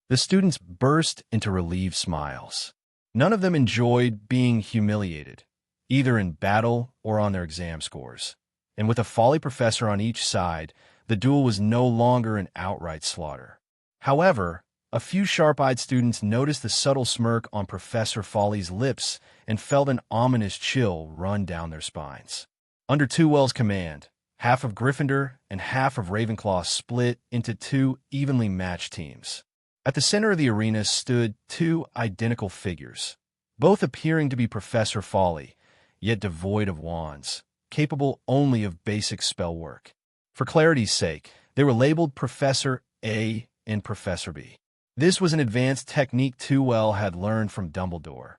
The students burst into relieved smiles. None of them enjoyed being humiliated, either in battle or on their exam scores. And with a Fawley professor on each side, the duel was no longer an outright slaughter. However, a few sharp-eyed students noticed the subtle smirk on Professor Fawley's lips and felt an ominous chill run down their spines. Under Tewell's command, half of Gryffindor and half of Ravenclaw split into two evenly matched teams. At the center of the arena stood two identical figures, both appearing to be Professor Fawley, yet devoid of wands, capable only of basic spell work. For clarity's sake, they were labeled Professor A and Professor B. This was an advanced technique Tewell had learned from Dumbledore,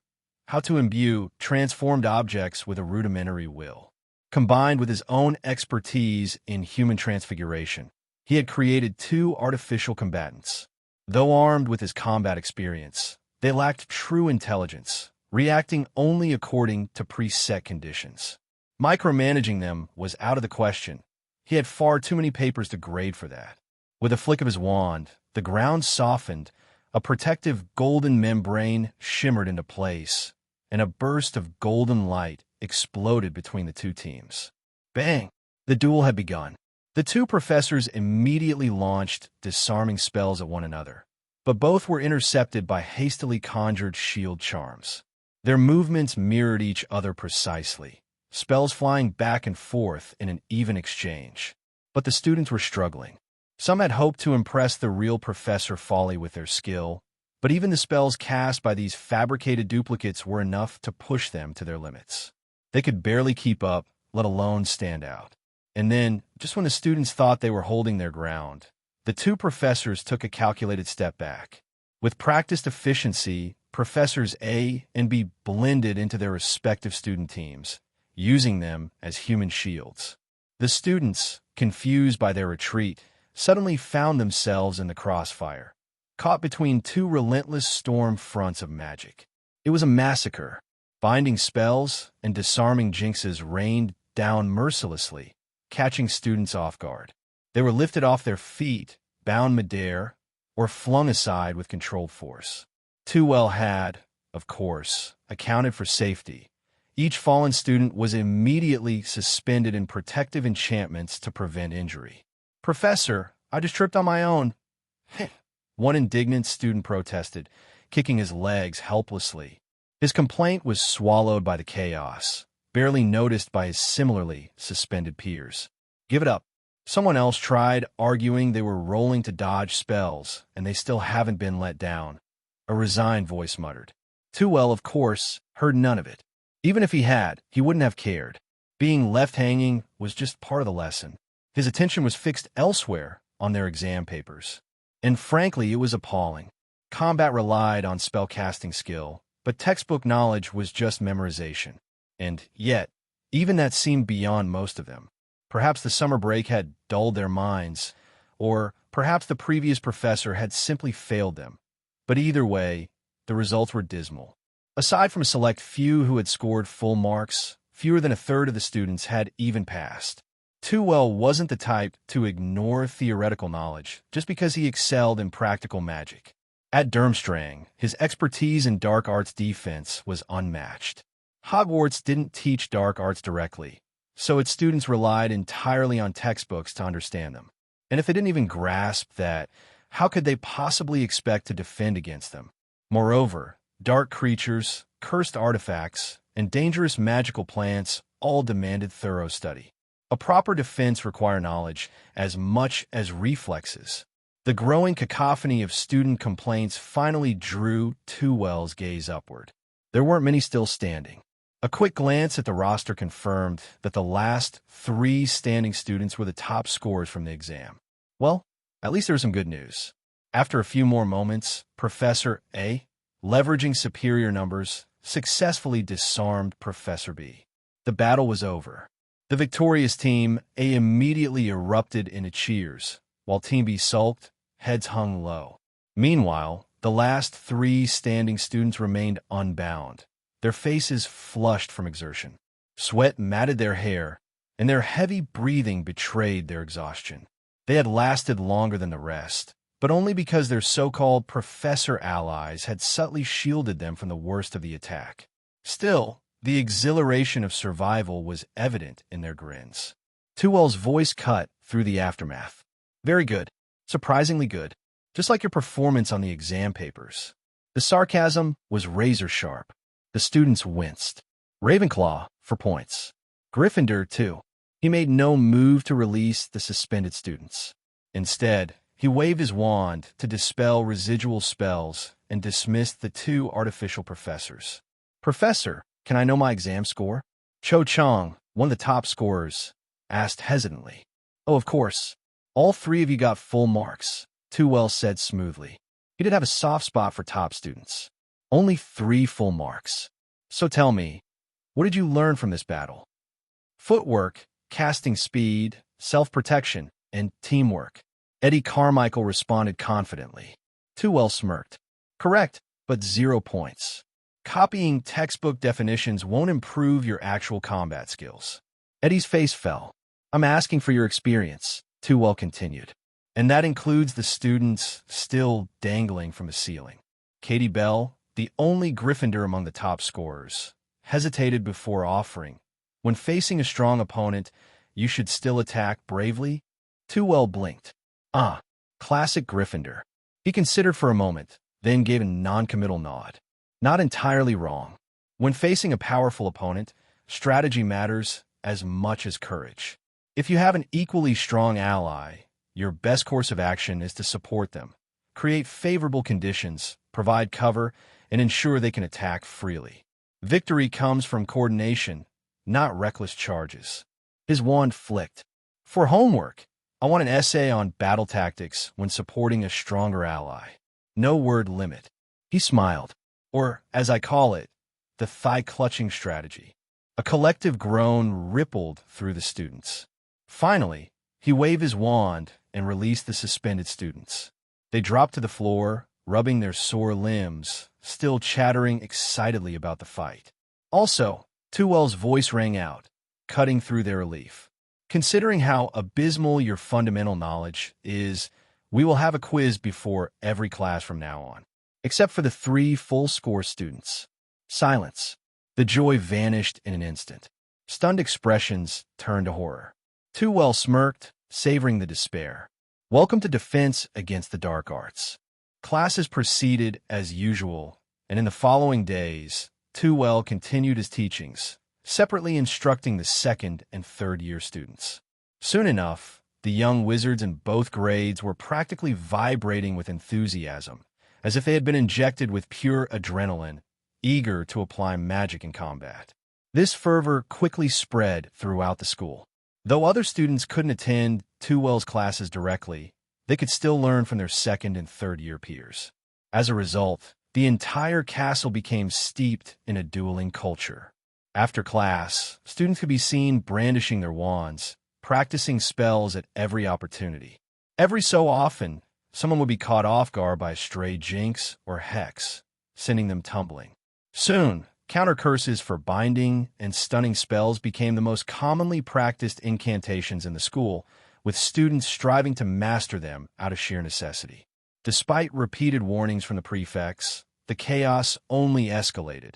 how to imbue transformed objects with a rudimentary will. Combined with his own expertise in human transfiguration, he had created two artificial combatants. Though armed with his combat experience, they lacked true intelligence, reacting only according to preset conditions. Micromanaging them was out of the question. He had far too many papers to grade for that. With a flick of his wand, the ground softened, a protective golden membrane shimmered into place, and a burst of golden light exploded between the two teams. Bang! The duel had begun. The two professors immediately launched disarming spells at one another, but both were intercepted by hastily conjured shield charms. Their movements mirrored each other precisely, spells flying back and forth in an even exchange. But the students were struggling. Some had hoped to impress the real Professor Fawley with their skill, but even the spells cast by these fabricated duplicates were enough to push them to their limits. They could barely keep up, let alone stand out. And then, just when the students thought they were holding their ground, the two professors took a calculated step back. With practiced efficiency, Professors A and B blended into their respective student teams, using them as human shields. The students, confused by their retreat, suddenly found themselves in the crossfire, caught between two relentless storm fronts of magic. It was a massacre. Binding spells and disarming jinxes rained down mercilessly, catching students off guard. They were lifted off their feet, bound midair, or flung aside with controlled force. Tewell had, of course, accounted for safety. Each fallen student was immediately suspended in protective enchantments to prevent injury. "Professor, I just tripped on my own." One indignant student protested, kicking his legs helplessly. His complaint was swallowed by the chaos, barely noticed by his similarly suspended peers. "Give it up." Someone else tried, arguing they were rolling to dodge spells, and they still haven't been let down. A resigned voice muttered. Tewell, of course, heard none of it. Even if he had, he wouldn't have cared. Being left hanging was just part of the lesson. His attention was fixed elsewhere on their exam papers. And frankly, it was appalling. Combat relied on spellcasting skill, but textbook knowledge was just memorization. And yet, even that seemed beyond most of them. Perhaps the summer break had dulled their minds, or perhaps the previous professor had simply failed them. But either way, the results were dismal. Aside from a select few who had scored full marks, fewer than a third of the students had even passed. Tewell wasn't the type to ignore theoretical knowledge just because he excelled in practical magic. At Durmstrang, his expertise in dark arts defense was unmatched. Hogwarts didn't teach dark arts directly, so its students relied entirely on textbooks to understand them. And if they didn't even grasp that, how could they possibly expect to defend against them? Moreover, dark creatures, cursed artifacts, and dangerous magical plants all demanded thorough study. A proper defense required knowledge as much as reflexes. The growing cacophony of student complaints finally drew Tewell's gaze upward. There weren't many still standing. A quick glance at the roster confirmed that the last 3 standing students were the top scorers from the exam. Well, at least there was some good news. After a few more moments, Professor A, leveraging superior numbers, successfully disarmed Professor B. The battle was over. The victorious Team A immediately erupted into cheers, while Team B sulked, heads hung low. Meanwhile, the last 3 standing students remained unbound, their faces flushed from exertion. Sweat matted their hair, and their heavy breathing betrayed their exhaustion. They had lasted longer than the rest, but only because their so-called professor allies had subtly shielded them from the worst of the attack. Still, the exhilaration of survival was evident in their grins. Tewell's voice cut through the aftermath. Very good. Surprisingly good. Just like your performance on the exam papers. The sarcasm was razor-sharp. The students winced. Ravenclaw, for points. Gryffindor, too. He made no move to release the suspended students. Instead, he waved his wand to dispel residual spells and dismissed the two artificial professors. Professor, can I know my exam score? Cho Chang, one of the top scorers, asked hesitantly. Oh, of course. All three of you got full marks, Tewell said smoothly. He did have a soft spot for top students. Only 3 full marks. So tell me, what did you learn from this battle? Footwork, casting speed, self-protection, and teamwork. Eddie Carmichael responded confidently. Tewell smirked. Correct, but 0 points. Copying textbook definitions won't improve your actual combat skills. Eddie's face fell. I'm asking for your experience, Tewell continued. And that includes the students still dangling from the ceiling. Katie Bell, the only Gryffindor among the top scorers, hesitated before offering. When facing a strong opponent, you should still attack bravely? Tewell blinked. Classic Gryffindor. He considered for a moment, then gave a non-committal nod. Not entirely wrong. When facing a powerful opponent, strategy matters as much as courage. If you have an equally strong ally, your best course of action is to support them, create favorable conditions, provide cover, and ensure they can attack freely. Victory comes from coordination, not reckless charges. His wand flicked. For homework, I want an essay on battle tactics when supporting a stronger ally. No word limit. He smiled. Or, as I call it, the thigh-clutching strategy. A collective groan rippled through the students. Finally, he waved his wand and released the suspended students. They dropped to the floor, rubbing their sore limbs, still chattering excitedly about the fight. Also, Tewell's voice rang out, cutting through their relief. Considering how abysmal your fundamental knowledge is, we will have a quiz before every class from now on. Except for the 3 full-score students. Silence. The joy vanished in an instant. Stunned expressions turned to horror. Tewell smirked, savoring the despair. Welcome to Defense Against the Dark Arts. Classes proceeded as usual, and in the following days, Tewell continued his teachings, separately instructing the 2nd and 3rd year students. Soon enough, the young wizards in both grades were practically vibrating with enthusiasm, as if they had been injected with pure adrenaline, eager to apply magic in combat. This fervor quickly spread throughout the school. Though other students couldn't attend Tewell's classes directly, they could still learn from their 2nd and 3rd year peers. As a result, the entire castle became steeped in a dueling culture. After class, students could be seen brandishing their wands, practicing spells at every opportunity. Every so often, someone would be caught off guard by a stray jinx or hex, sending them tumbling. Soon, counter curses for binding and stunning spells became the most commonly practiced incantations in the school, with students striving to master them out of sheer necessity. Despite repeated warnings from the prefects, the chaos only escalated,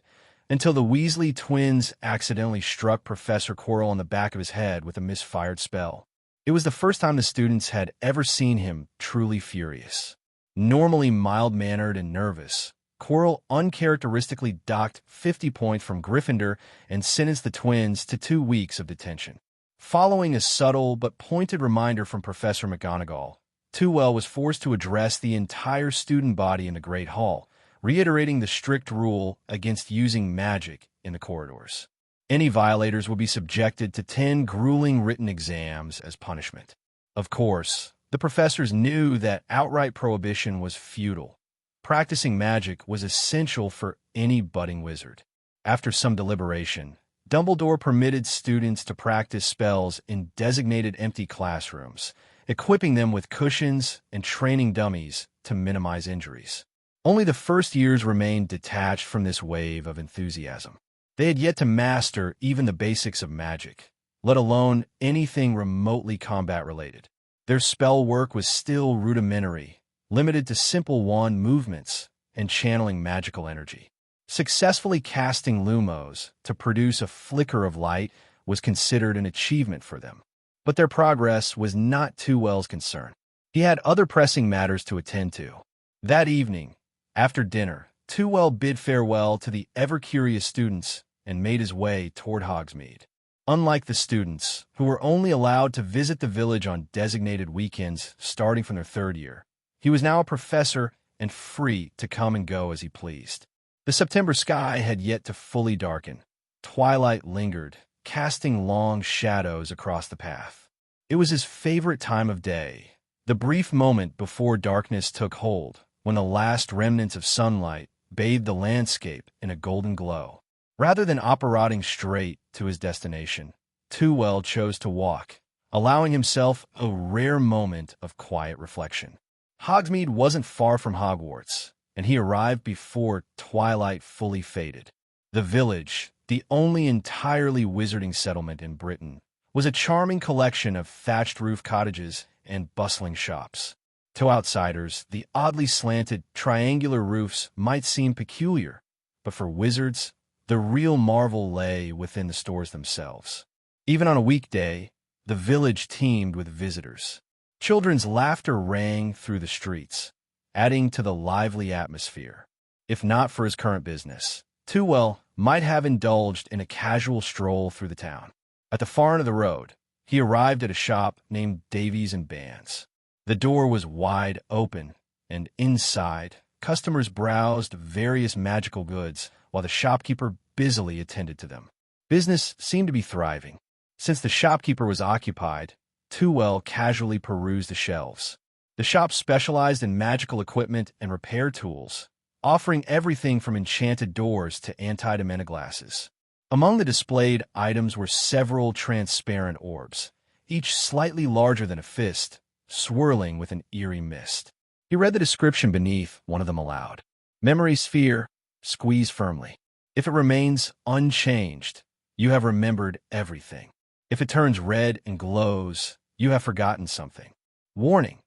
until the Weasley twins accidentally struck Professor Quirrell on the back of his head with a misfired spell. It was the first time the students had ever seen him truly furious. Normally mild-mannered and nervous, Quirrell uncharacteristically docked 50 points from Gryffindor and sentenced the twins to 2 weeks of detention. Following a subtle but pointed reminder from Professor McGonagall, Tewell was forced to address the entire student body in the Great Hall, reiterating the strict rule against using magic in the corridors. Any violators would be subjected to 10 grueling written exams as punishment. Of course, the professors knew that outright prohibition was futile. Practicing magic was essential for any budding wizard. After some deliberation, Dumbledore permitted students to practice spells in designated empty classrooms, equipping them with cushions and training dummies to minimize injuries. Only the first years remained detached from this wave of enthusiasm. They had yet to master even the basics of magic, let alone anything remotely combat-related. Their spell work was still rudimentary, limited to simple wand movements and channeling magical energy. Successfully casting Lumos to produce a flicker of light was considered an achievement for them. But their progress was not Tewell's concern. He had other pressing matters to attend to. That evening, after dinner, Tewell bid farewell to the ever-curious students and made his way toward Hogsmeade. Unlike the students, who were only allowed to visit the village on designated weekends starting from their third year, he was now a professor and free to come and go as he pleased. The September sky had yet to fully darken. Twilight lingered, casting long shadows across the path. It was his favorite time of day, the brief moment before darkness took hold, when the last remnants of sunlight bathed the landscape in a golden glow. Rather than operating straight to his destination, Tewell chose to walk, allowing himself a rare moment of quiet reflection. Hogsmeade wasn't far from Hogwarts, and he arrived before twilight fully faded. The village, the only entirely wizarding settlement in Britain, was a charming collection of thatched-roof cottages and bustling shops. To outsiders, the oddly slanted, triangular roofs might seem peculiar, but for wizards, the real marvel lay within the stores themselves. Even on a weekday, the village teemed with visitors. Children's laughter rang through the streets, adding to the lively atmosphere. If not for his current business, Tewell might have indulged in a casual stroll through the town. At the far end of the road, he arrived at a shop named Davies and Bands. The door was wide open, and inside, customers browsed various magical goods while the shopkeeper busily attended to them. Business seemed to be thriving. Since the shopkeeper was occupied, Tewell casually perused the shelves. The shop specialized in magical equipment and repair tools, offering everything from enchanted doors to anti-dementia glasses. Among the displayed items were several transparent orbs, each slightly larger than a fist, swirling with an eerie mist. He read the description beneath one of them aloud. Memory sphere, squeeze firmly. If it remains unchanged, you have remembered everything. If it turns red and glows, you have forgotten something. Warning: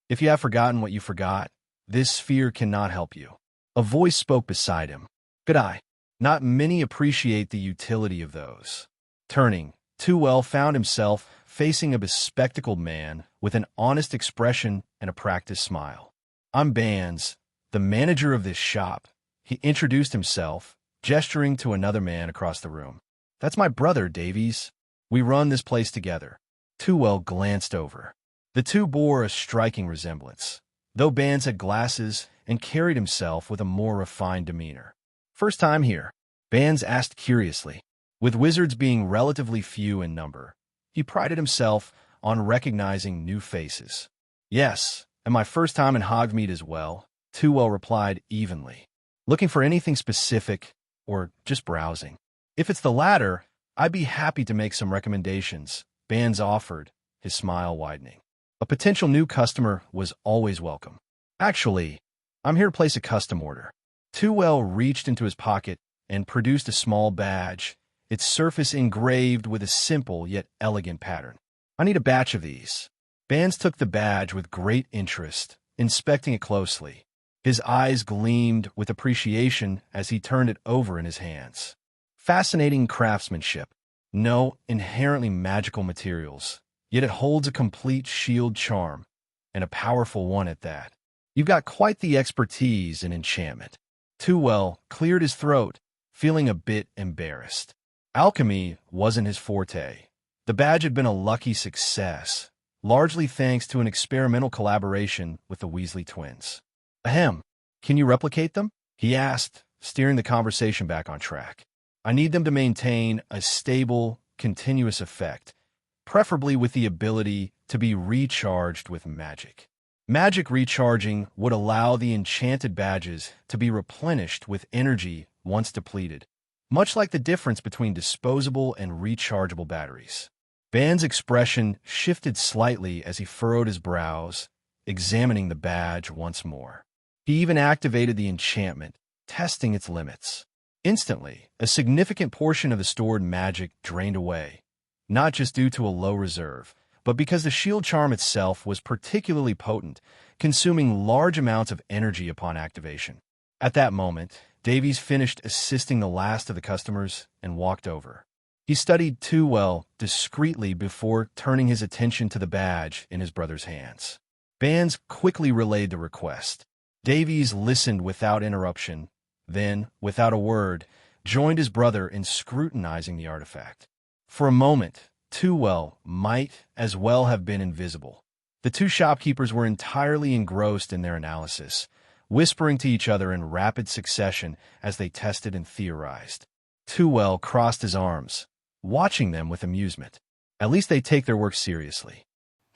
if you have forgotten what you forgot, this sphere cannot help you. A voice spoke beside him. Good eye. Not many appreciate the utility of those. Turning, Tewell found himself facing a bespectacled man with an honest expression and a practiced smile. I'm Bands, the manager of this shop. He introduced himself, gesturing to another man across the room. That's my brother, Davies. We run this place together. Tewell glanced over. The two bore a striking resemblance, though Bands had glasses and carried himself with a more refined demeanor. First time here? Bands asked curiously. With wizards being relatively few in number, he prided himself on recognizing new faces. Yes, and my first time in Hogsmeade as well, Tewell replied evenly. Looking for anything specific, or just browsing? If it's the latter, I'd be happy to make some recommendations, Bands offered, his smile widening. A potential new customer was always welcome. Actually, I'm here to place a custom order. Tewell reached into his pocket and produced a small badge, its surface engraved with a simple yet elegant pattern. I need a batch of these. Bands took the badge with great interest, inspecting it closely. His eyes gleamed with appreciation as he turned it over in his hands. Fascinating craftsmanship. No inherently magical materials, yet it holds a complete shield charm, and a powerful one at that. You've got quite the expertise in enchantment. Tewell cleared his throat, feeling a bit embarrassed. Alchemy wasn't his forte. The badge had been a lucky success, largely thanks to an experimental collaboration with the Weasley twins. Ahem, can you replicate them? He asked, steering the conversation back on track. I need them to maintain a stable, continuous effect, preferably with the ability to be recharged with magic. Magic recharging would allow the enchanted badges to be replenished with energy once depleted, much like the difference between disposable and rechargeable batteries. Ban's expression shifted slightly as he furrowed his brows, examining the badge once more. He even activated the enchantment, testing its limits. Instantly, a significant portion of the stored magic drained away, not just due to a low reserve, but because the shield charm itself was particularly potent, consuming large amounts of energy upon activation. At that moment, Davies finished assisting the last of the customers and walked over. He studied Tewell discreetly before turning his attention to the badge in his brother's hands. Bands quickly relayed the request. Davies listened without interruption, then, without a word, joined his brother in scrutinizing the artifact. For a moment, Tewell might as well have been invisible. The two shopkeepers were entirely engrossed in their analysis, whispering to each other in rapid succession as they tested and theorized. Tewell crossed his arms, watching them with amusement. At least they take their work seriously.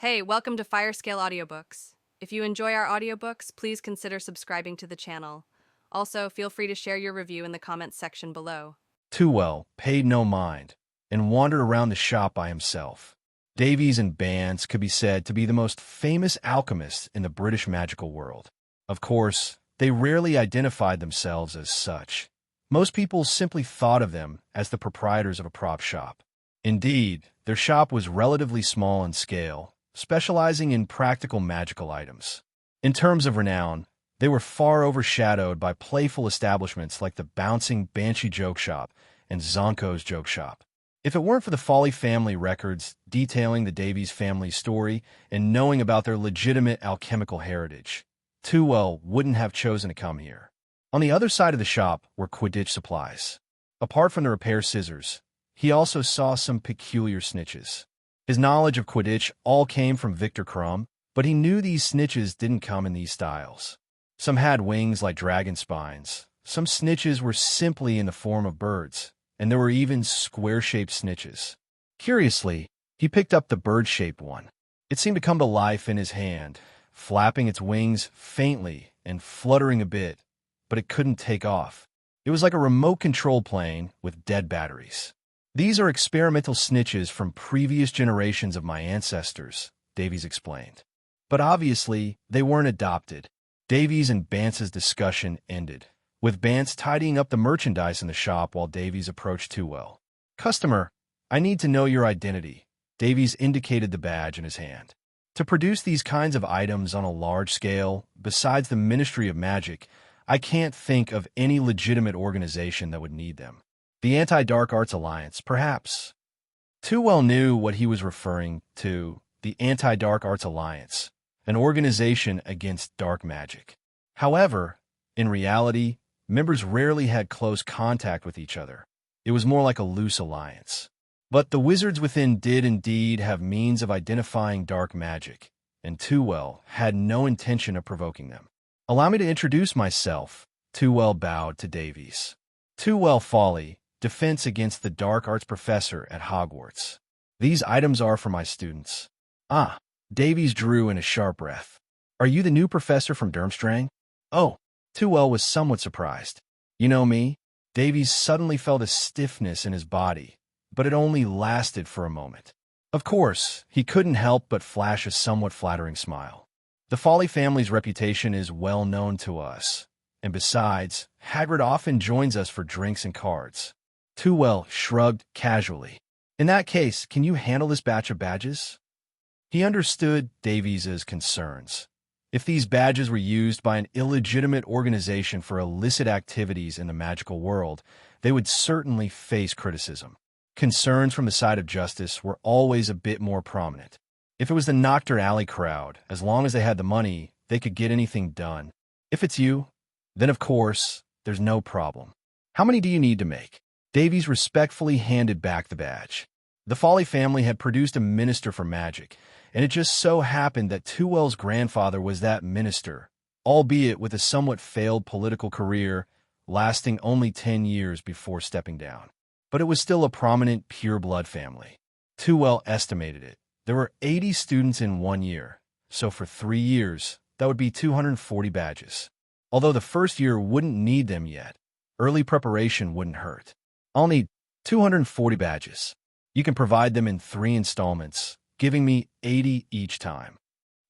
Hey, welcome to Firescale Audiobooks. If you enjoy our audiobooks, please consider subscribing to the channel. Also, feel free to share your review in the comments section below. Tewell paid no mind and wandered around the shop by himself. Davies and Bands could be said to be the most famous alchemists in the British magical world. Of course, they rarely identified themselves as such. Most people simply thought of them as the proprietors of a prop shop. Indeed, their shop was relatively small in scale, specializing in practical magical items. In terms of renown, they were far overshadowed by playful establishments like the bouncing Banshee Joke Shop and Zonko's Joke Shop. If it weren't for the Fawley family records detailing the Davies family's story and knowing about their legitimate alchemical heritage, Tewell wouldn't have chosen to come here. On the other side of the shop were Quidditch supplies. Apart from the repair scissors, he also saw some peculiar snitches. His knowledge of Quidditch all came from Victor Crumb, but he knew these snitches didn't come in these styles. Some had wings like dragon spines, some snitches were simply in the form of birds, and there were even square-shaped snitches. Curiously, he picked up the bird-shaped one. It seemed to come to life in his hand, flapping its wings faintly and fluttering a bit, but it couldn't take off. It was like a remote control plane with dead batteries. These are experimental snitches from previous generations of my ancestors, Davies explained. But obviously, they weren't adopted. Davies and Bance's discussion ended, with Bance tidying up the merchandise in the shop while Davies approached Tewell. "Customer, I need to know your identity." Davies indicated the badge in his hand. To produce these kinds of items on a large scale, besides the Ministry of Magic, I can't think of any legitimate organization that would need them. The Anti-Dark Arts Alliance, perhaps. Tewell knew what he was referring to, the Anti-Dark Arts Alliance, an organization against dark magic. However, in reality, members rarely had close contact with each other. It was more like a loose alliance. But the wizards within did indeed have means of identifying dark magic, and Tewell had no intention of provoking them. "Allow me to introduce myself," Tewell bowed to Davies. "Tewell Fawley, Defense Against the Dark Arts Professor at Hogwarts. These items are for my students." "Ah," Davies drew in a sharp breath. "Are you the new professor from Durmstrang?" "Oh," Tewell was somewhat surprised. "You know me?" Davies suddenly felt a stiffness in his body, but it only lasted for a moment. Of course, he couldn't help but flash a somewhat flattering smile. "The Fawley family's reputation is well known to us, and besides, Hagrid often joins us for drinks and cards." Tewell shrugged casually. "In that case, can you handle this batch of badges?" He understood Davies's concerns. If these badges were used by an illegitimate organization for illicit activities in the magical world, they would certainly face criticism. Concerns from the side of justice were always a bit more prominent. If it was the Nocturne Alley crowd, as long as they had the money, they could get anything done. If it's you, then of course, there's no problem. "How many do you need to make?" Davies respectfully handed back the badge. The Fawley family had produced a minister for magic, and it just so happened that Tewell's grandfather was that minister, albeit with a somewhat failed political career lasting only 10 years before stepping down. But it was still a prominent pure-blood family. Tewell estimated it. There were 80 students in 1 year, so for 3 years, that would be 240 badges. Although the first year wouldn't need them yet, early preparation wouldn't hurt. "I'll need 240 badges. You can provide them in 3 installments, giving me 80 each time."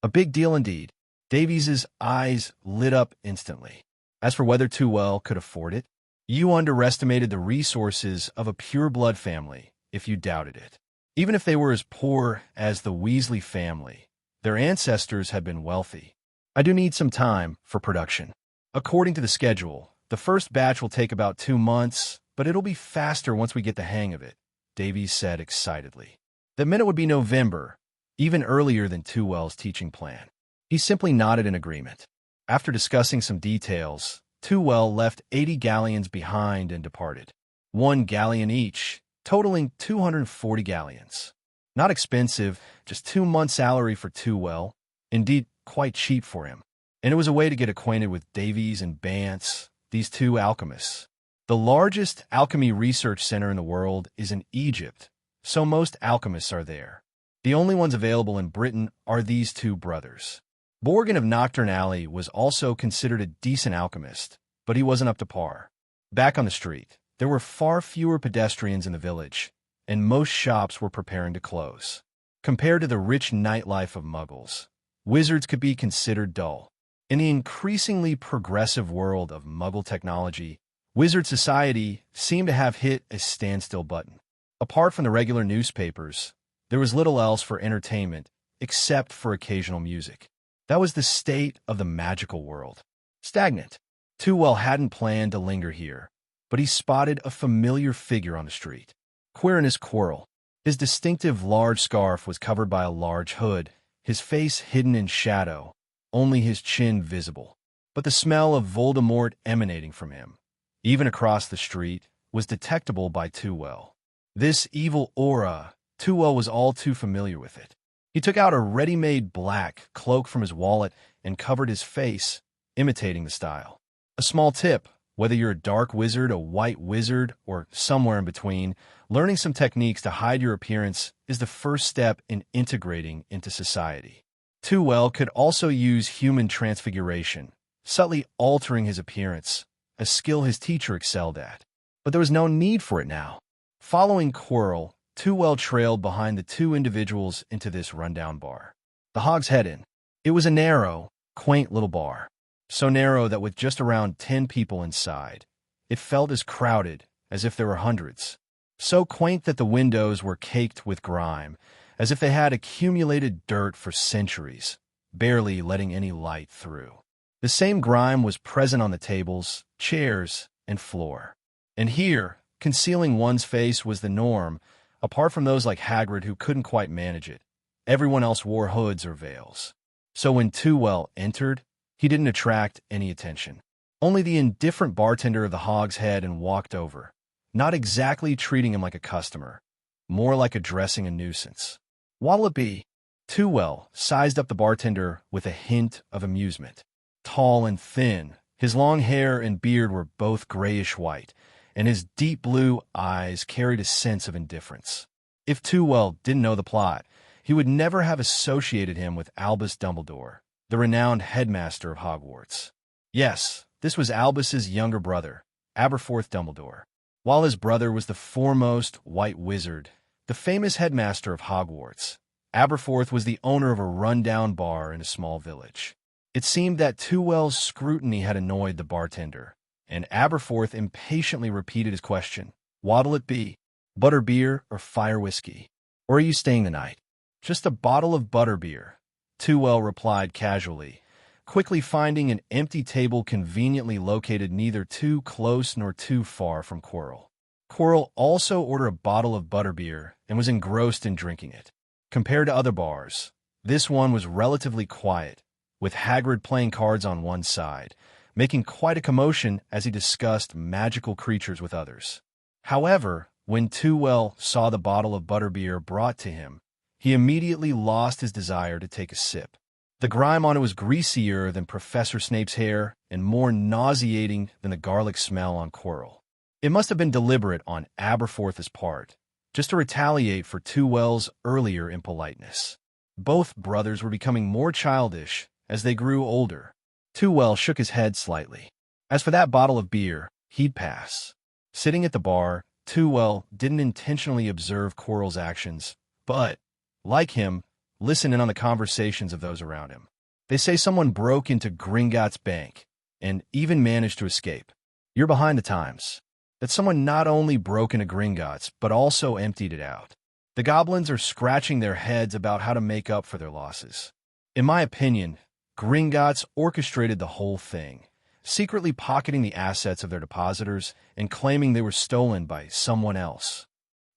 A big deal indeed. Davies's eyes lit up instantly. As for whether Tewell could afford it, you underestimated the resources of a pure-blood family if you doubted it. Even if they were as poor as the Weasley family, their ancestors had been wealthy. I do need some time for production. According to the schedule, the first batch will take about 2 months, but it'll be faster once we get the hang of it, Davies said excitedly. The minute would be November, even earlier than Tewell's teaching plan. He simply nodded in agreement. After discussing some details, Tewell left 80 galleons behind and departed. 1 galleon each, totaling 240 galleons. Not expensive, just 2 months' salary for Tewell. Indeed, quite cheap for him. And it was a way to get acquainted with Davies and Bance, these 2 alchemists. The largest alchemy research center in the world is in Egypt, so most alchemists are there. The only ones available in Britain are these 2 brothers. Borgin of Knockturn Alley was also considered a decent alchemist, but he wasn't up to par. Back on the street, there were far fewer pedestrians in the village, and most shops were preparing to close. Compared to the rich nightlife of Muggles, wizards could be considered dull. In the increasingly progressive world of Muggle technology, wizard society seemed to have hit a standstill button. Apart from the regular newspapers, there was little else for entertainment except for occasional music. That was the state of the magical world. Stagnant. Tewell hadn't planned to linger here, but he spotted a familiar figure on the street. Quirrell. His distinctive large scarf was covered by a large hood, his face hidden in shadow, only his chin visible. But the smell of Voldemort emanating from him, even across the street, was detectable by Tewell. This evil aura, Tewell was all too familiar with it. He took out a ready-made black cloak from his wallet and covered his face, imitating the style. A small tip, whether you're a dark wizard, a white wizard, or somewhere in between, learning some techniques to hide your appearance is the first step in integrating into society. Tewell could also use human transfiguration, subtly altering his appearance, a skill his teacher excelled at. But there was no need for it now. Following Quirrell, Tewell trailed behind the 2 individuals into this rundown bar. The Hogsmeade Inn. It was a narrow, quaint little bar. So narrow that with just around 10 people inside, it felt as crowded as if there were hundreds. So quaint that the windows were caked with grime, as if they had accumulated dirt for centuries, barely letting any light through. The same grime was present on the tables, chairs, and floor. And here, concealing one's face was the norm, apart from those like Hagrid who couldn't quite manage it. Everyone else wore hoods or veils. So when Tewell entered, he didn't attract any attention. Only the indifferent bartender of the Hogshead and walked over, not exactly treating him like a customer, more like addressing a nuisance. What'll it be? Tewell sized up the bartender with a hint of amusement. Tall and thin, his long hair and beard were both grayish-white, and his deep blue eyes carried a sense of indifference. If Tewell didn't know the plot, he would never have associated him with Albus Dumbledore, the renowned headmaster of Hogwarts. Yes, this was Albus's younger brother, Aberforth Dumbledore. While his brother was the foremost white wizard, the famous headmaster of Hogwarts, Aberforth was the owner of a run-down bar in a small village. It seemed that Tewell's scrutiny had annoyed the bartender, and Aberforth impatiently repeated his question. What'll it be? Butterbeer or fire whiskey? Or are you staying the night? Just a bottle of butterbeer, Tewell replied casually, quickly finding an empty table conveniently located neither too close nor too far from Quirrell. Quirrell also ordered a bottle of butterbeer and was engrossed in drinking it. Compared to other bars, this one was relatively quiet, with Hagrid playing cards on one side, making quite a commotion as he discussed magical creatures with others. However, when Tewell saw the bottle of butterbeer brought to him, he immediately lost his desire to take a sip. The grime on it was greasier than Professor Snape's hair and more nauseating than the garlic smell on Quirrell. It must have been deliberate on Aberforth's part, just to retaliate for Tewell's earlier impoliteness. Both brothers were becoming more childish as they grew older. Tewell shook his head slightly. As for that bottle of beer, he'd pass. Sitting at the bar, Tewell didn't intentionally observe Quirrell's actions, but, like him, listen in on the conversations of those around him. They say someone broke into Gringotts Bank and even managed to escape. You're behind the times. That someone not only broke into Gringotts, but also emptied it out. The goblins are scratching their heads about how to make up for their losses. In my opinion, Gringotts orchestrated the whole thing, secretly pocketing the assets of their depositors and claiming they were stolen by someone else.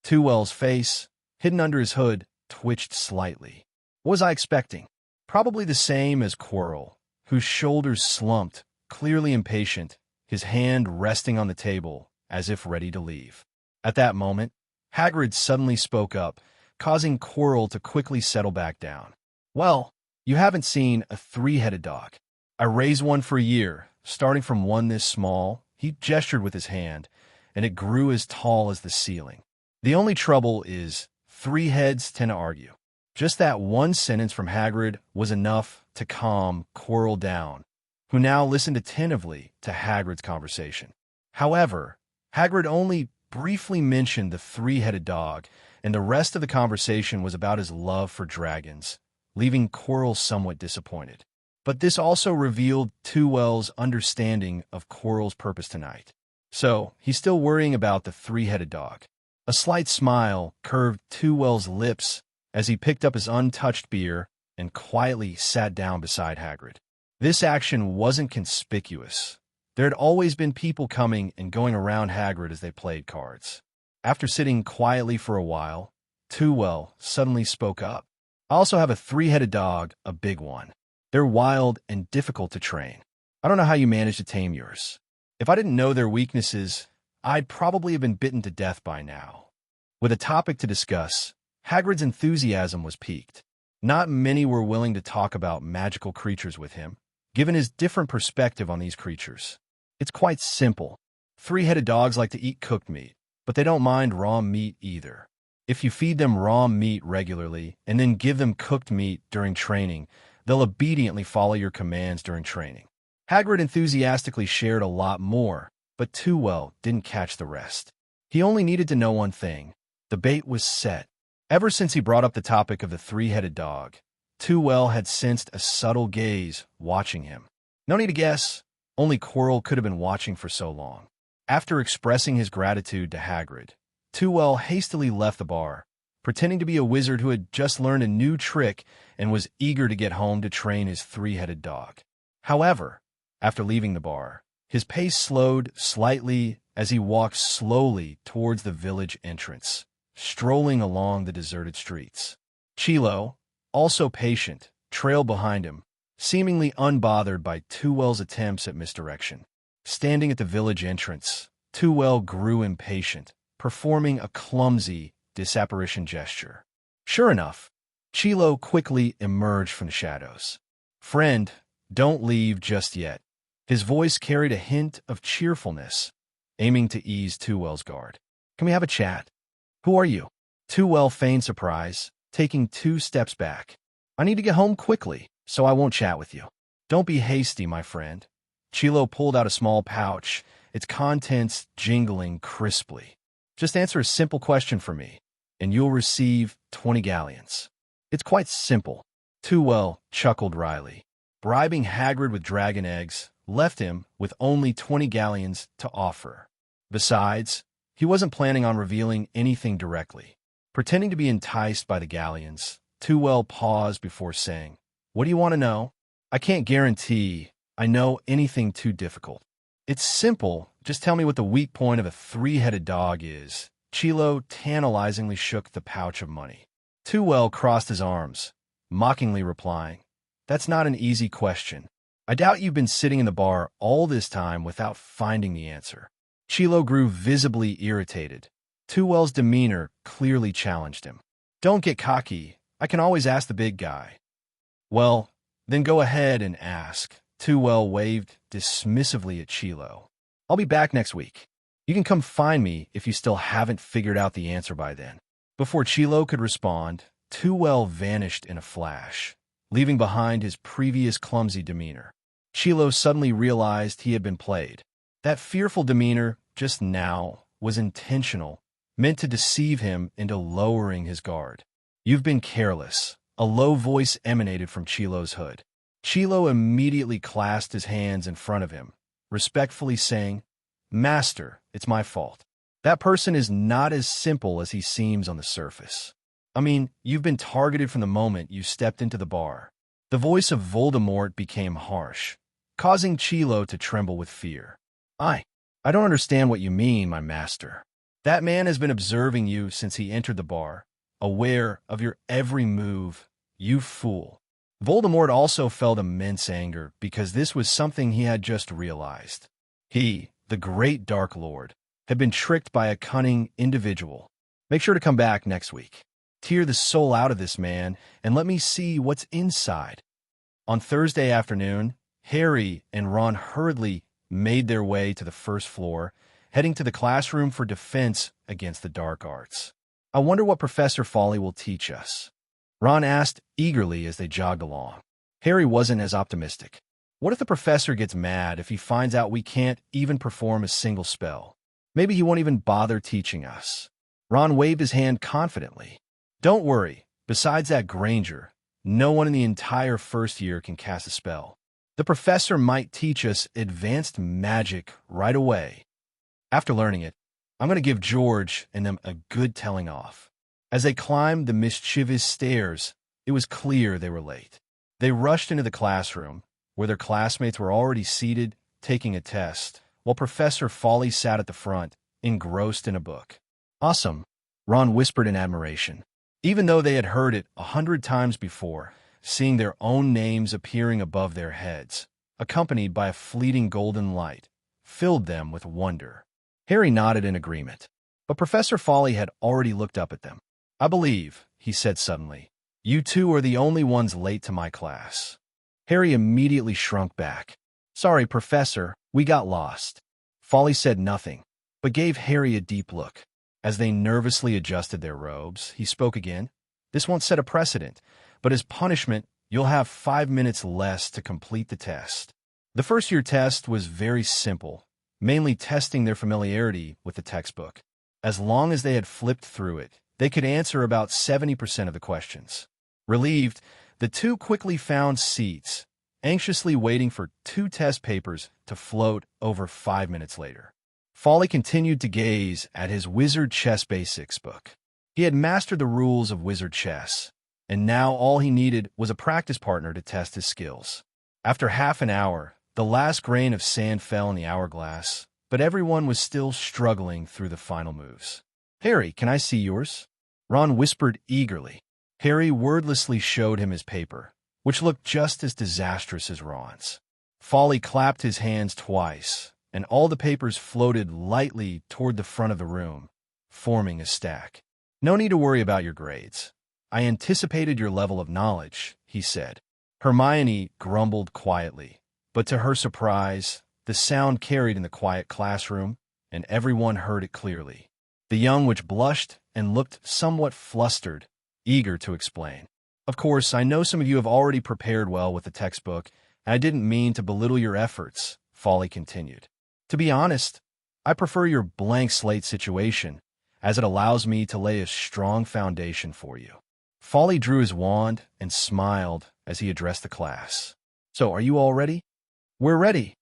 Tewell's face, hidden under his hood, twitched slightly. What was I expecting? Probably the same as Quirrell, whose shoulders slumped, clearly impatient, his hand resting on the table as if ready to leave. At that moment, Hagrid suddenly spoke up, causing Quirrell to quickly settle back down. Well, you haven't seen a three-headed dog. I raised one for a year, starting from one this small. He gestured with his hand, and it grew as tall as the ceiling. The only trouble is, three heads tend to argue. Just that one sentence from Hagrid was enough to calm Quirrell down, who now listened attentively to Hagrid's conversation. However, Hagrid only briefly mentioned the three-headed dog, and the rest of the conversation was about his love for dragons, leaving Quirrell somewhat disappointed. But this also revealed Tewell's understanding of Quirrell's purpose tonight. So, he's still worrying about the three-headed dog. A slight smile curved Tewell's lips as he picked up his untouched beer and quietly sat down beside Hagrid. This action wasn't conspicuous. There had always been people coming and going around Hagrid as they played cards. After sitting quietly for a while, Tewell suddenly spoke up. I also have a three-headed dog, a big one. They're wild and difficult to train. I don't know how you manage to tame yours. If I didn't know their weaknesses, I'd probably have been bitten to death by now. With a topic to discuss, Hagrid's enthusiasm was piqued. Not many were willing to talk about magical creatures with him, given his different perspective on these creatures. It's quite simple. Three-headed dogs like to eat cooked meat, but they don't mind raw meat either. If you feed them raw meat regularly and then give them cooked meat during training, they'll obediently follow your commands during training. Hagrid enthusiastically shared a lot more, but Tewell didn't catch the rest. He only needed to know one thing. The bait was set. Ever since he brought up the topic of the three-headed dog, Tewell had sensed a subtle gaze watching him. No need to guess. Only Quirrell could have been watching for so long. After expressing his gratitude to Hagrid, Tewell hastily left the bar, pretending to be a wizard who had just learned a new trick and was eager to get home to train his three-headed dog. However, after leaving the bar, his pace slowed slightly as he walked slowly towards the village entrance, strolling along the deserted streets. Chilo, also patient, trailed behind him, seemingly unbothered by Tewell's attempts at misdirection. Standing at the village entrance, Tewell grew impatient, performing a clumsy disapparition gesture. Sure enough, Chilo quickly emerged from the shadows. "Friend, don't leave just yet." His voice carried a hint of cheerfulness, aiming to ease Tewell's guard. "Can we have a chat?" "Who are you?" Tewell feigned surprise, taking 2 steps back. "I need to get home quickly, so I won't chat with you." "Don't be hasty, my friend." Chilo pulled out a small pouch, its contents jingling crisply. "Just answer a simple question for me, and you'll receive 20 galleons. It's quite simple." Tewell chuckled wryly. Bribing Hagrid with dragon eggs left him with only 20 galleons to offer. Besides, he wasn't planning on revealing anything directly. Pretending to be enticed by the galleons, Tewell paused before saying, "What do you want to know?" "I can't guarantee I know anything too difficult. It's simple, just tell me what the weak point of a three-headed dog is." Chilo tantalizingly shook the pouch of money. Tewell crossed his arms, mockingly replying, "That's not an easy question. I doubt you've been sitting in the bar all this time without finding the answer." Chilo grew visibly irritated. Tewell's demeanor clearly challenged him. "Don't get cocky. I can always ask the big guy." "Well, then go ahead and ask." Tewell waved dismissively at Chilo. "I'll be back next week. You can come find me if you still haven't figured out the answer by then." Before Chilo could respond, Tewell vanished in a flash, leaving behind his previous clumsy demeanor. Chilo suddenly realized he had been played. That fearful demeanor just now was intentional, meant to deceive him into lowering his guard. "You've been careless." A low voice emanated from Chilo's hood. Chilo immediately clasped his hands in front of him, respectfully saying, "Master, it's my fault. That person is not as simple as he seems on the surface." I mean, you've been targeted from the moment you stepped into the bar. The voice of Voldemort became harsh, causing Chilo to tremble with fear. I don't understand what you mean, my master. That man has been observing you since he entered the bar, aware of your every move, you fool. Voldemort also felt immense anger because this was something he had just realized. He, the great Dark Lord, had been tricked by a cunning individual. Make sure to come back next week. Tear the soul out of this man and let me see what's inside. On Thursday afternoon, Harry and Ron hurriedly made their way to the first floor, heading to the classroom for defense against the dark arts. I wonder what Professor Fawley will teach us, Ron asked eagerly as they jogged along. Harry wasn't as optimistic. What if the professor gets mad if he finds out we can't even perform a single spell? Maybe he won't even bother teaching us. Ron waved his hand confidently. Don't worry, besides that Granger, no one in the entire first year can cast a spell. The professor might teach us advanced magic right away. After learning it, I'm going to give George and them a good telling off. As they climbed the mischievous stairs, it was clear they were late. They rushed into the classroom, where their classmates were already seated, taking a test, while Professor Fawley sat at the front, engrossed in a book. Awesome, Ron whispered in admiration. Even though they had heard it 100 times before, seeing their own names appearing above their heads, accompanied by a fleeting golden light, filled them with wonder. Harry nodded in agreement, but Professor Fawley had already looked up at them. I believe, he said suddenly, you two are the only ones late to my class. Harry immediately shrunk back. Sorry, Professor, we got lost. Fawley said nothing, but gave Harry a deep look. As they nervously adjusted their robes, he spoke again. This won't set a precedent, but as punishment, you'll have 5 minutes less to complete the test. The first-year test was very simple, mainly testing their familiarity with the textbook. As long as they had flipped through it, they could answer about 70% of the questions. Relieved, the two quickly found seats, anxiously waiting for 2 test papers to float over 5 minutes later. Fawley continued to gaze at his Wizard Chess Basics book. He had mastered the rules of Wizard Chess, and now all he needed was a practice partner to test his skills. After half an hour, the last grain of sand fell in the hourglass, but everyone was still struggling through the final moves. Harry, can I see yours? Ron whispered eagerly. Harry wordlessly showed him his paper, which looked just as disastrous as Ron's. Fawley clapped his hands twice, and all the papers floated lightly toward the front of the room, forming a stack. No need to worry about your grades. I anticipated your level of knowledge, he said. Hermione grumbled quietly, but to her surprise, the sound carried in the quiet classroom, and everyone heard it clearly. The young witch blushed and looked somewhat flustered, eager to explain. Of course, I know some of you have already prepared well with the textbook, and I didn't mean to belittle your efforts, Fawley continued. To be honest, I prefer your blank slate situation, as it allows me to lay a strong foundation for you. Fawley drew his wand and smiled as he addressed the class. So, are you all ready? We're ready,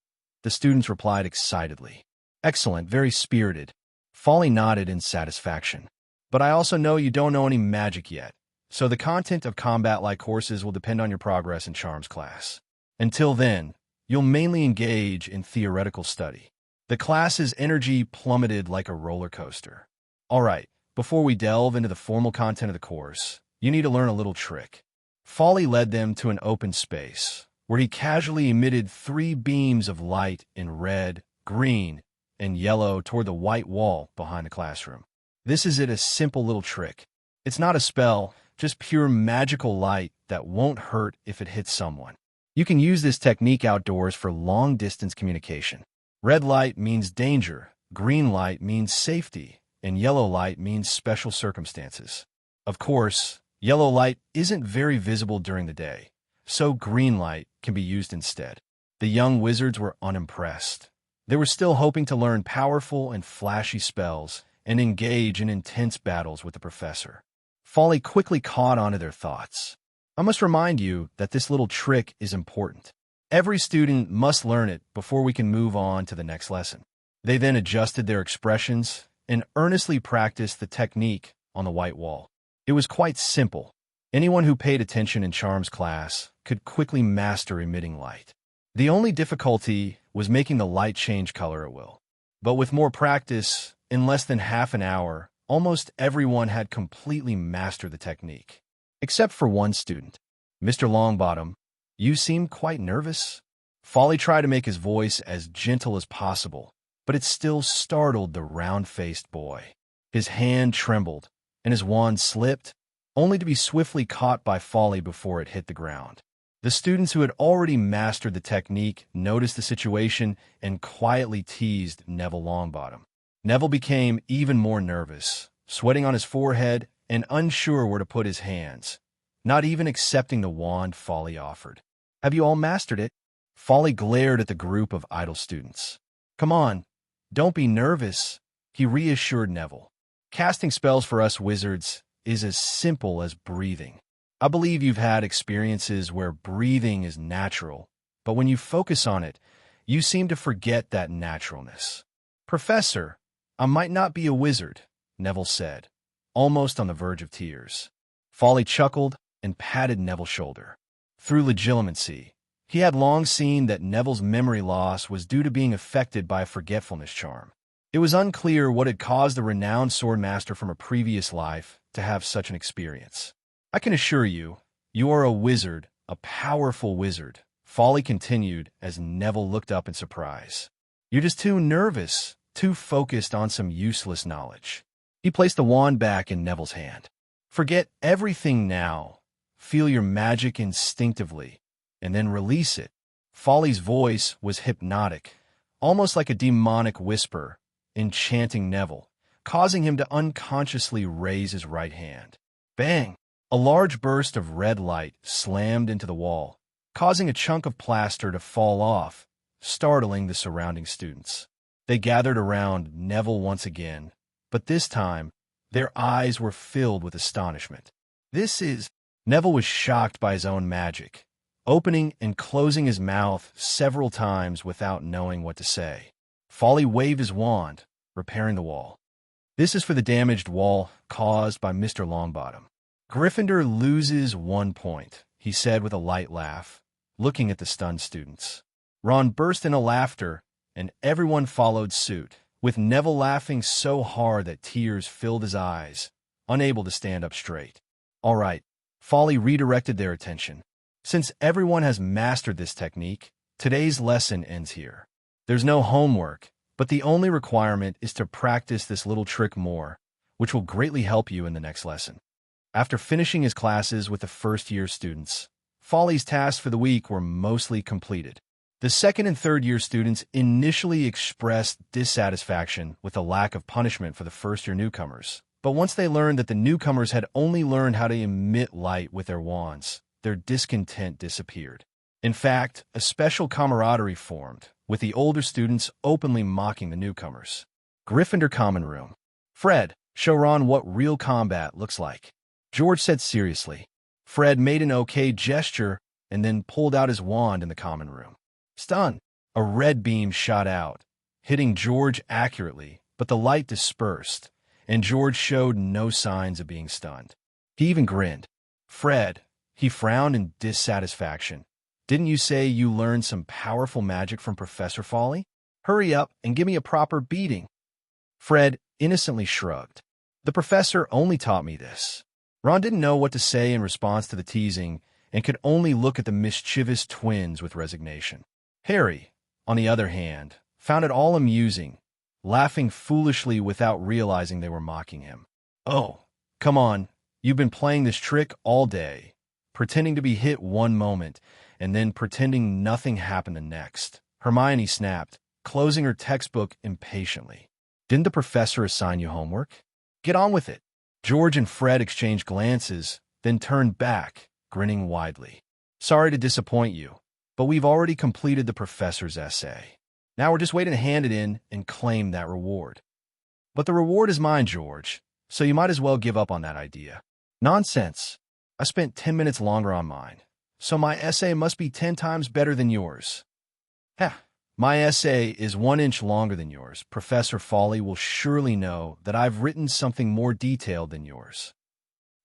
the students replied excitedly. Excellent, very spirited. Fawley nodded in satisfaction. But I also know you don't know any magic yet, so the content of combat-like courses will depend on your progress in Charms class. Until then, you'll mainly engage in theoretical study. The class's energy plummeted like a roller coaster. All right, before we delve into the formal content of the course, you need to learn a little trick. Fawley led them to an open space, where he casually emitted 3 beams of light in red, green, and yellow toward the white wall behind the classroom. This is a simple little trick. It's not a spell, just pure magical light that won't hurt if it hits someone. You can use this technique outdoors for long-distance communication. Red light means danger, green light means safety, and yellow light means special circumstances. Of course, yellow light isn't very visible during the day, so green light can be used instead. The young wizards were unimpressed. They were still hoping to learn powerful and flashy spells and engage in intense battles with the professor. Fawley quickly caught on to their thoughts. I must remind you that this little trick is important. Every student must learn it before we can move on to the next lesson. They then adjusted their expressions and earnestly practiced the technique on the white wall. It was quite simple. Anyone who paid attention in Charms class could quickly master emitting light. The only difficulty was making the light change color at will. But with more practice, in less than half an hour, almost everyone had completely mastered the technique. Except for one student. Mr. Longbottom, you seem quite nervous. Fawley tried to make his voice as gentle as possible, but it still startled the round-faced boy. His hand trembled, and his wand slipped, only to be swiftly caught by Fawley before it hit the ground. The students who had already mastered the technique noticed the situation and quietly teased Neville Longbottom. Neville became even more nervous, sweating on his forehead and unsure where to put his hands, not even accepting the wand Fawley offered. Have you all mastered it? Fawley glared at the group of idle students. Come on, don't be nervous, he reassured Neville. Casting spells for us wizards is as simple as breathing. I believe you've had experiences where breathing is natural, but when you focus on it, you seem to forget that naturalness. Professor, I might not be a wizard, Neville said, almost on the verge of tears. Fawley chuckled and patted Neville's shoulder. Through legitimacy, he had long seen that Neville's memory loss was due to being affected by a forgetfulness charm. It was unclear what had caused the renowned swordmaster from a previous life to have such an experience. I can assure you, you are a wizard, a powerful wizard, Fawley continued as Neville looked up in surprise. You're just too nervous, too focused on some useless knowledge. He placed the wand back in Neville's hand. Forget everything now. Feel your magic instinctively, and then release it. Fawley's voice was hypnotic, almost like a demonic whisper, enchanting Neville, causing him to unconsciously raise his right hand. Bang! A large burst of red light slammed into the wall, causing a chunk of plaster to fall off, startling the surrounding students. They gathered around Neville once again, but this time, their eyes were filled with astonishment. Neville was shocked by his own magic, opening and closing his mouth several times without knowing what to say. Fawley waved his wand, repairing the wall. This is for the damaged wall caused by Mr. Longbottom. Gryffindor loses 1 point, he said with a light laugh, looking at the stunned students. Ron burst into laughter, and everyone followed suit, with Neville laughing so hard that tears filled his eyes, unable to stand up straight. All right, Fawley redirected their attention. Since everyone has mastered this technique, today's lesson ends here. There's no homework, but the only requirement is to practice this little trick more, which will greatly help you in the next lesson. After finishing his classes with the first-year students, Fawley's tasks for the week were mostly completed. The second and third-year students initially expressed dissatisfaction with the lack of punishment for the first-year newcomers, but once they learned that the newcomers had only learned how to emit light with their wands, their discontent disappeared. In fact, a special camaraderie formed, with the older students openly mocking the newcomers. Gryffindor Common Room. Fred, show Ron what real combat looks like, George said seriously. Fred made an okay gesture and then pulled out his wand in the common room. Stun! A red beam shot out, hitting George accurately, but the light dispersed, and George showed no signs of being stunned. He even grinned. Fred, he frowned in dissatisfaction. Didn't you say you learned some powerful magic from Professor Fawley? Hurry up and give me a proper beating. Fred innocently shrugged. The professor only taught me this. Ron didn't know what to say in response to the teasing and could only look at the mischievous twins with resignation. Harry, on the other hand, found it all amusing, laughing foolishly without realizing they were mocking him. Oh, come on, you've been playing this trick all day, pretending to be hit one moment and then pretending nothing happened the next. Hermione snapped, closing her textbook impatiently. Didn't the professor assign you homework? Get on with it. George and Fred exchanged glances, then turned back, grinning widely. Sorry to disappoint you, but we've already completed the professor's essay. Now we're just waiting to hand it in and claim that reward. But the reward is mine, George, so you might as well give up on that idea. Nonsense. I spent 10 minutes longer on mine, so my essay must be 10 times better than yours. Heh. My essay is 1 inch longer than yours. Professor Fawley will surely know that I've written something more detailed than yours.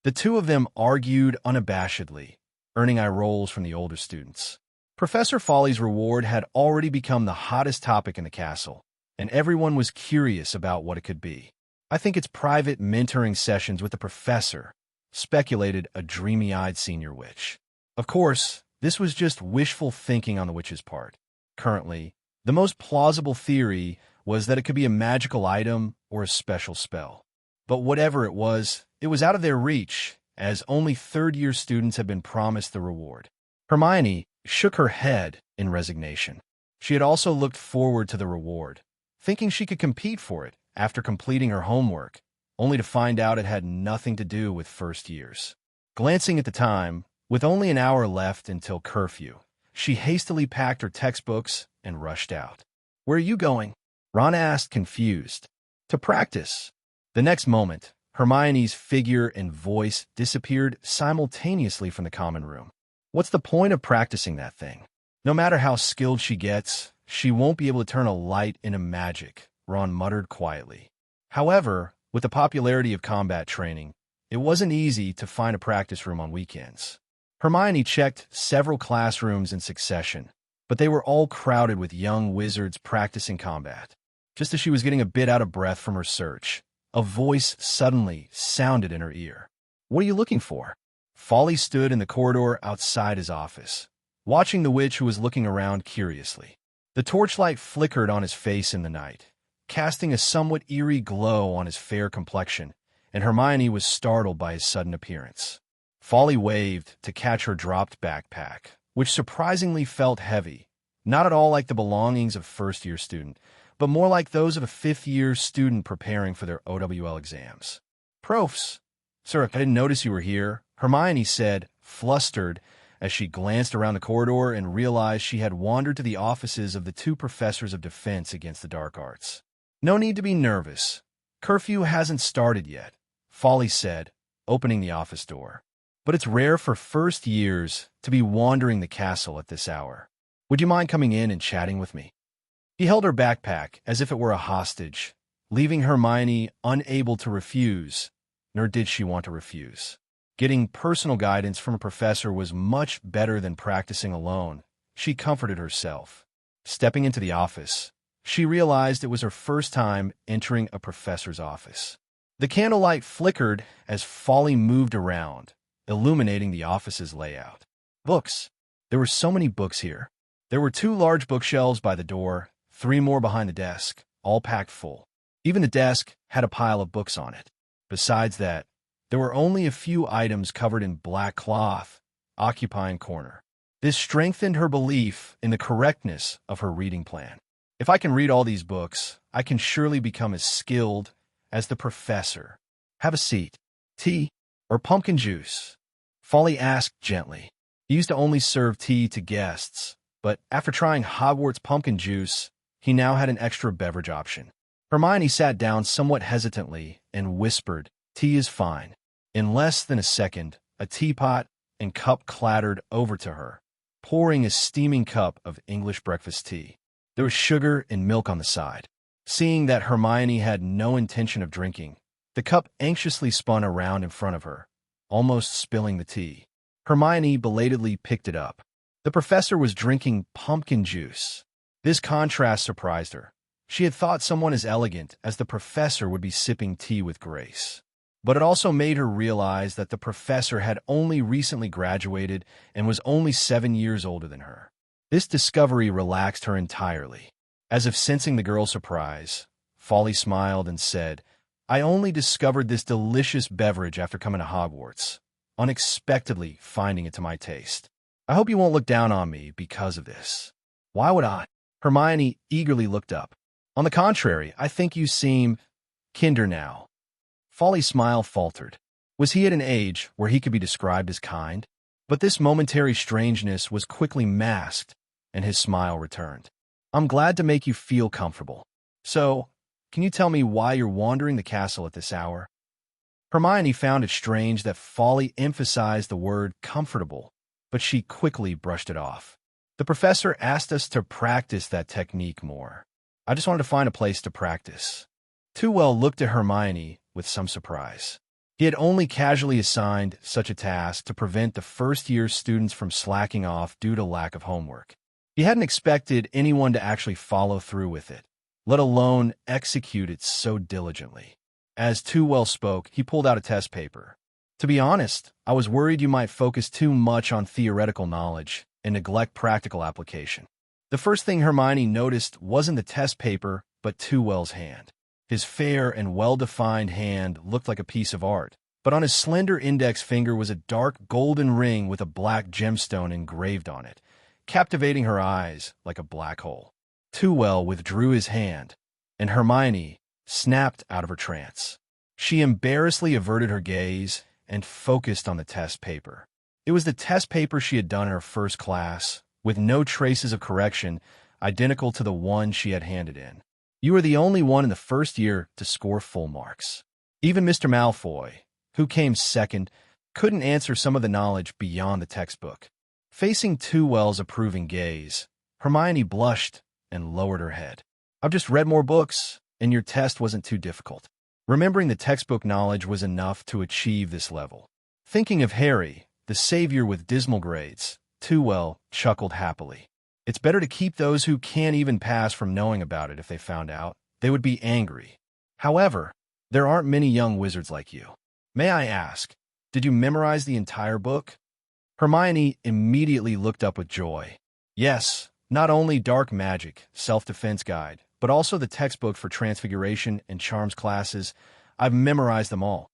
The two of them argued unabashedly, earning eye rolls from the older students. Professor Fawley's reward had already become the hottest topic in the castle, and everyone was curious about what it could be. "I think it's private mentoring sessions with the professor," speculated a dreamy-eyed senior witch. Of course, this was just wishful thinking on the witch's part. Currently, the most plausible theory was that it could be a magical item or a special spell. But whatever it was out of their reach, as only third-year students had been promised the reward. Hermione shook her head in resignation. She had also looked forward to the reward, thinking she could compete for it after completing her homework, only to find out it had nothing to do with first years. Glancing at the time, with only an hour left until curfew, she hastily packed her textbooks and rushed out. "Where are you going?" Ron asked, confused. "To practice." The next moment, Hermione's figure and voice disappeared simultaneously from the common room. "What's the point of practicing that thing? No matter how skilled she gets, she won't be able to turn a light into magic," Ron muttered quietly. However, with the popularity of combat training, it wasn't easy to find a practice room on weekends. Hermione checked several classrooms in succession, but they were all crowded with young wizards practicing combat. Just as she was getting a bit out of breath from her search, a voice suddenly sounded in her ear. "What are you looking for?" Fawley stood in the corridor outside his office, watching the witch who was looking around curiously. The torchlight flickered on his face in the night, casting a somewhat eerie glow on his fair complexion, and Hermione was startled by his sudden appearance. Fawley waved to catch her dropped backpack, which surprisingly felt heavy, not at all like the belongings of a first-year student, but more like those of a fifth-year student preparing for their OWL exams. "Profs, sir, I didn't notice you were here," Hermione said, flustered, as she glanced around the corridor and realized she had wandered to the offices of the two professors of defense against the dark arts. "No need to be nervous. Curfew hasn't started yet," Fawley said, opening the office door. "But it's rare for first years to be wandering the castle at this hour. Would you mind coming in and chatting with me?" He held her backpack as if it were a hostage, leaving Hermione unable to refuse, nor did she want to refuse. Getting personal guidance from a professor was much better than practicing alone, she comforted herself. Stepping into the office, she realized it was her first time entering a professor's office. The candlelight flickered as Fawley moved around, illuminating the office's layout. Books. There were so many books here. There were 2 large bookshelves by the door, 3 more behind the desk, all packed full. Even the desk had a pile of books on it. Besides that, there were only a few items covered in black cloth, occupying corner. This strengthened her belief in the correctness of her reading plan. "If I can read all these books, I can surely become as skilled as the professor. Have a seat. Tea or pumpkin juice?" Fawley asked gently. He used to only serve tea to guests, but after trying Hogwarts pumpkin juice, he now had an extra beverage option. Hermione sat down somewhat hesitantly and whispered, "Tea is fine." In less than a second, a teapot and cup clattered over to her, pouring a steaming cup of English breakfast tea. There was sugar and milk on the side. Seeing that Hermione had no intention of drinking, the cup anxiously spun around in front of her, almost spilling the tea. Hermione belatedly picked it up. The professor was drinking pumpkin juice. This contrast surprised her. She had thought someone as elegant as the professor would be sipping tea with grace. But it also made her realize that the professor had only recently graduated and was only 7 years older than her. This discovery relaxed her entirely. As if sensing the girl's surprise, Fawley smiled and said, "I only discovered this delicious beverage after coming to Hogwarts, unexpectedly finding it to my taste. I hope you won't look down on me because of this." "Why would I?" Hermione eagerly looked up. "On the contrary, I think you seem kinder now." Fawley's smile faltered. Was he at an age where he could be described as kind? But this momentary strangeness was quickly masked, and his smile returned. "I'm glad to make you feel comfortable. So, can you tell me why you're wandering the castle at this hour?" Hermione found it strange that Fawley emphasized the word comfortable, but she quickly brushed it off. "The professor asked us to practice that technique more. I just wanted to find a place to practice." Tewell looked at Hermione with some surprise. He had only casually assigned such a task to prevent the first-year students from slacking off due to lack of homework. He hadn't expected anyone to actually follow through with it, let alone execute it so diligently. As Tewell spoke, he pulled out a test paper. To be honest, I was worried you might focus too much on theoretical knowledge and neglect practical application. The first thing Hermione noticed wasn't the test paper, but Tewell's hand. His fair and well-defined hand looked like a piece of art, but on his slender index finger was a dark golden ring with a black gemstone engraved on it, captivating her eyes like a black hole. Tewell withdrew his hand, and Hermione snapped out of her trance. She embarrassedly averted her gaze and focused on the test paper. It was the test paper she had done in her first class, with no traces of correction, identical to the one she had handed in. You were the only one in the first year to score full marks. Even Mr. Malfoy, who came second, couldn't answer some of the knowledge beyond the textbook. Facing Tewell's approving gaze, Hermione blushed and lowered her head. I've just read more books, and your test wasn't too difficult. Remembering the textbook knowledge was enough to achieve this level. Thinking of Harry, the savior with dismal grades, Tewell chuckled happily. It's better to keep those who can't even pass from knowing about it. If they found out, they would be angry. However, there aren't many young wizards like you. May I ask, did you memorize the entire book? Hermione immediately looked up with joy. Yes, not only Dark Magic, Self-Defense Guide, but also the textbook for Transfiguration and Charms classes. I've memorized them all.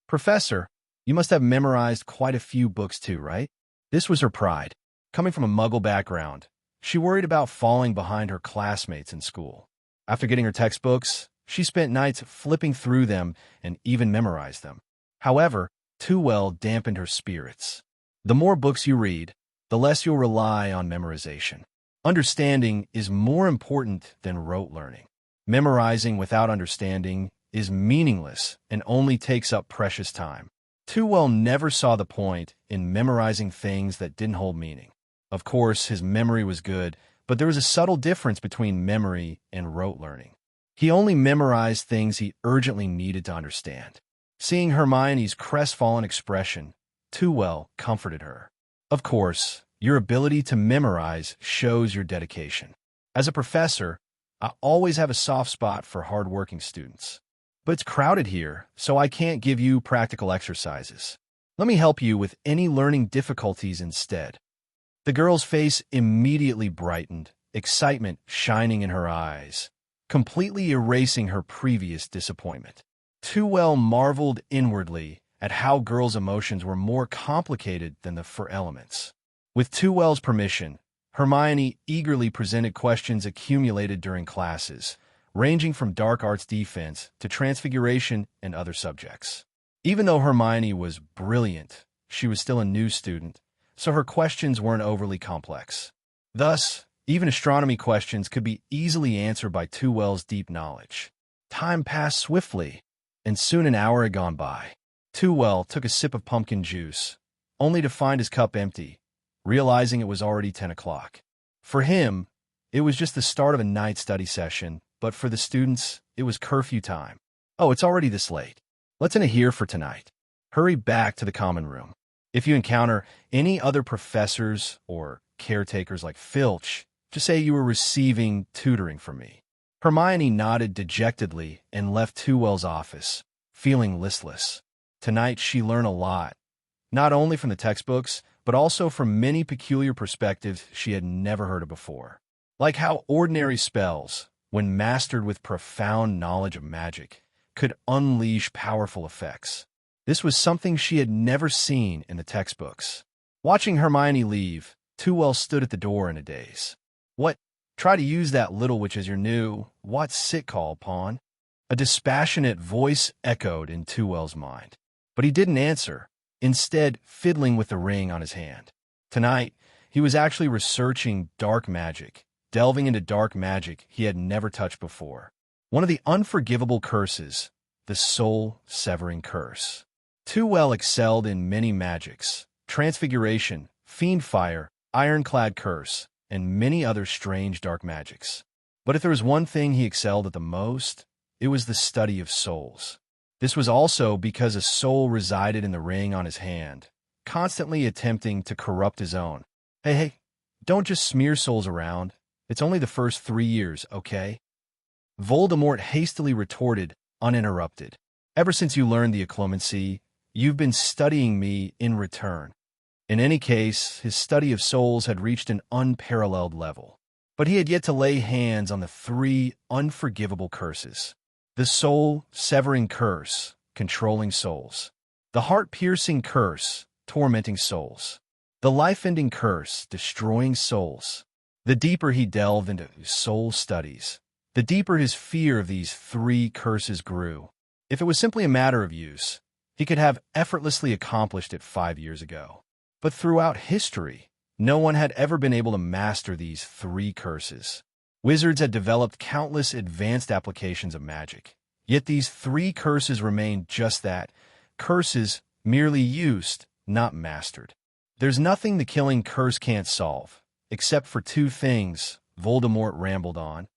Professor, you must have memorized quite a few books too, right? This was her pride. Coming from a Muggle background, she worried about falling behind her classmates in school. After getting her textbooks, she spent nights flipping through them and even memorized them. However, Tewell dampened her spirits. The more books you read, the less you'll rely on memorization. Understanding is more important than rote learning. Memorizing without understanding is meaningless and only takes up precious time. Tewell never saw the point in memorizing things that didn't hold meaning. Of course, his memory was good, but there was a subtle difference between memory and rote learning. He only memorized things he urgently needed to understand. Seeing Hermione's crestfallen expression, Tewell comforted her. Of course, your ability to memorize shows your dedication. As a professor, I always have a soft spot for hard-working students. But it's crowded here, so I can't give you practical exercises. Let me help you with any learning difficulties instead. The girl's face immediately brightened, excitement shining in her eyes, completely erasing her previous disappointment. Tewell marveled inwardly at how girls' emotions were more complicated than the four elements. With Tewell's permission, Hermione eagerly presented questions accumulated during classes, ranging from dark arts defense to transfiguration and other subjects. Even though Hermione was brilliant, she was still a new student, so her questions weren't overly complex. Thus, even astronomy questions could be easily answered by Tewell's deep knowledge. Time passed swiftly, and soon an hour had gone by. Tewell took a sip of pumpkin juice, only to find his cup empty, realizing it was already 10 o'clock. For him, it was just the start of a night study session, but for the students, it was curfew time. Oh, it's already this late. Let's end it here for tonight. Hurry back to the common room. If you encounter any other professors or caretakers like Filch, just say you were receiving tutoring from me. Hermione nodded dejectedly and left Tewell's office, feeling listless. Tonight she learned a lot, not only from the textbooks, but also from many peculiar perspectives she had never heard of before. Like how ordinary spells, when mastered with profound knowledge of magic, could unleash powerful effects. This was something she had never seen in the textbooks. Watching Hermione leave, Tewell stood at the door in a daze. What? Try to use that little witch as your new, what's sit call, pawn? A dispassionate voice echoed in Tewell's mind. But he didn't answer, instead fiddling with the ring on his hand. Tonight, he was actually researching dark magic, delving into dark magic he had never touched before. One of the unforgivable curses, the soul-severing curse. Tewell excelled in many magics, transfiguration, fiend fire, ironclad curse, and many other strange dark magics. But if there was one thing he excelled at the most, it was the study of souls. This was also because a soul resided in the ring on his hand, constantly attempting to corrupt his own. Hey, don't just smear souls around. It's only the first 3 years, okay? Voldemort hastily retorted, uninterrupted. Ever since you learned the occlumency, you've been studying me in return. In any case, his study of souls had reached an unparalleled level. But he had yet to lay hands on the 3 unforgivable curses. The soul-severing curse, controlling souls. The heart-piercing curse, tormenting souls. The life-ending curse, destroying souls. The deeper he delved into soul studies, the deeper his fear of these 3 curses grew. If it was simply a matter of use, he could have effortlessly accomplished it 5 years ago. But throughout history, no one had ever been able to master these 3 curses. Wizards had developed countless advanced applications of magic. Yet these 3 curses remained just that, curses merely used, not mastered. There's nothing the killing curse can't solve, except for 2 things, Voldemort rambled on.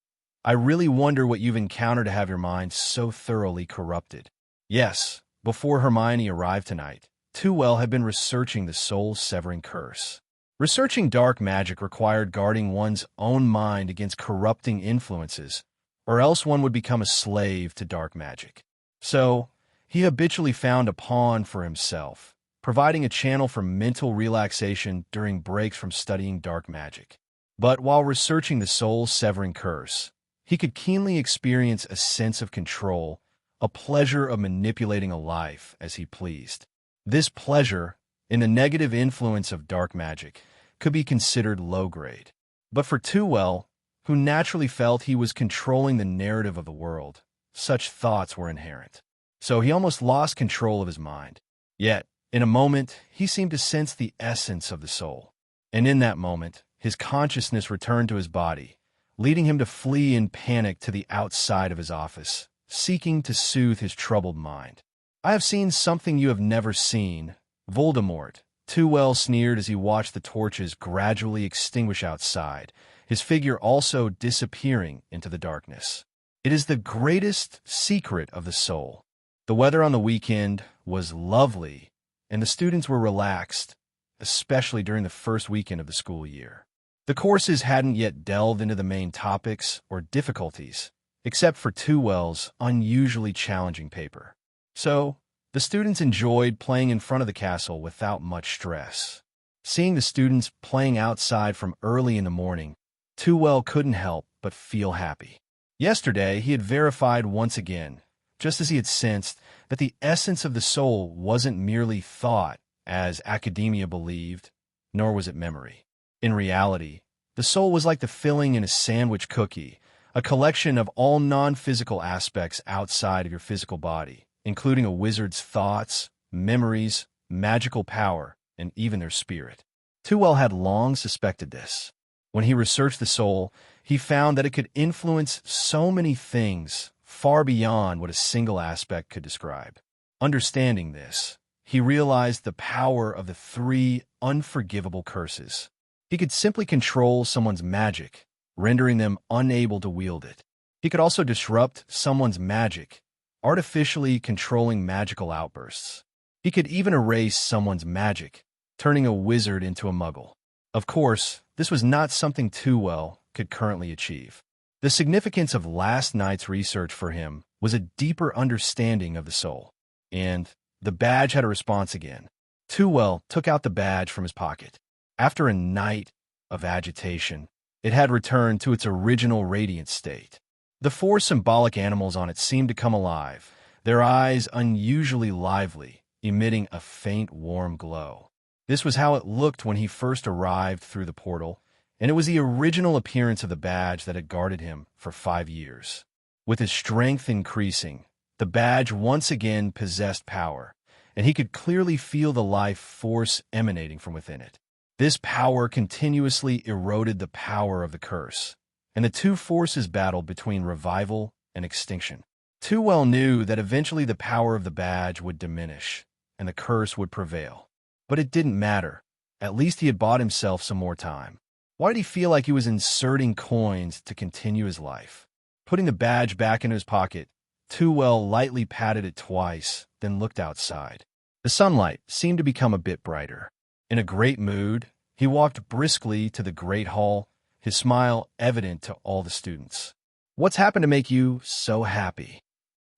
I really wonder what you've encountered to have your mind so thoroughly corrupted. Yes, before Hermione arrived tonight, Tewell had been researching the soul-severing curse. Researching dark magic required guarding one's own mind against corrupting influences, or else one would become a slave to dark magic. So, he habitually found a pawn for himself, providing a channel for mental relaxation during breaks from studying dark magic. But while researching the soul-severing curse, he could keenly experience a sense of control, a pleasure of manipulating a life as he pleased. This pleasure, in the negative influence of dark magic, could be considered low-grade. But for Tewell, who naturally felt he was controlling the narrative of the world, such thoughts were inherent. So he almost lost control of his mind. Yet, in a moment, he seemed to sense the essence of the soul. And in that moment, his consciousness returned to his body, leading him to flee in panic to the outside of his office, seeking to soothe his troubled mind. I have seen something you have never seen, Voldemort, Tewell sneered as he watched the torches gradually extinguish outside, his figure also disappearing into the darkness. It is the greatest secret of the soul. The weather on the weekend was lovely, and the students were relaxed, especially during the first weekend of the school year. The courses hadn't yet delved into the main topics or difficulties, except for Tewell's unusually challenging paper. So, the students enjoyed playing in front of the castle without much stress. Seeing the students playing outside from early in the morning, Tewell couldn't help but feel happy. Yesterday, he had verified once again, just as he had sensed, that the essence of the soul wasn't merely thought, as academia believed, nor was it memory. In reality, the soul was like the filling in a sandwich cookie, a collection of all non-physical aspects outside of your physical body, including a wizard's thoughts, memories, magical power, and even their spirit. Tewell had long suspected this. When he researched the soul, he found that it could influence so many things far beyond what a single aspect could describe. Understanding this, he realized the power of the 3 unforgivable curses. He could simply control someone's magic, rendering them unable to wield it. He could also disrupt someone's magic, artificially controlling magical outbursts. He could even erase someone's magic, turning a wizard into a muggle. Of course, this was not something Tewell could currently achieve. The significance of last night's research for him was a deeper understanding of the soul. And the badge had a response again. Tewell took out the badge from his pocket. After a night of agitation, it had returned to its original radiant state. The 4 symbolic animals on it seemed to come alive, their eyes unusually lively, emitting a faint warm glow. This was how it looked when he first arrived through the portal, and it was the original appearance of the badge that had guarded him for 5 years. With his strength increasing, the badge once again possessed power, and he could clearly feel the life force emanating from within it. This power continuously eroded the power of the curse, and the 2 forces battled between revival and extinction. Tewell knew that eventually the power of the badge would diminish, and the curse would prevail. But it didn't matter. At least he had bought himself some more time. Why did he feel like he was inserting coins to continue his life? Putting the badge back into his pocket, Tewell lightly patted it twice, then looked outside. The sunlight seemed to become a bit brighter. In a great mood, he walked briskly to the great hall, his smile evident to all the students. "What's happened to make you so happy?"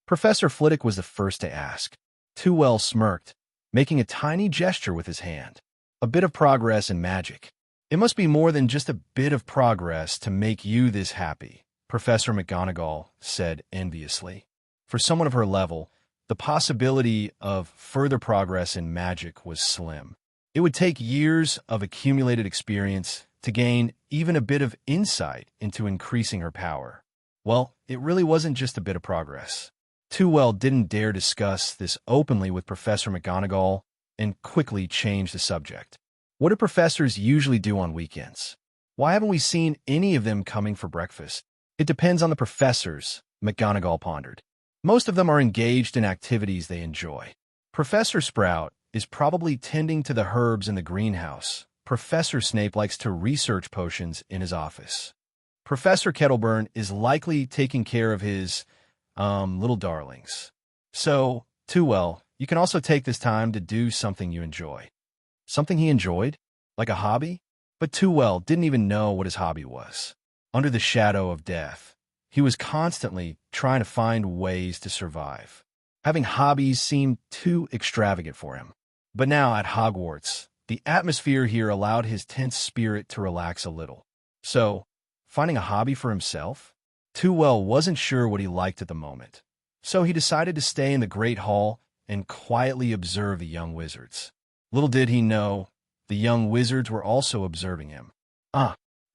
Professor Flitwick was the first to ask. Tewell smirked, making a tiny gesture with his hand. "A bit of progress in magic." "It must be more than just a bit of progress to make you this happy," Professor McGonagall said enviously. For someone of her level, the possibility of further progress in magic was slim. It would take years of accumulated experience to gain even a bit of insight into increasing her power. Well, it really wasn't just a bit of progress. Tewell didn't dare discuss this openly with Professor McGonagall and quickly changed the subject. "What do professors usually do on weekends? Why haven't we seen any of them coming for breakfast?" "It depends on the professors," McGonagall pondered. "Most of them are engaged in activities they enjoy. Professor Sprout is probably tending to the herbs in the greenhouse. Professor Snape likes to research potions in his office. Professor Kettleburn is likely taking care of his, little darlings. So, Tewell, you can also take this time to do something you enjoy." Something he enjoyed? Like a hobby? But Tewell didn't even know what his hobby was. Under the shadow of death, he was constantly trying to find ways to survive. Having hobbies seemed too extravagant for him. But now at Hogwarts, the atmosphere here allowed his tense spirit to relax a little. So, finding a hobby for himself? Tewell wasn't sure what he liked at the moment. So he decided to stay in the Great Hall and quietly observe the young wizards. Little did he know, the young wizards were also observing him.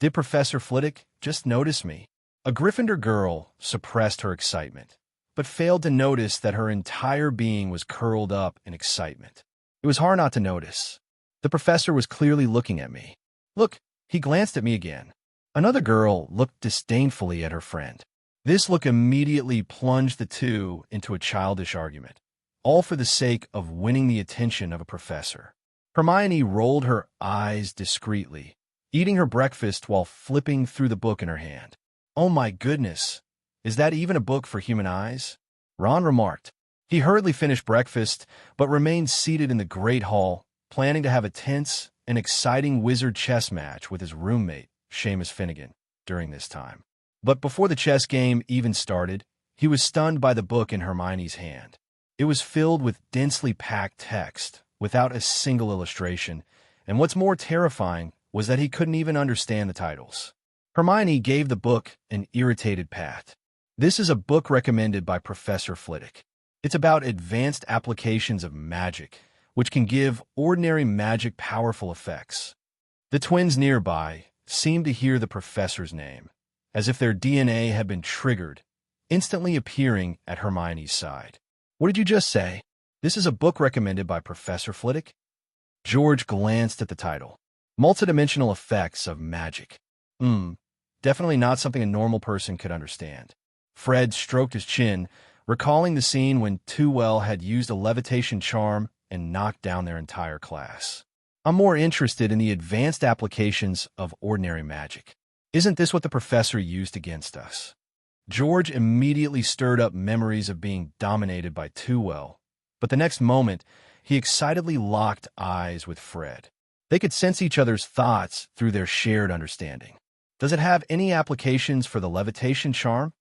Did Professor Flitwick just notice me? A Gryffindor girl suppressed her excitement, but failed to notice that her entire being was curled up in excitement. It was hard not to notice. The professor was clearly looking at me. Look, he glanced at me again. Another girl looked disdainfully at her friend. This look immediately plunged the two into a childish argument, all for the sake of winning the attention of a professor. Hermione rolled her eyes discreetly, eating her breakfast while flipping through the book in her hand. "Oh my goodness, is that even a book for human eyes?" Ron remarked. He hurriedly finished breakfast, but remained seated in the Great Hall, planning to have a tense and exciting wizard chess match with his roommate, Seamus Finnegan, during this time. But before the chess game even started, he was stunned by the book in Hermione's hand. It was filled with densely packed text, without a single illustration, and what's more terrifying was that he couldn't even understand the titles. Hermione gave the book an irritated pat. "This is a book recommended by Professor Flitwick. It's about advanced applications of magic, which can give ordinary magic powerful effects." The twins nearby seemed to hear the professor's name, as if their DNA had been triggered, instantly appearing at Hermione's side. "What did you just say? This is a book recommended by Professor Flitwick?" George glanced at the title. Multidimensional Effects of Magic. Definitely not something a normal person could understand. Fred stroked his chin, recalling the scene when Tewell had used a levitation charm and knocked down their entire class. "I'm more interested in the advanced applications of ordinary magic. Isn't this what the professor used against us?" George immediately stirred up memories of being dominated by Tewell, but the next moment, he excitedly locked eyes with Fred. They could sense each other's thoughts through their shared understanding. "Does it have any applications for the levitation charm?"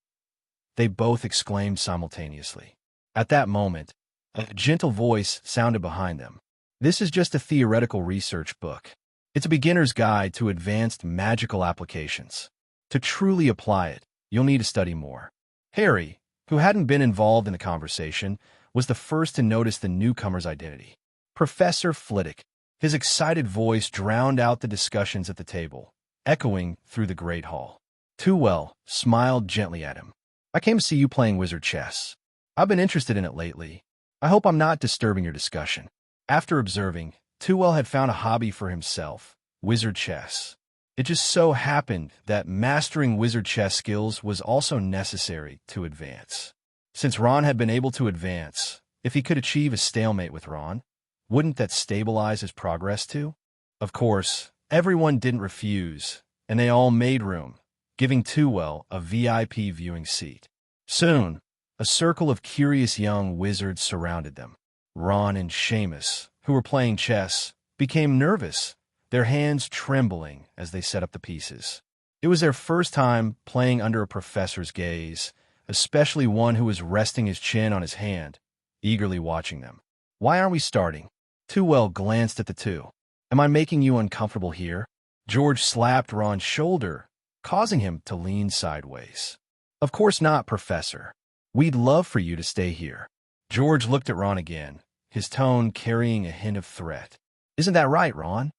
They both exclaimed simultaneously. At that moment, a gentle voice sounded behind them. "This is just a theoretical research book. It's a beginner's guide to advanced magical applications. To truly apply it, you'll need to study more." Harry, who hadn't been involved in the conversation, was the first to notice the newcomer's identity. Professor Flitwick. His excited voice drowned out the discussions at the table, echoing through the Great Hall. Tewell smiled gently at him. "I came to see you playing wizard chess. I've been interested in it lately. I hope I'm not disturbing your discussion." After observing, Tewell had found a hobby for himself, wizard chess. It just so happened that mastering wizard chess skills was also necessary to advance. Since Ron had been able to advance, if he could achieve a stalemate with Ron, wouldn't that stabilize his progress too? Of course, everyone didn't refuse, and they all made room, giving Tewell a VIP viewing seat. Soon, A circle of curious young wizards surrounded them. Ron and Seamus, who were playing chess, became nervous, their hands trembling as they set up the pieces. It was their first time playing under a professor's gaze, especially one who was resting his chin on his hand, eagerly watching them. "Why aren't we starting?" Tewell glanced at the two. "Am I making you uncomfortable here?" George slapped Ron's shoulder, causing him to lean sideways. "Of course not, Professor. We'd love for you to stay here." George looked at Ron again, his tone carrying a hint of threat. "Isn't that right, Ron?"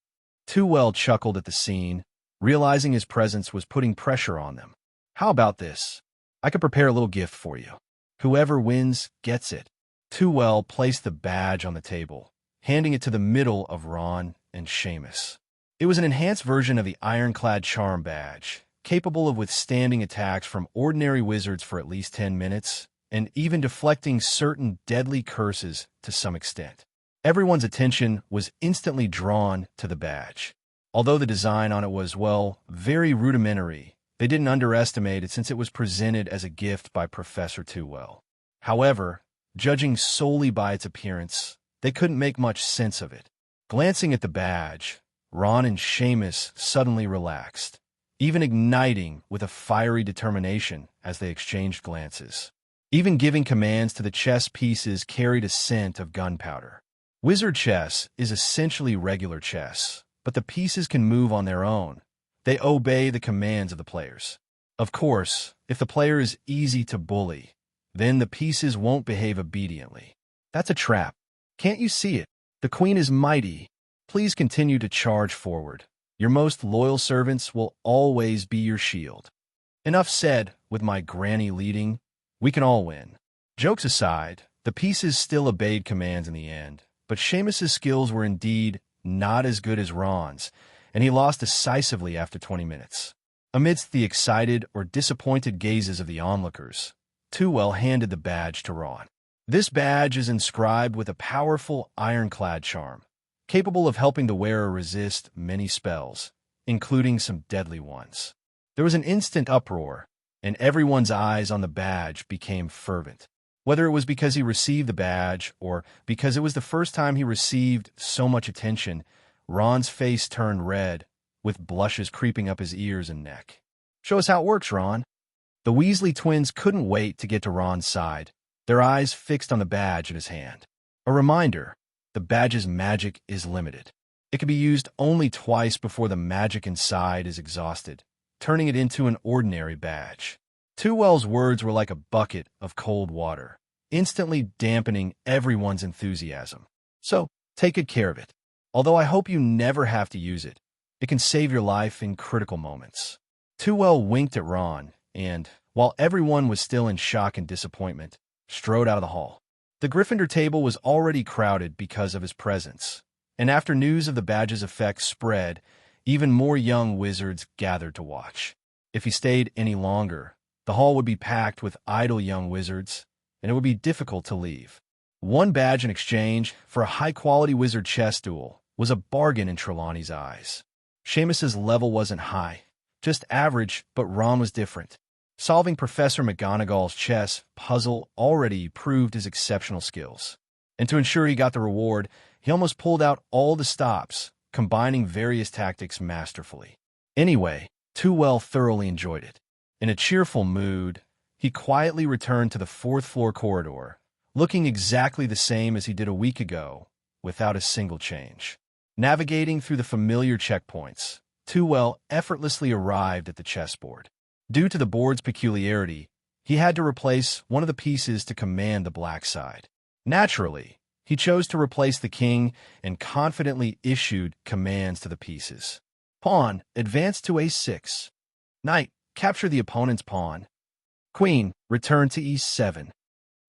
Tewell chuckled at the scene, realizing his presence was putting pressure on them. "How about this? I could prepare a little gift for you. Whoever wins gets it." Tewell placed the badge on the table, handing it to the middle of Ron and Seamus. It was an enhanced version of the ironclad charm badge, capable of withstanding attacks from ordinary wizards for at least 10 minutes, and even deflecting certain deadly curses to some extent. Everyone's attention was instantly drawn to the badge. Although the design on it was, well, very rudimentary, they didn't underestimate it since it was presented as a gift by Professor Tewell. However, judging solely by its appearance, they couldn't make much sense of it. Glancing at the badge, Ron and Seamus suddenly relaxed, even igniting with a fiery determination as they exchanged glances. Even giving commands to the chess pieces carried a scent of gunpowder. Wizard chess is essentially regular chess, but the pieces can move on their own. They obey the commands of the players. Of course, if the player is easy to bully, then the pieces won't behave obediently. That's a trap. Can't you see it? The queen is mighty. Please continue to charge forward. Your most loyal servants will always be your shield. Enough said, with my granny leading. We can all win. Jokes aside, the pieces still obeyed commands in the end, but Seamus's skills were indeed not as good as Ron's, and he lost decisively after 20 minutes. Amidst the excited or disappointed gazes of the onlookers, Tewell handed the badge to Ron. This badge is inscribed with a powerful ironclad charm, capable of helping the wearer resist many spells, including some deadly ones. There was an instant uproar, and everyone's eyes on the badge became fervent. Whether it was because he received the badge or because it was the first time he received so much attention, Ron's face turned red, with blushes creeping up his ears and neck. "Show us how it works, Ron." The Weasley twins couldn't wait to get to Ron's side, their eyes fixed on the badge in his hand. A reminder, the badge's magic is limited. It can be used only twice before the magic inside is exhausted, turning it into an ordinary badge. Tewell's words were like a bucket of cold water, instantly dampening everyone's enthusiasm. "So, take good care of it. Although I hope you never have to use it. It can save your life in critical moments." Tewell winked at Ron and, while everyone was still in shock and disappointment, strode out of the hall. The Gryffindor table was already crowded because of his presence, and after news of the badge's effect spread, even more young wizards gathered to watch. If he stayed any longer, the hall would be packed with idle young wizards, and it would be difficult to leave. One badge in exchange for a high-quality wizard chess duel was a bargain in Trelawney's eyes. Seamus's level wasn't high, just average, but Ron was different. Solving Professor McGonagall's chess puzzle already proved his exceptional skills. And to ensure he got the reward, he almost pulled out all the stops, combining various tactics masterfully. Anyway, Tewell thoroughly enjoyed it. In a cheerful mood, he quietly returned to the fourth-floor corridor, looking exactly the same as he did a week ago, without a single change. Navigating through the familiar checkpoints, Tewell effortlessly arrived at the chessboard. Due to the board's peculiarity, he had to replace one of the pieces to command the black side. Naturally, he chose to replace the king and confidently issued commands to the pieces. Pawn, advance to a6. Knight, capture the opponent's pawn. Queen, return to e7.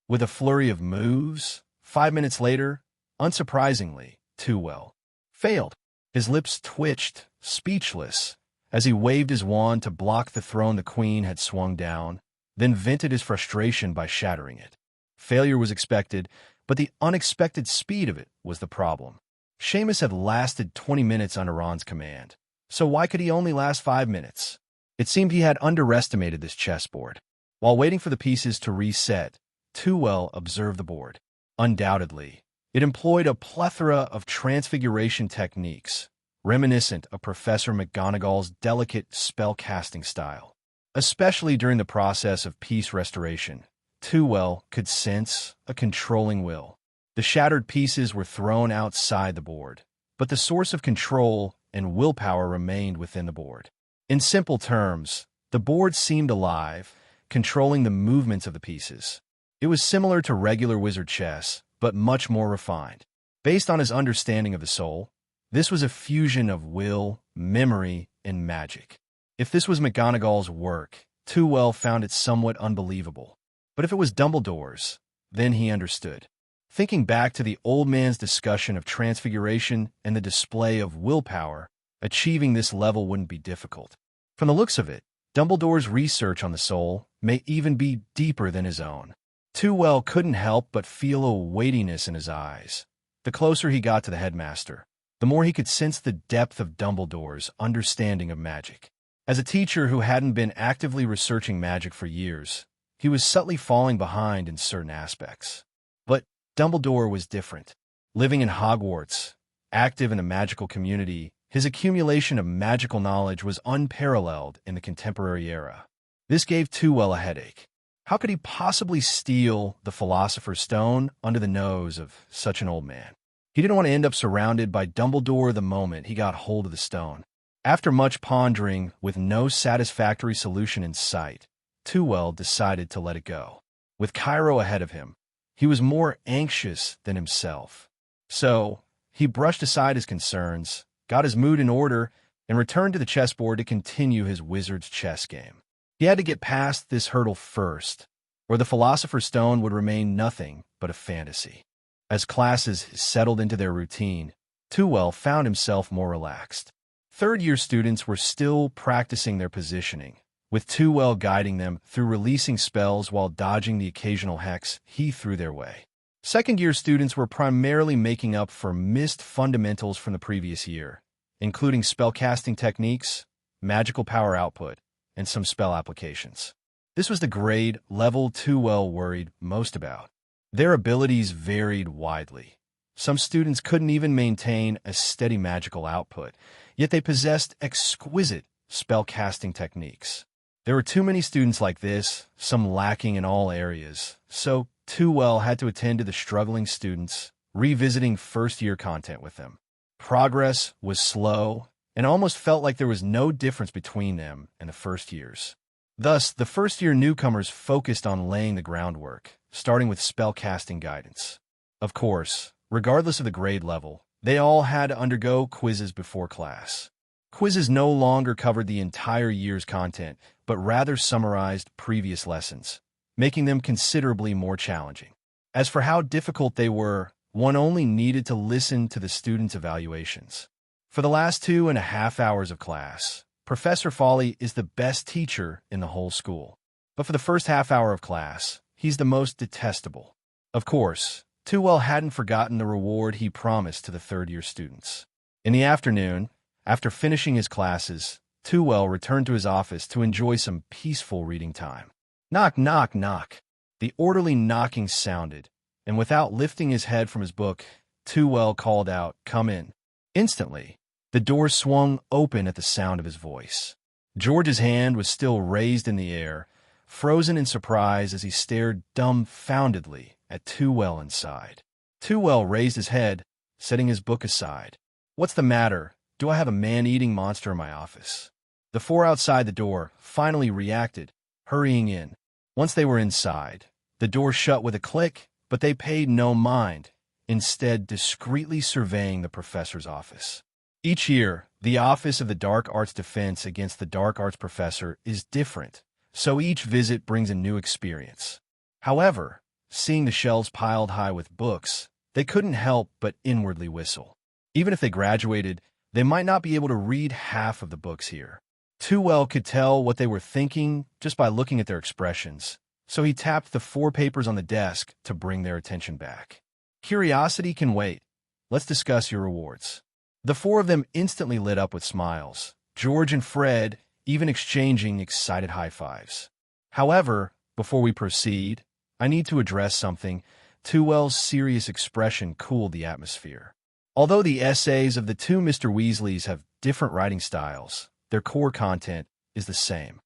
With a flurry of moves, 5 minutes later, unsurprisingly, Tewell failed. His lips twitched, speechless, as he waved his wand to block the throne the queen had swung down, then vented his frustration by shattering it. Failure was expected, but the unexpected speed of it was the problem. Seamus had lasted 20 minutes under Ron's command, so why could he only last 5 minutes? It seemed he had underestimated this chessboard. While waiting for the pieces to reset, Tewell observed the board. Undoubtedly, it employed a plethora of transfiguration techniques, reminiscent of Professor McGonagall's delicate spell-casting style. Especially during the process of piece restoration, Tewell could sense a controlling will. The shattered pieces were thrown outside the board, but the source of control and willpower remained within the board. In simple terms, the board seemed alive, controlling the movements of the pieces. It was similar to regular wizard chess, but much more refined. Based on his understanding of the soul, this was a fusion of will, memory, and magic. If this was McGonagall's work, Tewell found it somewhat unbelievable. But if it was Dumbledore's, then he understood. Thinking back to the old man's discussion of transfiguration and the display of willpower, achieving this level wouldn't be difficult. From the looks of it, Dumbledore's research on the soul may even be deeper than his own. Tewell couldn't help but feel a weightiness in his eyes. The closer he got to the headmaster, the more he could sense the depth of Dumbledore's understanding of magic. As a teacher who hadn't been actively researching magic for years, he was subtly falling behind in certain aspects. But Dumbledore was different. Living in Hogwarts, active in a magical community, his accumulation of magical knowledge was unparalleled in the contemporary era. This gave Tewell a headache. How could he possibly steal the Philosopher's Stone under the nose of such an old man? He didn't want to end up surrounded by Dumbledore the moment he got hold of the stone. After much pondering, with no satisfactory solution in sight, Tewell decided to let it go. With Quirrell ahead of him, he was more anxious than himself. So, he brushed aside his concerns, got his mood in order, and returned to the chessboard to continue his wizard's chess game. He had to get past this hurdle first, or the Philosopher's Stone would remain nothing but a fantasy. As classes settled into their routine, Tewell found himself more relaxed. Third-year students were still practicing their positioning, with Tewell guiding them through releasing spells while dodging the occasional hex he threw their way. Second-year students were primarily making up for missed fundamentals from the previous year, including spellcasting techniques, magical power output, and some spell applications. This was the grade level Tewell worried most about. Their abilities varied widely. Some students couldn't even maintain a steady magical output, yet they possessed exquisite spellcasting techniques. There were too many students like this, some lacking in all areas, so Tewell had to attend to the struggling students, revisiting first-year content with them. Progress was slow, and almost felt like there was no difference between them and the first years. Thus, the first-year newcomers focused on laying the groundwork, starting with spellcasting guidance. Of course, regardless of the grade level, they all had to undergo quizzes before class. Quizzes no longer covered the entire year's content, but rather summarized previous lessons, making them considerably more challenging. As for how difficult they were, one only needed to listen to the students' evaluations. For the last 2.5 hours of class, Professor Fawley is the best teacher in the whole school. But for the first half hour of class, he's the most detestable. Of course, Tewell hadn't forgotten the reward he promised to the third-year students. In the afternoon, after finishing his classes, Tewell returned to his office to enjoy some peaceful reading time. Knock, knock, knock. The orderly knocking sounded, and without lifting his head from his book, Tewell called out, "Come in." Instantly, the door swung open at the sound of his voice. George's hand was still raised in the air, frozen in surprise as he stared dumbfoundedly at Tewell inside. Tewell raised his head, setting his book aside. "What's the matter? Do I have a man-eating monster in my office?" The four outside the door finally reacted, hurrying in. Once they were inside, the door shut with a click, but they paid no mind, instead discreetly surveying the professor's office. Each year, the Office of the Dark Arts Defense against the Dark Arts Professor is different, so each visit brings a new experience. However, seeing the shelves piled high with books, they couldn't help but inwardly whistle. Even if they graduated, they might not be able to read half of the books here. Tewell could tell what they were thinking just by looking at their expressions, so he tapped the 4 papers on the desk to bring their attention back. "Curiosity can wait. Let's discuss your rewards." The 4 of them instantly lit up with smiles, George and Fred even exchanging excited high fives. "However, before we proceed, I need to address something." Tewell's serious expression cooled the atmosphere. Although the essays of the two Mr. Weasleys have different writing styles, their core content is the same.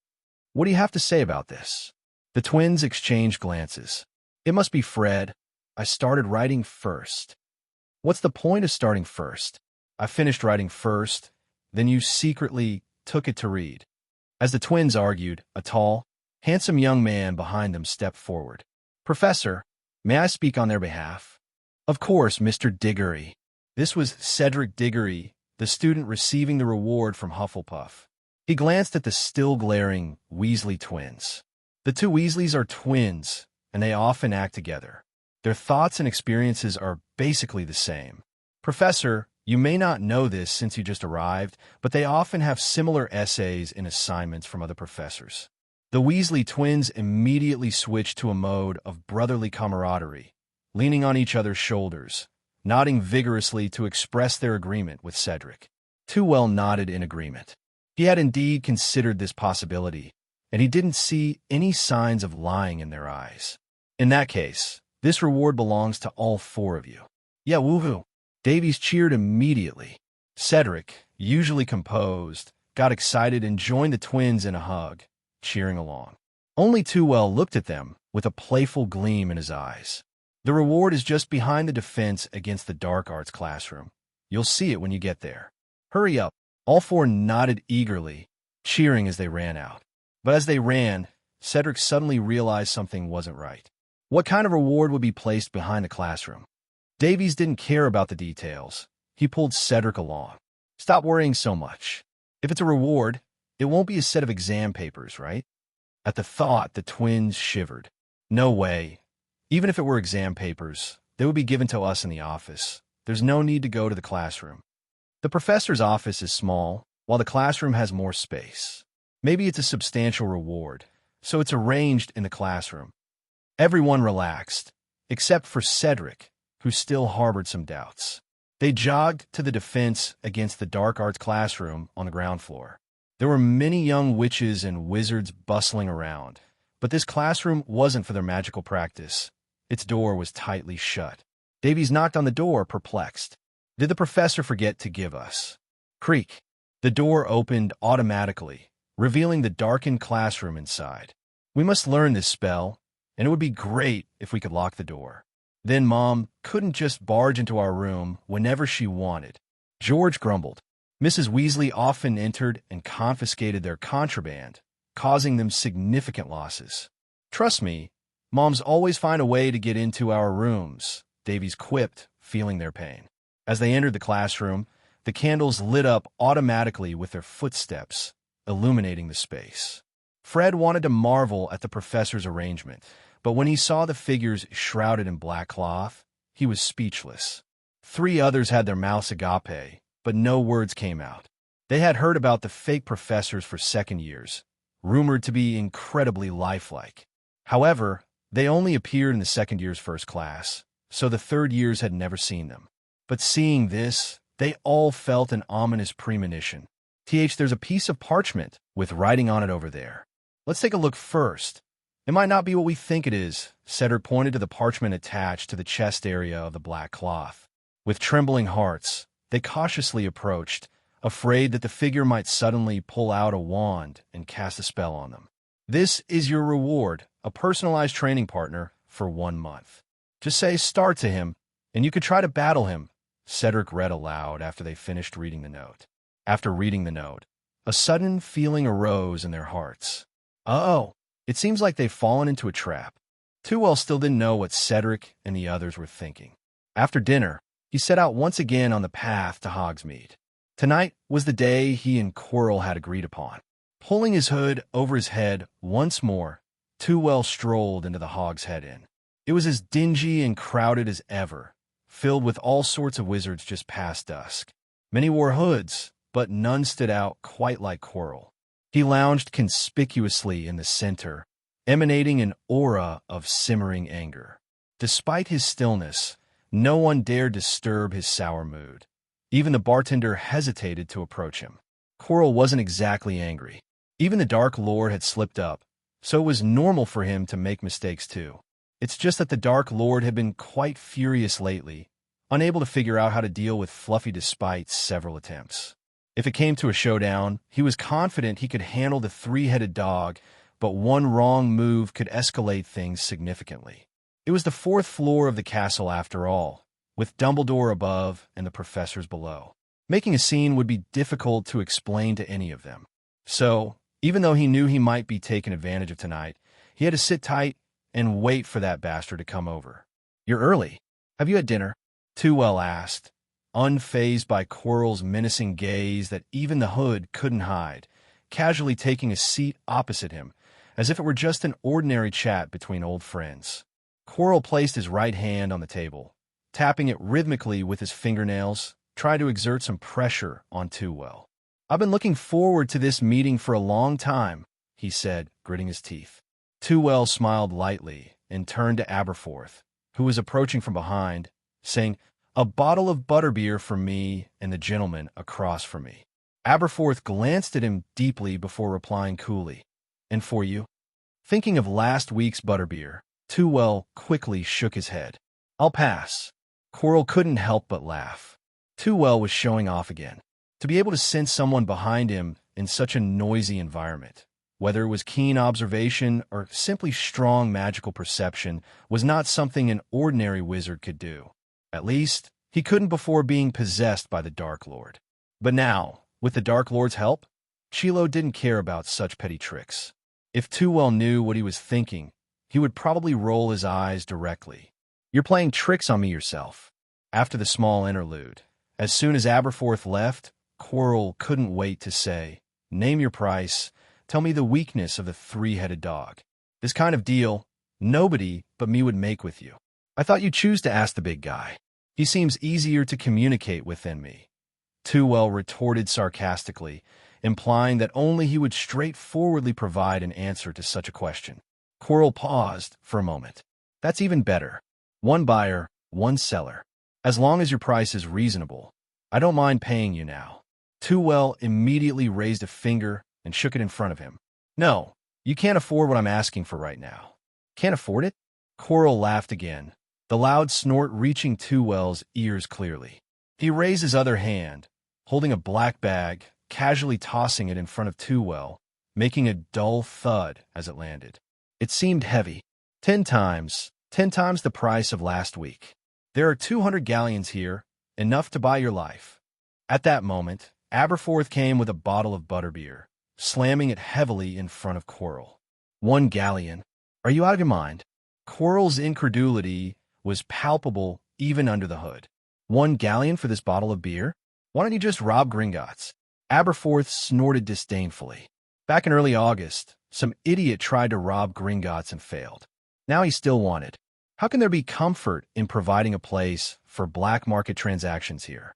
"What do you have to say about this?" The twins exchanged glances. "It must be Fred. I started writing first." "What's the point of starting first?" "I finished writing first, then you secretly took it to read." As the twins argued, a tall, handsome young man behind them stepped forward. "Professor, may I speak on their behalf?" "Of course, Mr. Diggory." This was Cedric Diggory, the student receiving the reward from Hufflepuff. He glanced at the still glaring Weasley twins. The two Weasleys are twins, and they often act together. Their thoughts and experiences are basically the same. "Professor, you may not know this since you just arrived, but they often have similar essays and assignments from other professors." The Weasley twins immediately switched to a mode of brotherly camaraderie, leaning on each other's shoulders, nodding vigorously to express their agreement with Cedric. Tewell nodded in agreement. He had indeed considered this possibility, and he didn't see any signs of lying in their eyes. "In that case, this reward belongs to all four of you." "Yeah, woohoo!" Davies cheered immediately. Cedric, usually composed, got excited and joined the twins in a hug, cheering along. Only Tewell looked at them with a playful gleam in his eyes. "The reward is just behind the defense against the dark arts classroom. You'll see it when you get there. Hurry up." All four nodded eagerly, cheering as they ran out. But as they ran, Cedric suddenly realized something wasn't right. What kind of reward would be placed behind the classroom? Davies didn't care about the details. He pulled Cedric along. "Stop worrying so much. If it's a reward, it won't be a set of exam papers, right?" At the thought, the twins shivered. "No way. Even if it were exam papers, they would be given to us in the office. There's no need to go to the classroom. The professor's office is small, while the classroom has more space. Maybe it's a substantial reward, so it's arranged in the classroom." Everyone relaxed, except for Cedric, who still harbored some doubts. They jogged to the defense against the dark arts classroom on the ground floor. There were many young witches and wizards bustling around, but this classroom wasn't for their magical practice. Its door was tightly shut. Davies knocked on the door, perplexed. Did the professor forget to give us? Creak. The door opened automatically, revealing the darkened classroom inside. "We must learn this spell, and it would be great if we could lock the door. Then Mom couldn't just barge into our room whenever she wanted." George grumbled. Mrs. Weasley often entered and confiscated their contraband, causing them significant losses. "Trust me, Moms always find a way to get into our rooms," Davies quipped, feeling their pain. As they entered the classroom, the candles lit up automatically with their footsteps, illuminating the space. Fred wanted to marvel at the professor's arrangement, but when he saw the figures shrouded in black cloth, he was speechless. 3 others had their mouths agape, but no words came out. They had heard about the fake professors for second years, rumored to be incredibly lifelike. However, they only appeared in the second year's first class, so the third years had never seen them. But seeing this, they all felt an ominous premonition. There's a piece of parchment with writing on it over there. Let's take a look first. It might not be what we think it is." Cedric pointed to the parchment attached to the chest area of the black cloth. With trembling hearts, they cautiously approached, afraid that the figure might suddenly pull out a wand and cast a spell on them. "This is your reward, a personalized training partner for 1 month. Just say 'start' to him, and you could try to battle him," Cedric read aloud after they finished reading the note. After reading the note, a sudden feeling arose in their hearts. Oh, it seems like they've fallen into a trap. Tewell still didn't know what Cedric and the others were thinking. After dinner, he set out once again on the path to Hogsmeade. Tonight was the day he and Quirrell had agreed upon. Pulling his hood over his head once more, Tewell strolled into the Hogshead Inn. It was as dingy and crowded as ever, filled with all sorts of wizards just past dusk. Many wore hoods, but none stood out quite like Quirrell. He lounged conspicuously in the center, emanating an aura of simmering anger. Despite his stillness, no one dared disturb his sour mood. Even the bartender hesitated to approach him. Quirrell wasn't exactly angry. Even the Dark Lord had slipped up, so it was normal for him to make mistakes too. It's just that the Dark Lord had been quite furious lately, unable to figure out how to deal with Fluffy despite several attempts. If it came to a showdown, he was confident he could handle the three-headed dog, but one wrong move could escalate things significantly. It was the fourth floor of the castle after all, with Dumbledore above and the professors below. Making a scene would be difficult to explain to any of them. So, even though he knew he might be taken advantage of tonight, he had to sit tight and wait for that bastard to come over. "You're early. Have you had dinner?" Tewell asked, unfazed by Quirrell's menacing gaze that even the hood couldn't hide, casually taking a seat opposite him, as if it were just an ordinary chat between old friends. Quirrell placed his right hand on the table, tapping it rhythmically with his fingernails, tried to exert some pressure on Tewell. "I've been looking forward to this meeting for a long time," he said, gritting his teeth. Tewell smiled lightly and turned to Aberforth, who was approaching from behind, saying, "A bottle of butterbeer for me and the gentleman across from me." Aberforth glanced at him deeply before replying coolly, "And for you?" Thinking of last week's butterbeer, Tewell quickly shook his head. "I'll pass." Quirrell couldn't help but laugh. Tewell was showing off again. To be able to sense someone behind him in such a noisy environment, whether it was keen observation or simply strong magical perception, was not something an ordinary wizard could do. At least, he couldn't before being possessed by the Dark Lord. But now, with the Dark Lord's help, Chilo didn't care about such petty tricks. If Tewell knew what he was thinking, he would probably roll his eyes directly. "You're playing tricks on me yourself." After the small interlude, as soon as Aberforth left, Quirrell couldn't wait to say, "Name your price. Tell me the weakness of the three-headed dog. This kind of deal, nobody but me would make with you." "I thought you'd choose to ask the big guy. He seems easier to communicate with than me," Tewell retorted sarcastically, implying that only he would straightforwardly provide an answer to such a question. Quirrell paused for a moment. "That's even better. One buyer, one seller. As long as your price is reasonable, I don't mind paying you now." Tewell immediately raised a finger and shook it in front of him. "No, you can't afford what I'm asking for right now." "Can't afford it?" Quirrell laughed again, the loud snort reaching Tewell's ears clearly. He raised his other hand, holding a black bag, casually tossing it in front of Tewell, making a dull thud as it landed. It seemed heavy. 10 times the price of last week. There are 200 galleons here, enough to buy your life." At that moment, Aberforth came with a bottle of butterbeer, slamming it heavily in front of Quirrell. "1 galleon? Are you out of your mind?" Quirrell's incredulity was palpable even under the hood. "1 galleon for this bottle of beer? Why don't you just rob Gringotts?" Aberforth snorted disdainfully. Back in early August, some idiot tried to rob Gringotts and failed. Now he's still wanted. How can there be comfort in providing a place for black market transactions here?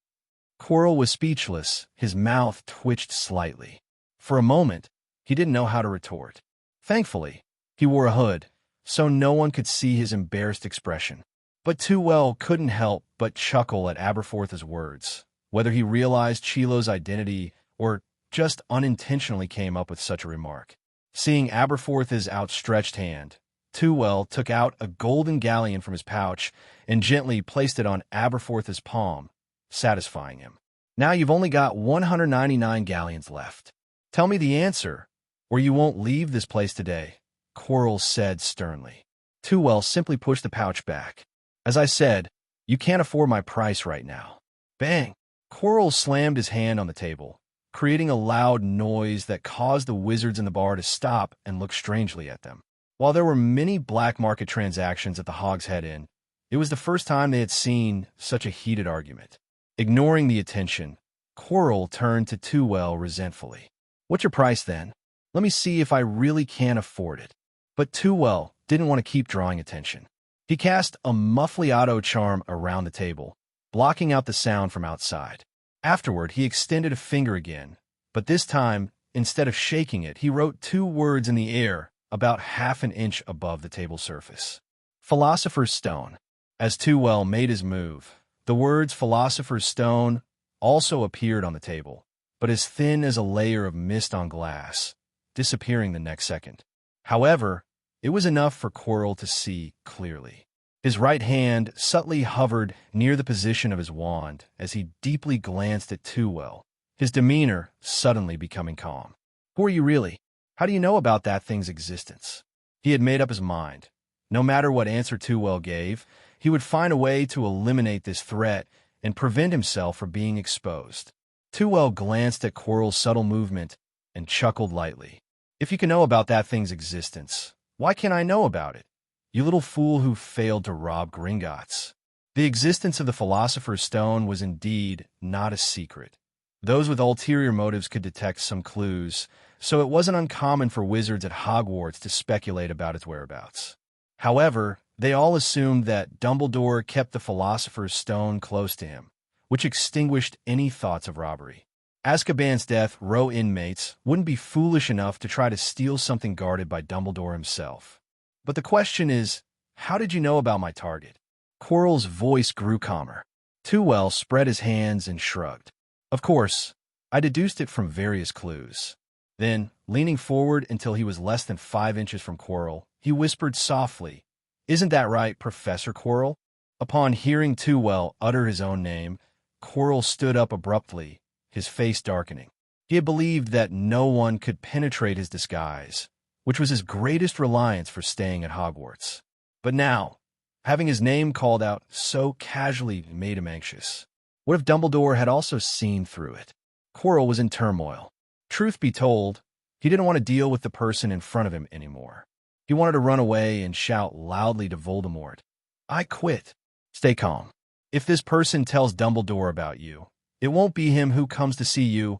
Quirrell was speechless, his mouth twitched slightly. For a moment, he didn't know how to retort. Thankfully, he wore a hood, so no one could see his embarrassed expression. But Tewell couldn't help but chuckle at Aberforth's words, whether he realized Chilo's identity or just unintentionally came up with such a remark. Seeing Aberforth's outstretched hand, Tewell took out a golden galleon from his pouch and gently placed it on Aberforth's palm, satisfying him. "Now you've only got 199 galleons left. Tell me the answer, or you won't leave this place today," Quirrell said sternly. Tewell simply pushed the pouch back. "As I said, you can't afford my price right now." Bang! Quirrell slammed his hand on the table, creating a loud noise that caused the wizards in the bar to stop and look strangely at them. While there were many black market transactions at the Hogshead Inn, it was the first time they had seen such a heated argument. Ignoring the attention, Quirrell turned to Tewell resentfully. "What's your price, then? Let me see if I really can afford it." But Tewell didn't want to keep drawing attention. He cast a Muffliato charm around the table, blocking out the sound from outside. Afterward, he extended a finger again, but this time, instead of shaking it, he wrote 2 words in the air about half an inch above the table surface. "Philosopher's Stone." As Tewell made his move, the words Philosopher's Stone also appeared on the table, but as thin as a layer of mist on glass, disappearing the next second. However, It was enough for Quirrell to see clearly. His right hand subtly hovered near the position of his wand as he deeply glanced at Tewell, his demeanor suddenly becoming calm. "Who are you really? How do you know about that thing's existence?" He had made up his mind. No matter what answer Tewell gave, he would find a way to eliminate this threat and prevent himself from being exposed. Tewell glanced at Quirrell's subtle movement and chuckled lightly. "If you can know about that thing's existence, why can't I know about it? You little fool who failed to rob Gringotts." The existence of the Philosopher's Stone was indeed not a secret. Those with ulterior motives could detect some clues, so it wasn't uncommon for wizards at Hogwarts to speculate about its whereabouts. However, they all assumed that Dumbledore kept the Philosopher's Stone close to him, which extinguished any thoughts of robbery. Azkaban's death row inmates wouldn't be foolish enough to try to steal something guarded by Dumbledore himself. But the question is, how did you know about my target? Quirrell's voice grew calmer. Tewell spread his hands and shrugged. "Of course, I deduced it from various clues." Then, leaning forward until he was less than 5 inches from Quirrell, he whispered softly, "Isn't that right, Professor Quirrell?" Upon hearing Tewell utter his own name, Quirrell stood up abruptly, his face darkening. He had believed that no one could penetrate his disguise, which was his greatest reliance for staying at Hogwarts. But now, having his name called out so casually made him anxious. What if Dumbledore had also seen through it? Quirrell was in turmoil. Truth be told, he didn't want to deal with the person in front of him anymore. He wanted to run away and shout loudly to Voldemort, "I quit." "Stay calm. If this person tells Dumbledore about you, it won't be him who comes to see you."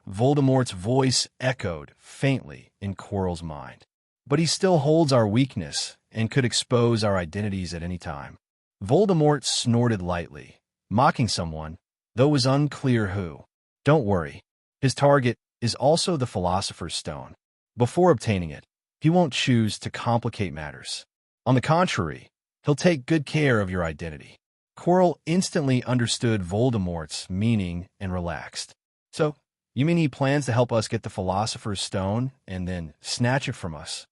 Voldemort's voice echoed faintly in Quirrell's mind. "But he still holds our weakness and could expose our identities at any time." Voldemort snorted lightly, mocking someone, though it was unclear who. "Don't worry. His target is also the Philosopher's Stone. Before obtaining it, he won't choose to complicate matters. On the contrary, he'll take good care of your identity." Quirrell instantly understood Voldemort's meaning and relaxed. "So, you mean he plans to help us get the Philosopher's Stone and then snatch it from us?"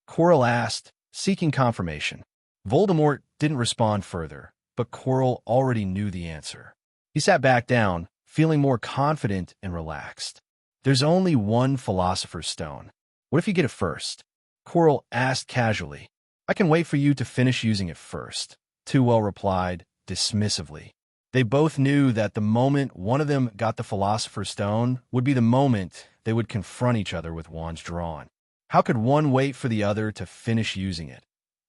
Quirrell asked, seeking confirmation. Voldemort didn't respond further, but Quirrell already knew the answer. He sat back down, feeling more confident and relaxed. "There's only one Philosopher's Stone. What if you get it first?" Quirrell asked casually. "I can wait for you to finish using it first," Tewell replied dismissively. They both knew that the moment one of them got the Philosopher's Stone would be the moment they would confront each other with wands drawn. How could one wait for the other to finish using it?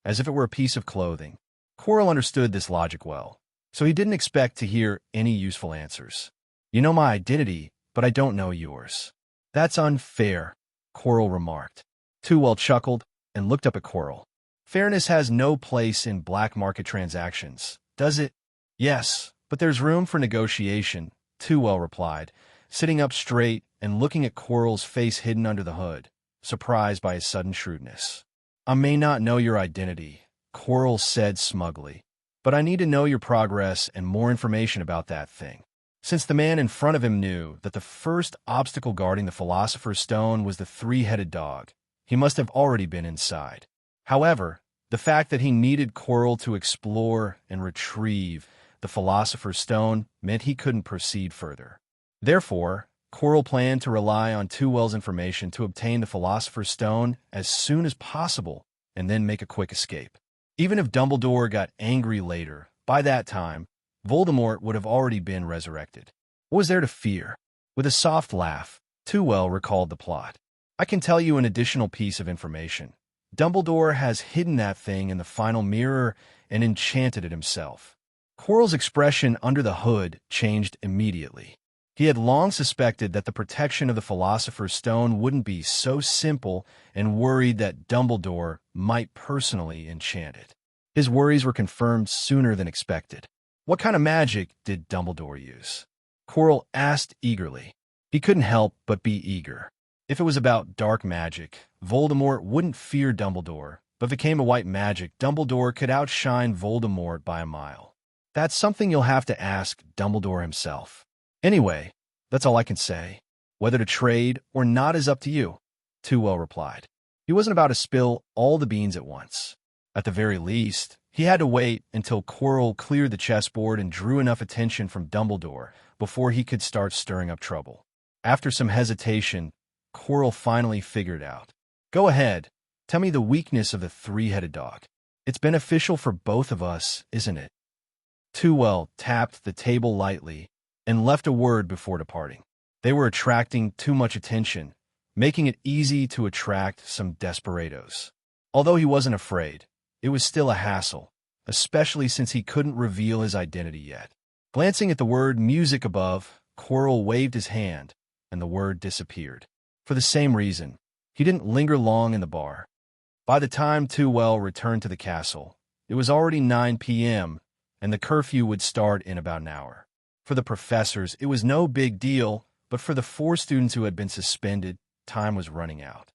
As if it were a piece of clothing. Quirrell understood this logic well, so he didn't expect to hear any useful answers. "You know my identity, but I don't know yours." "That's unfair," Quirrell remarked. Tewell chuckled and looked up at Quirrell. "Fairness has no place in black market transactions, does it?" "Yes, but there's room for negotiation," Tewell replied, sitting up straight and looking at Quirrell's face hidden under the hood, surprised by his sudden shrewdness. "I may not know your identity," Quirrell said smugly, "but I need to know your progress and more information about that thing." Since the man in front of him knew that the first obstacle guarding the Philosopher's Stone was the three-headed dog, he must have already been inside. However, the fact that he needed Quirrell to explore and retrieve the Philosopher's Stone meant he couldn't proceed further. Therefore, Quirrell planned to rely on Tewell's information to obtain the Philosopher's Stone as soon as possible and then make a quick escape. Even if Dumbledore got angry later, by that time, Voldemort would have already been resurrected. What was there to fear? With a soft laugh, Tewell recalled the plot. "I can tell you an additional piece of information. Dumbledore has hidden that thing in the final mirror and enchanted it himself." Quirrell's expression under the hood changed immediately. He had long suspected that the protection of the Philosopher's Stone wouldn't be so simple and worried that Dumbledore might personally enchant it. His worries were confirmed sooner than expected. What kind of magic did Dumbledore use? Quirrell asked eagerly. He couldn't help but be eager. If it was about dark magic, Voldemort wouldn't fear Dumbledore, but if it came to white magic, Dumbledore could outshine Voldemort by a mile. That's something you'll have to ask Dumbledore himself. Anyway, that's all I can say. Whether to trade or not is up to you, Tewell replied. He wasn't about to spill all the beans at once. At the very least, he had to wait until Quirrell cleared the chessboard and drew enough attention from Dumbledore before he could start stirring up trouble. After some hesitation, Quirrell finally figured out. "Go ahead. Tell me the weakness of the three-headed dog. It's beneficial for both of us, isn't it?" Tewell tapped the table lightly and left a word before departing. They were attracting too much attention, making it easy to attract some desperados. Although he wasn't afraid, it was still a hassle, especially since he couldn't reveal his identity yet. Glancing at the word music above, Quirrell waved his hand, and the word disappeared. For the same reason, he didn't linger long in the bar. By the time Tewell returned to the castle, it was already 9 p.m., and the curfew would start in about an hour. For the professors, it was no big deal, but for the 4 students who had been suspended, time was running out.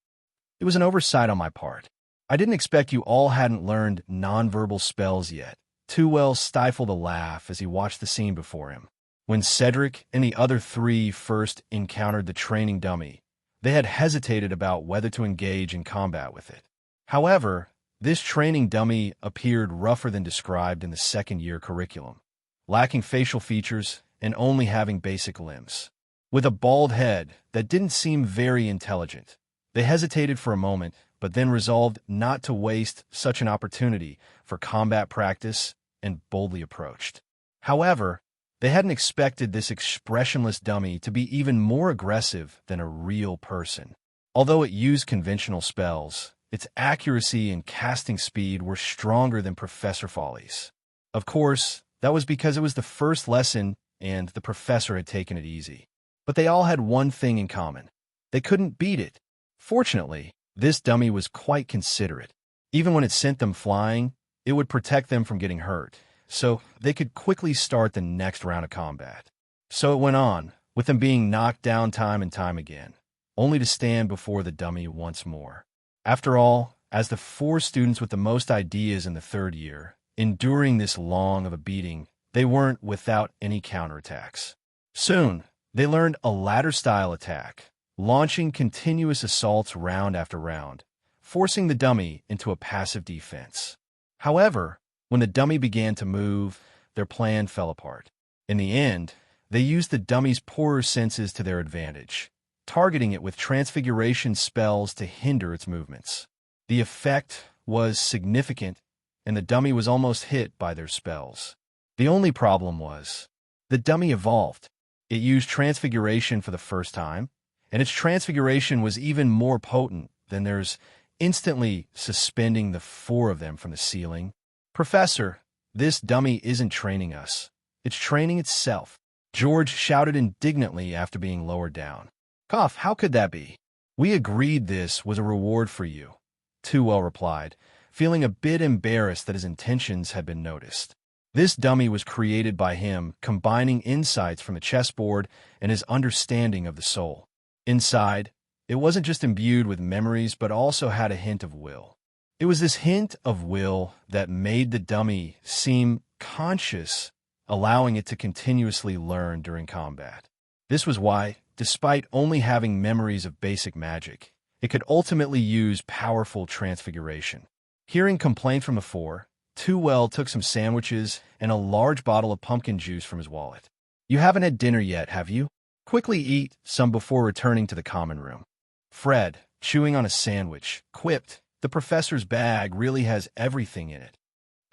"It was an oversight on my part. I didn't expect you all hadn't learned nonverbal spells yet." Tewell stifled a laugh as he watched the scene before him. When Cedric and the other 3 first encountered the training dummy, they had hesitated about whether to engage in combat with it. However, this training dummy appeared rougher than described in the second-year curriculum, lacking facial features and only having basic limbs. With a bald head that didn't seem very intelligent, they hesitated for a moment, but then resolved not to waste such an opportunity for combat practice and boldly approached. However, they hadn't expected this expressionless dummy to be even more aggressive than a real person. Although it used conventional spells, its accuracy and casting speed were stronger than Professor Fawley's. Of course, that was because it was the first lesson and the professor had taken it easy. But they all had one thing in common. They couldn't beat it. Fortunately, this dummy was quite considerate. Even when it sent them flying, it would protect them from getting hurt, so they could quickly start the next round of combat. So it went on, with them being knocked down time and time again, only to stand before the dummy once more. After all, as the 4 students with the most ideas in the 3rd year, enduring this long of a beating, they weren't without any counterattacks. Soon, they learned a ladder-style attack, launching continuous assaults round after round, forcing the dummy into a passive defense. However, when the dummy began to move, their plan fell apart. In the end, they used the dummy's poorer senses to their advantage, targeting it with transfiguration spells to hinder its movements. The effect was significant, and the dummy was almost hit by their spells. The only problem was, the dummy evolved. It used transfiguration for the first time, and its transfiguration was even more potent than theirs, instantly suspending the 4 of them from the ceiling. "Professor, this dummy isn't training us. It's training itself," George shouted indignantly after being lowered down. "Cough, how could that be? We agreed this was a reward for you," Tewell replied, feeling a bit embarrassed that his intentions had been noticed. This dummy was created by him, combining insights from the chessboard and his understanding of the soul. Inside, it wasn't just imbued with memories, but also had a hint of will. It was this hint of will that made the dummy seem conscious, allowing it to continuously learn during combat. This was why, despite only having memories of basic magic, it could ultimately use powerful transfiguration. Hearing complaint from the 4, Tewell took some sandwiches and a large bottle of pumpkin juice from his wallet. "You haven't had dinner yet, have you? Quickly eat some before returning to the common room." Fred, chewing on a sandwich, quipped, "The professor's bag really has everything in it."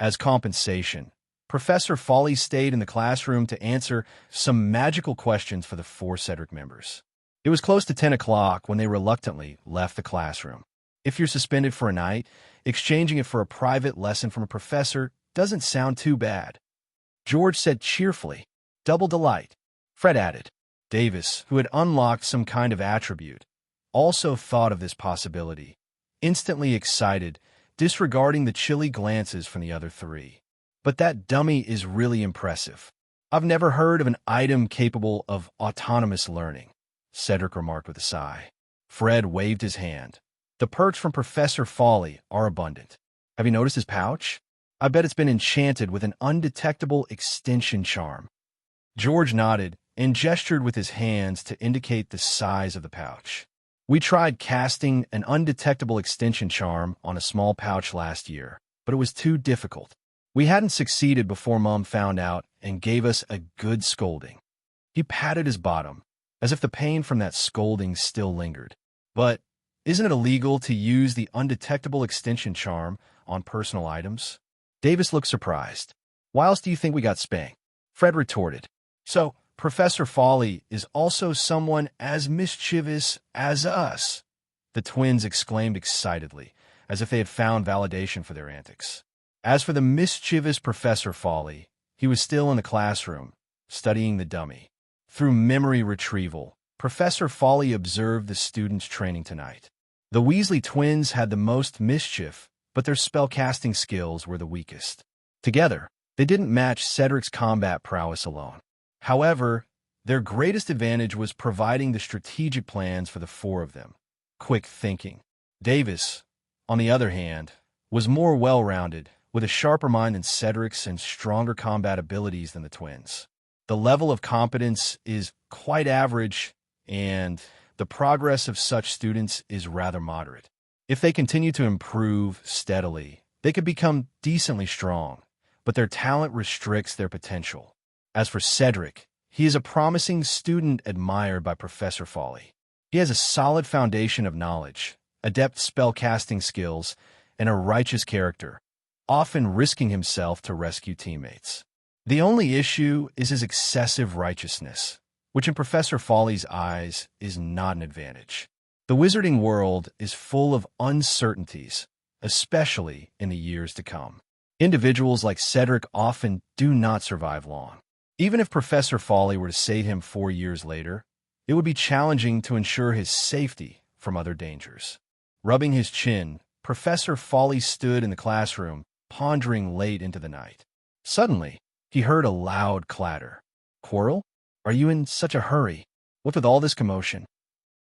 As compensation, Professor Fawley stayed in the classroom to answer some magical questions for the 4 Cedric members. It was close to 10 o'clock when they reluctantly left the classroom. If you're suspended for a night, exchanging it for a private lesson from a professor doesn't sound too bad, George said cheerfully. "Double delight," Fred added. Davis, who had unlocked some kind of attribute, also thought of this possibility, instantly excited, disregarding the chilly glances from the other 3. "But that dummy is really impressive. I've never heard of an item capable of autonomous learning," Cedric remarked with a sigh. Fred waved his hand. "The perks from Professor Fawley are abundant. Have you noticed his pouch? I bet it's been enchanted with an undetectable extension charm." George nodded and gestured with his hands to indicate the size of the pouch. We tried casting an undetectable extension charm on a small pouch last year, but it was too difficult. We hadn't succeeded before Mom found out and gave us a good scolding. He patted his bottom, as if the pain from that scolding still lingered. But isn't it illegal to use the undetectable extension charm on personal items? Davis looked surprised. Why else do you think we got spanked? Fred retorted. So, Professor Fawley is also someone as mischievous as us, the twins exclaimed excitedly, as if they had found validation for their antics. As for the mischievous Professor Fawley, he was still in the classroom, studying the dummy. Through memory retrieval, Professor Fawley observed the students training tonight. The Weasley twins had the most mischief, but their spellcasting skills were the weakest. Together, they didn't match Cedric's combat prowess alone. However, their greatest advantage was providing the strategic plans for the four of them. Quick thinking. Davis, on the other hand, was more well-rounded, with a sharper mind than Cedric's and stronger combat abilities than the twins. The level of competence is quite average, and the progress of such students is rather moderate. If they continue to improve steadily, they could become decently strong, but their talent restricts their potential. As for Cedric, he is a promising student admired by Professor Fawley. He has a solid foundation of knowledge, adept spellcasting skills, and a righteous character, often risking himself to rescue teammates. The only issue is his excessive righteousness, which in Professor Fawley's eyes is not an advantage. The wizarding world is full of uncertainties, especially in the years to come. Individuals like Cedric often do not survive long. Even if Professor Fawley were to save him 4 years later, it would be challenging to ensure his safety from other dangers. Rubbing his chin, Professor Fawley stood in the classroom, pondering late into the night. Suddenly, he heard a loud clatter. Quirrell, are you in such a hurry? What with all this commotion?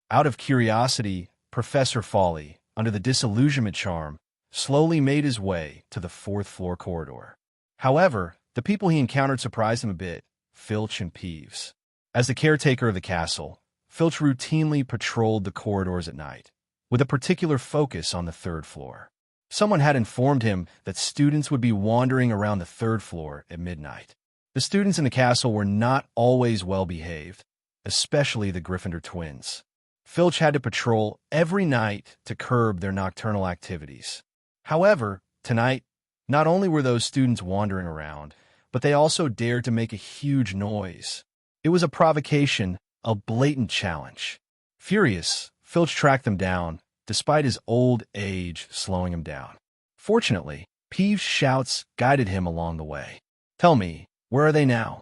Out of curiosity, Professor Fawley, under the disillusionment charm, slowly made his way to the 4th-floor corridor. However, the people he encountered surprised him a bit, Filch and Peeves. As the caretaker of the castle, Filch routinely patrolled the corridors at night, with a particular focus on the 3rd floor. Someone had informed him that students would be wandering around the 3rd floor at midnight. The students in the castle were not always well-behaved, especially the Gryffindor twins. Filch had to patrol every night to curb their nocturnal activities. However, tonight, not only were those students wandering around, but they also dared to make a huge noise. It was a provocation, a blatant challenge. Furious, Filch tracked them down, despite his old age slowing him down. Fortunately, Peeves' shouts guided him along the way. Tell me, where are they now?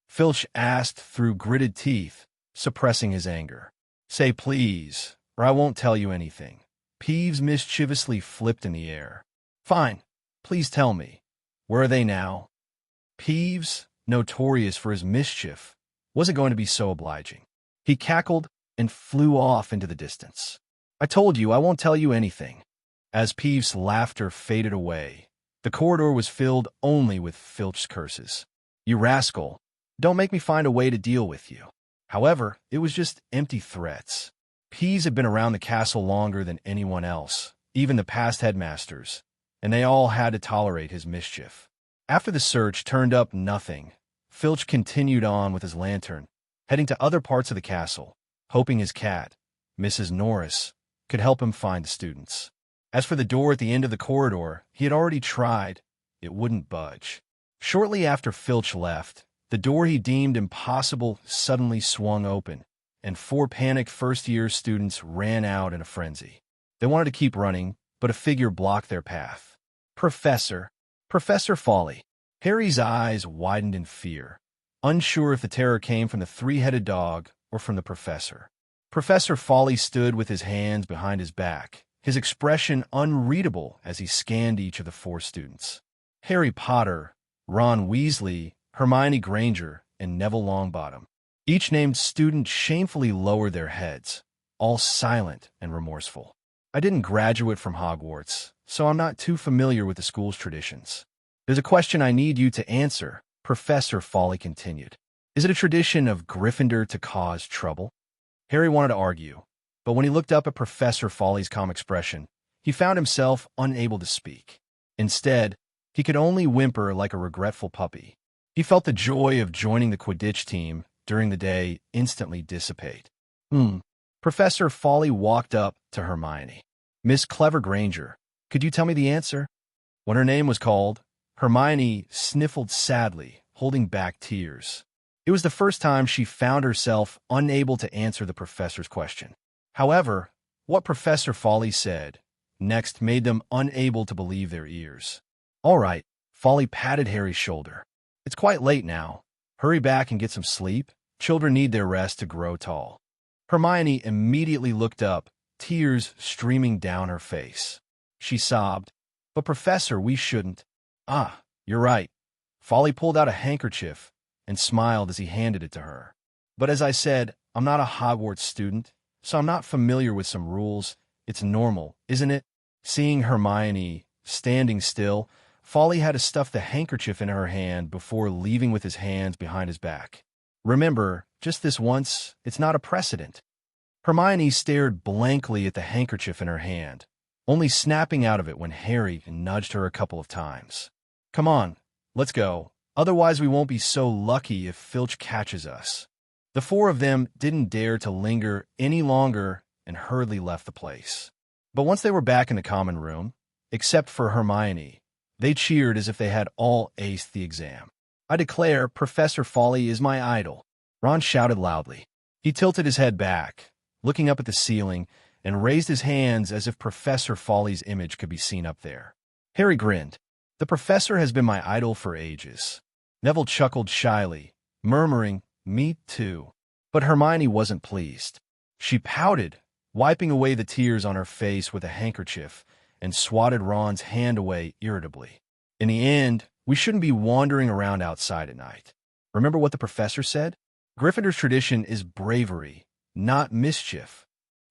Filch asked through gritted teeth, suppressing his anger. Say please, or I won't tell you anything. Peeves mischievously flipped in the air. Fine, please tell me. Where are they now? Peeves, notorious for his mischief, wasn't going to be so obliging. He cackled and flew off into the distance. I told you I won't tell you anything. As Peeves' laughter faded away, the corridor was filled only with Filch's curses. You rascal, don't make me find a way to deal with you. However, it was just empty threats. Peeves had been around the castle longer than anyone else, even the past headmasters, and they all had to tolerate his mischief. After the search turned up nothing, Filch continued on with his lantern, heading to other parts of the castle, hoping his cat, Mrs. Norris, could help him find the students. As for the door at the end of the corridor, he had already tried. It wouldn't budge. Shortly after Filch left, the door he deemed impossible suddenly swung open, and 4 panicked first-year students ran out in a frenzy. They wanted to keep running, but a figure blocked their path. Professor Fawley. Harry's eyes widened in fear, unsure if the terror came from the 3-headed dog or from the professor. Professor Fawley stood with his hands behind his back, his expression unreadable as he scanned each of the 4 students. Harry Potter, Ron Weasley, Hermione Granger, and Neville Longbottom. Each named student shamefully lowered their heads, all silent and remorseful. I didn't graduate from Hogwarts, so I'm not too familiar with the school's traditions. There's a question I need you to answer, Professor Fawley continued. Is it a tradition of Gryffindor to cause trouble? Harry wanted to argue, But when he looked up at Professor Fawley's calm expression, he found himself unable to speak. Instead, he could only whimper like a regretful puppy. He felt the joy of joining the Quidditch team during the day instantly dissipate. Professor Fawley walked up to Hermione. "Miss Clever Granger, could you tell me the answer?" When her name was called, Hermione sniffled sadly, holding back tears. It was the first time she found herself unable to answer the professor's question. However, what Professor Fawley said next made them unable to believe their ears. "All right," Fawley patted Harry's shoulder. "It's quite late now. Hurry back and get some sleep. Children need their rest to grow tall." Hermione immediately looked up, tears streaming down her face. She sobbed, "But Professor, we shouldn't." "Ah, you're right." Fawley pulled out a handkerchief and smiled as he handed it to her. "But as I said, I'm not a Hogwarts student, so I'm not familiar with some rules. It's normal, isn't it?" Seeing Hermione standing still, Fawley had to stuff the handkerchief in her hand before leaving with his hands behind his back. "Remember, just this once, it's not a precedent." Hermione stared blankly at the handkerchief in her hand, only snapping out of it when Harry nudged her a couple of times. "Come on, let's go. Otherwise we won't be so lucky if Filch catches us." The four of them didn't dare to linger any longer and hurriedly left the place. But once they were back in the common room, except for Hermione, they cheered as if they had all aced the exam. "I declare Professor Fawley is my idol," Ron shouted loudly. He tilted his head back, looking up at the ceiling, and raised his hands as if Professor Fawley's image could be seen up there. Harry grinned. "The professor has been my idol for ages." Neville chuckled shyly, murmuring, "Me too." But Hermione wasn't pleased. She pouted, wiping away the tears on her face with a handkerchief, and swatted Ron's hand away irritably. "In the end, we shouldn't be wandering around outside at night. Remember what the professor said? Gryffindor's tradition is bravery, not mischief."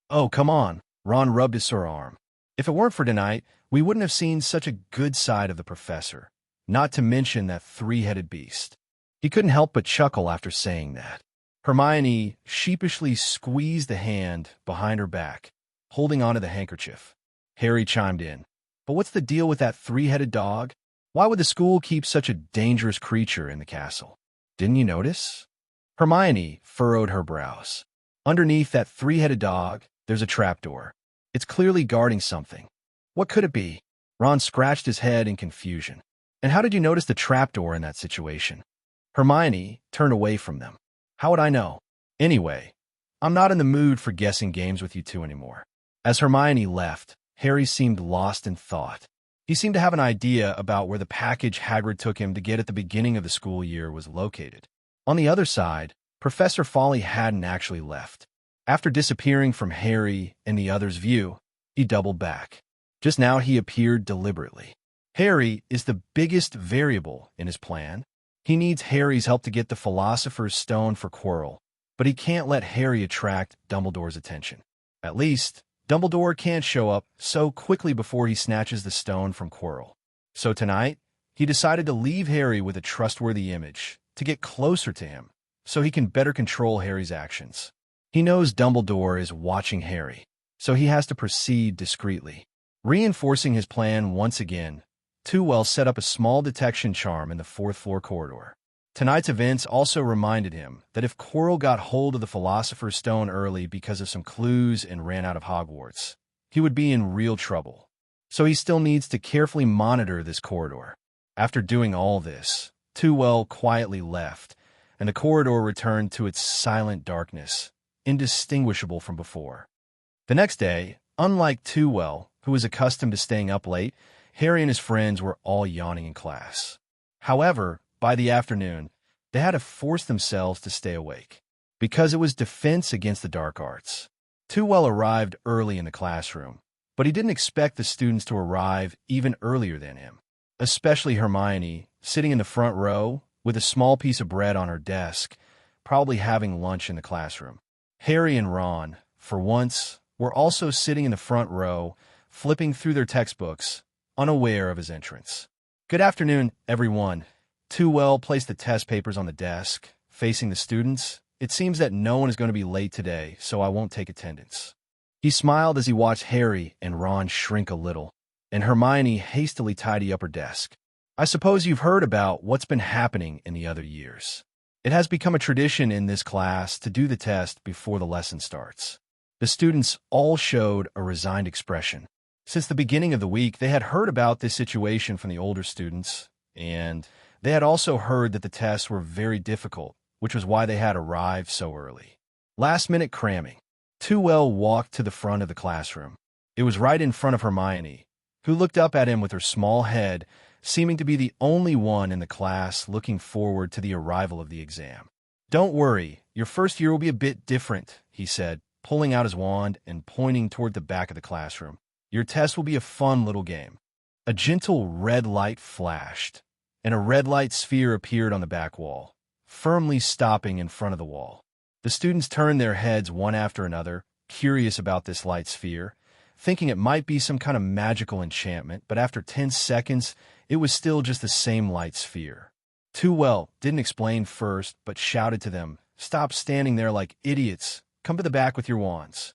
"Oh, come on," Ron rubbed his sore arm. "If it weren't for tonight, we wouldn't have seen such a good side of the professor, not to mention that three-headed beast." He couldn't help but chuckle after saying that. Hermione sheepishly squeezed the hand behind her back, holding onto the handkerchief. Harry chimed in. "But what's the deal with that three-headed dog? Why would the school keep such a dangerous creature in the castle? Didn't you notice?" Hermione furrowed her brows. "Underneath that three-headed dog, there's a trapdoor. It's clearly guarding something. What could it be?" Ron scratched his head in confusion. "And how did you notice the trapdoor in that situation?" Hermione turned away from them. "How would I know? Anyway, I'm not in the mood for guessing games with you two anymore." As Hermione left, Harry seemed lost in thought. He seemed to have an idea about where the package Hagrid took him to get at the beginning of the school year was located. On the other side, Professor Fawley hadn't actually left. After disappearing from Harry and the others' view, he doubled back. Just now he appeared deliberately. Harry is the biggest variable in his plan. He needs Harry's help to get the Philosopher's Stone for Quirrell, but he can't let Harry attract Dumbledore's attention. At least, Dumbledore can't show up so quickly before he snatches the stone from Quirrell. So tonight, he decided to leave Harry with a trustworthy image to get closer to him, so he can better control Harry's actions. He knows Dumbledore is watching Harry, so he has to proceed discreetly. Reinforcing his plan once again, Tewell set up a small detection charm in the fourth-floor corridor. Tonight's events also reminded him that if Quirrell got hold of the Philosopher's Stone early because of some clues and ran out of Hogwarts, he would be in real trouble. So he still needs to carefully monitor this corridor. After doing all this, Tewell quietly left, and the corridor returned to its silent darkness, indistinguishable from before. The next day, unlike Tewell, who was accustomed to staying up late, Harry and his friends were all yawning in class. However, by the afternoon, they had to force themselves to stay awake, because it was defense against the dark arts. Tewell arrived early in the classroom, but he didn't expect the students to arrive even earlier than him, especially Hermione, sitting in the front row with a small piece of bread on her desk, probably having lunch in the classroom. Harry and Ron, for once, were also sitting in the front row, flipping through their textbooks, unaware of his entrance. "Good afternoon, everyone." Tewell placed the test papers on the desk, facing the students. "It seems that no one is going to be late today, so I won't take attendance." He smiled as he watched Harry and Ron shrink a little, and Hermione hastily tidy up her desk. I suppose you've heard about what's been happening in the other years. It has become a tradition in this class to do the test before the lesson starts. The students all showed a resigned expression. Since the beginning of the week, they had heard about this situation from the older students, and they had also heard that the tests were very difficult, which was why they had arrived so early. Last-minute cramming. Tewell walked to the front of the classroom. It was right in front of Hermione, who looked up at him with her small head, seeming to be the only one in the class looking forward to the arrival of the exam. "Don't worry, your first year will be a bit different," he said, pulling out his wand and pointing toward the back of the classroom. "Your test will be a fun little game." A gentle red light flashed, and a red light sphere appeared on the back wall, firmly stopping in front of the wall. The students turned their heads one after another, curious about this light sphere, thinking it might be some kind of magical enchantment, but after 10 seconds, it was still just the same light sphere. Tewell didn't explain first, but shouted to them, "Stop standing there like idiots. Come to the back with your wands."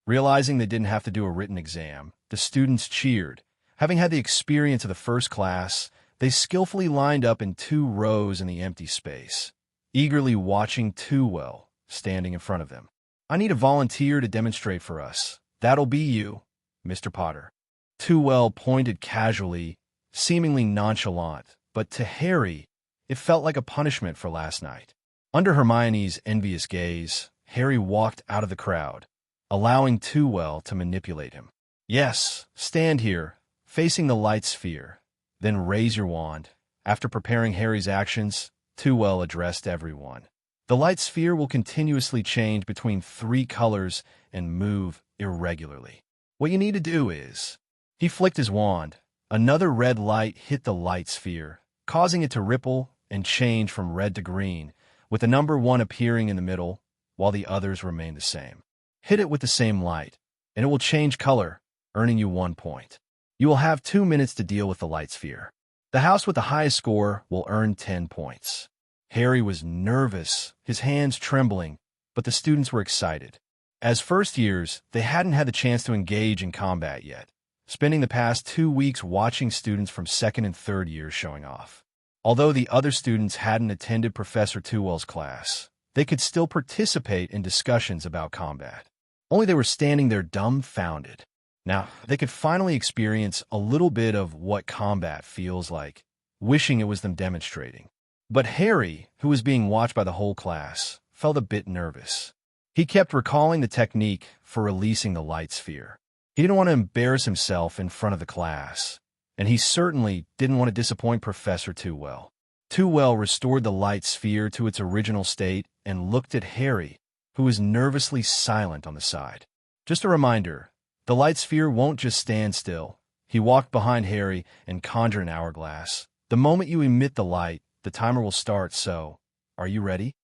Realizing they didn't have to do a written exam, the students cheered. Having had the experience of the first class, they skillfully lined up in 2 rows in the empty space, eagerly watching Tewell standing in front of them. "I need a volunteer to demonstrate for us. That'll be you, Mr. Potter." Tewell pointed casually, seemingly nonchalant, but to Harry, it felt like a punishment for last night. Under Hermione's envious gaze, Harry walked out of the crowd, allowing Tewell to manipulate him. "Yes, stand here, facing the light sphere. Then raise your wand." After preparing Harry's actions, Tewell addressed everyone. "The light sphere will continuously change between 3 colors and move irregularly. What you need to do is..." He flicked his wand. Another red light hit the light sphere, causing it to ripple and change from red to green, with the number 1 appearing in the middle, while the others remain the same. Hit it with the same light, and it will change color, earning you 1 point. You will have 2 minutes to deal with the light sphere. The house with the highest score will earn 10 points. Harry was nervous, his hands trembling, but the students were excited. As first years, they hadn't had the chance to engage in combat yet, spending the past 2 weeks watching students from 2nd and 3rd years showing off. Although the other students hadn't attended Professor Tewell's class, they could still participate in discussions about combat. Only they were standing there dumbfounded. Now, they could finally experience a little bit of what combat feels like, wishing it was them demonstrating. But Harry, who was being watched by the whole class, felt a bit nervous. He kept recalling the technique for releasing the light sphere. He didn't want to embarrass himself in front of the class, and he certainly didn't want to disappoint Professor Tewell. Tewell restored the light sphere to its original state and looked at Harry, who was nervously silent on the side. Just a reminder, the light sphere won't just stand still. He walked behind Harry and conjured an hourglass. The moment you emit the light, the timer will start, so, are you ready?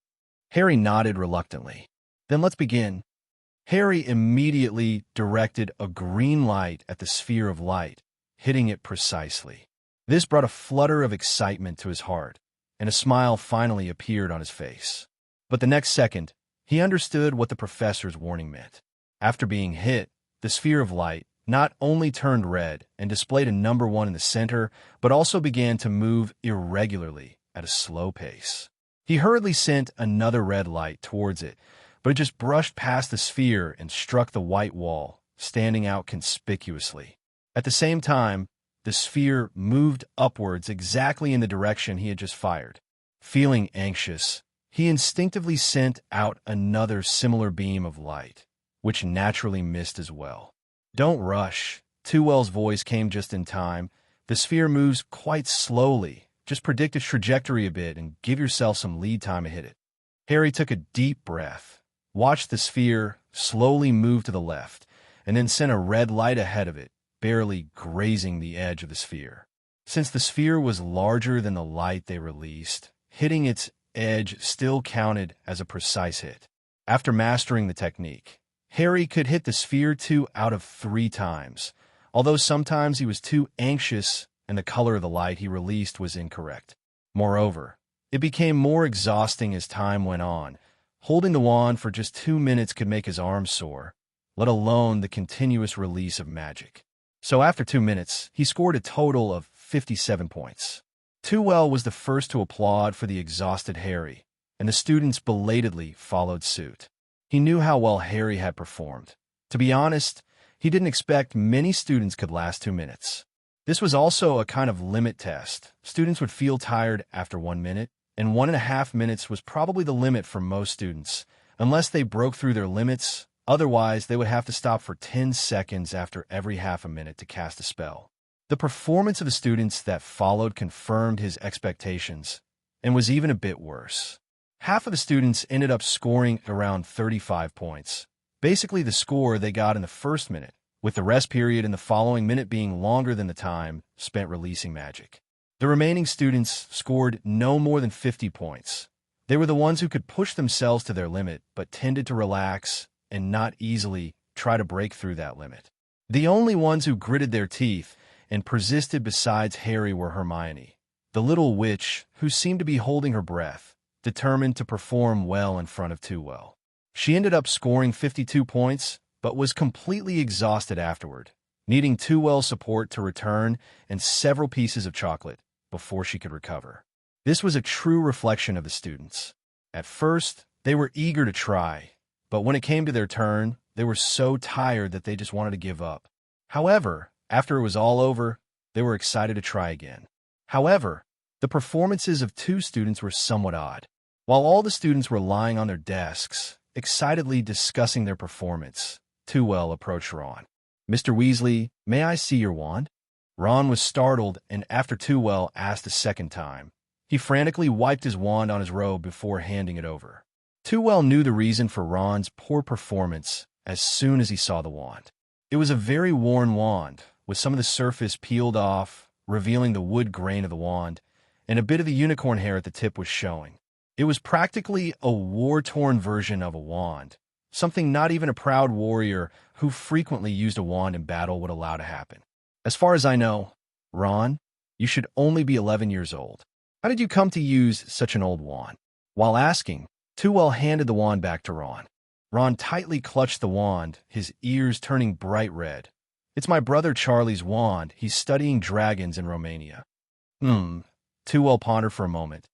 Harry nodded reluctantly. "Then let's begin." Harry immediately directed a green light at the sphere of light, hitting it precisely. This brought a flutter of excitement to his heart, and a smile finally appeared on his face. But the next second, he understood what the professor's warning meant. After being hit, the sphere of light not only turned red and displayed a number 1 in the center, but also began to move irregularly at a slow pace. He hurriedly sent another red light towards it, but it just brushed past the sphere and struck the white wall, standing out conspicuously. At the same time, the sphere moved upwards exactly in the direction he had just fired. Feeling anxious, he instinctively sent out another similar beam of light, which naturally missed as well. "Don't rush." Tewell's voice came just in time. "The sphere moves quite slowly. Just predict its trajectory a bit and give yourself some lead time to hit it." Harry took a deep breath, watched the sphere slowly move to the left, and then sent a red light ahead of it, barely grazing the edge of the sphere. Since the sphere was larger than the light they released, hitting its edge still counted as a precise hit. After mastering the technique, Harry could hit the sphere 2 out of 3 times, although sometimes he was too anxious and the color of the light he released was incorrect. Moreover, it became more exhausting as time went on. Holding the wand for just 2 minutes could make his arms sore, let alone the continuous release of magic. So after 2 minutes, he scored a total of 57 points. Tewell was the first to applaud for the exhausted Harry, and the students belatedly followed suit. He knew how well Harry had performed. To be honest, he didn't expect many students could last 2 minutes. This was also a kind of limit test. Students would feel tired after 1 minute, and 1.5 minutes was probably the limit for most students, unless they broke through their limits. Otherwise, they would have to stop for 10 seconds after every half a minute to cast a spell. The performance of the students that followed confirmed his expectations, and was even a bit worse. Half of the students ended up scoring around 35 points, basically the score they got in the first minute, with the rest period in the following minute being longer than the time spent releasing magic. The remaining students scored no more than 50 points. They were the ones who could push themselves to their limit, but tended to relax and not easily try to break through that limit. The only ones who gritted their teeth and persisted besides Harry were Hermione, the little witch who seemed to be holding her breath, determined to perform well in front of Tewell. She ended up scoring 52 points, but was completely exhausted afterward, needing Tewell's support to return and several pieces of chocolate before she could recover. This was a true reflection of the students. At first, they were eager to try, but when it came to their turn, they were so tired that they just wanted to give up. However, after it was all over, they were excited to try again. However, the performances of 2 students were somewhat odd. While all the students were lying on their desks, excitedly discussing their performance, Tewell approached Ron. "Mr. Weasley, may I see your wand?" Ron was startled, and after Tewell asked a second time, he frantically wiped his wand on his robe before handing it over. Tewell knew the reason for Ron's poor performance as soon as he saw the wand. It was a very worn wand, with some of the surface peeled off, revealing the wood grain of the wand, and a bit of the unicorn hair at the tip was showing. It was practically a war-torn version of a wand, something not even a proud warrior who frequently used a wand in battle would allow to happen. "As far as I know, Ron, you should only be 11 years old. How did you come to use such an old wand?" While asking, Tewell handed the wand back to Ron. Ron tightly clutched the wand, his ears turning bright red. "It's my brother Charlie's wand. He's studying dragons in Romania." Tewell pondered for a moment.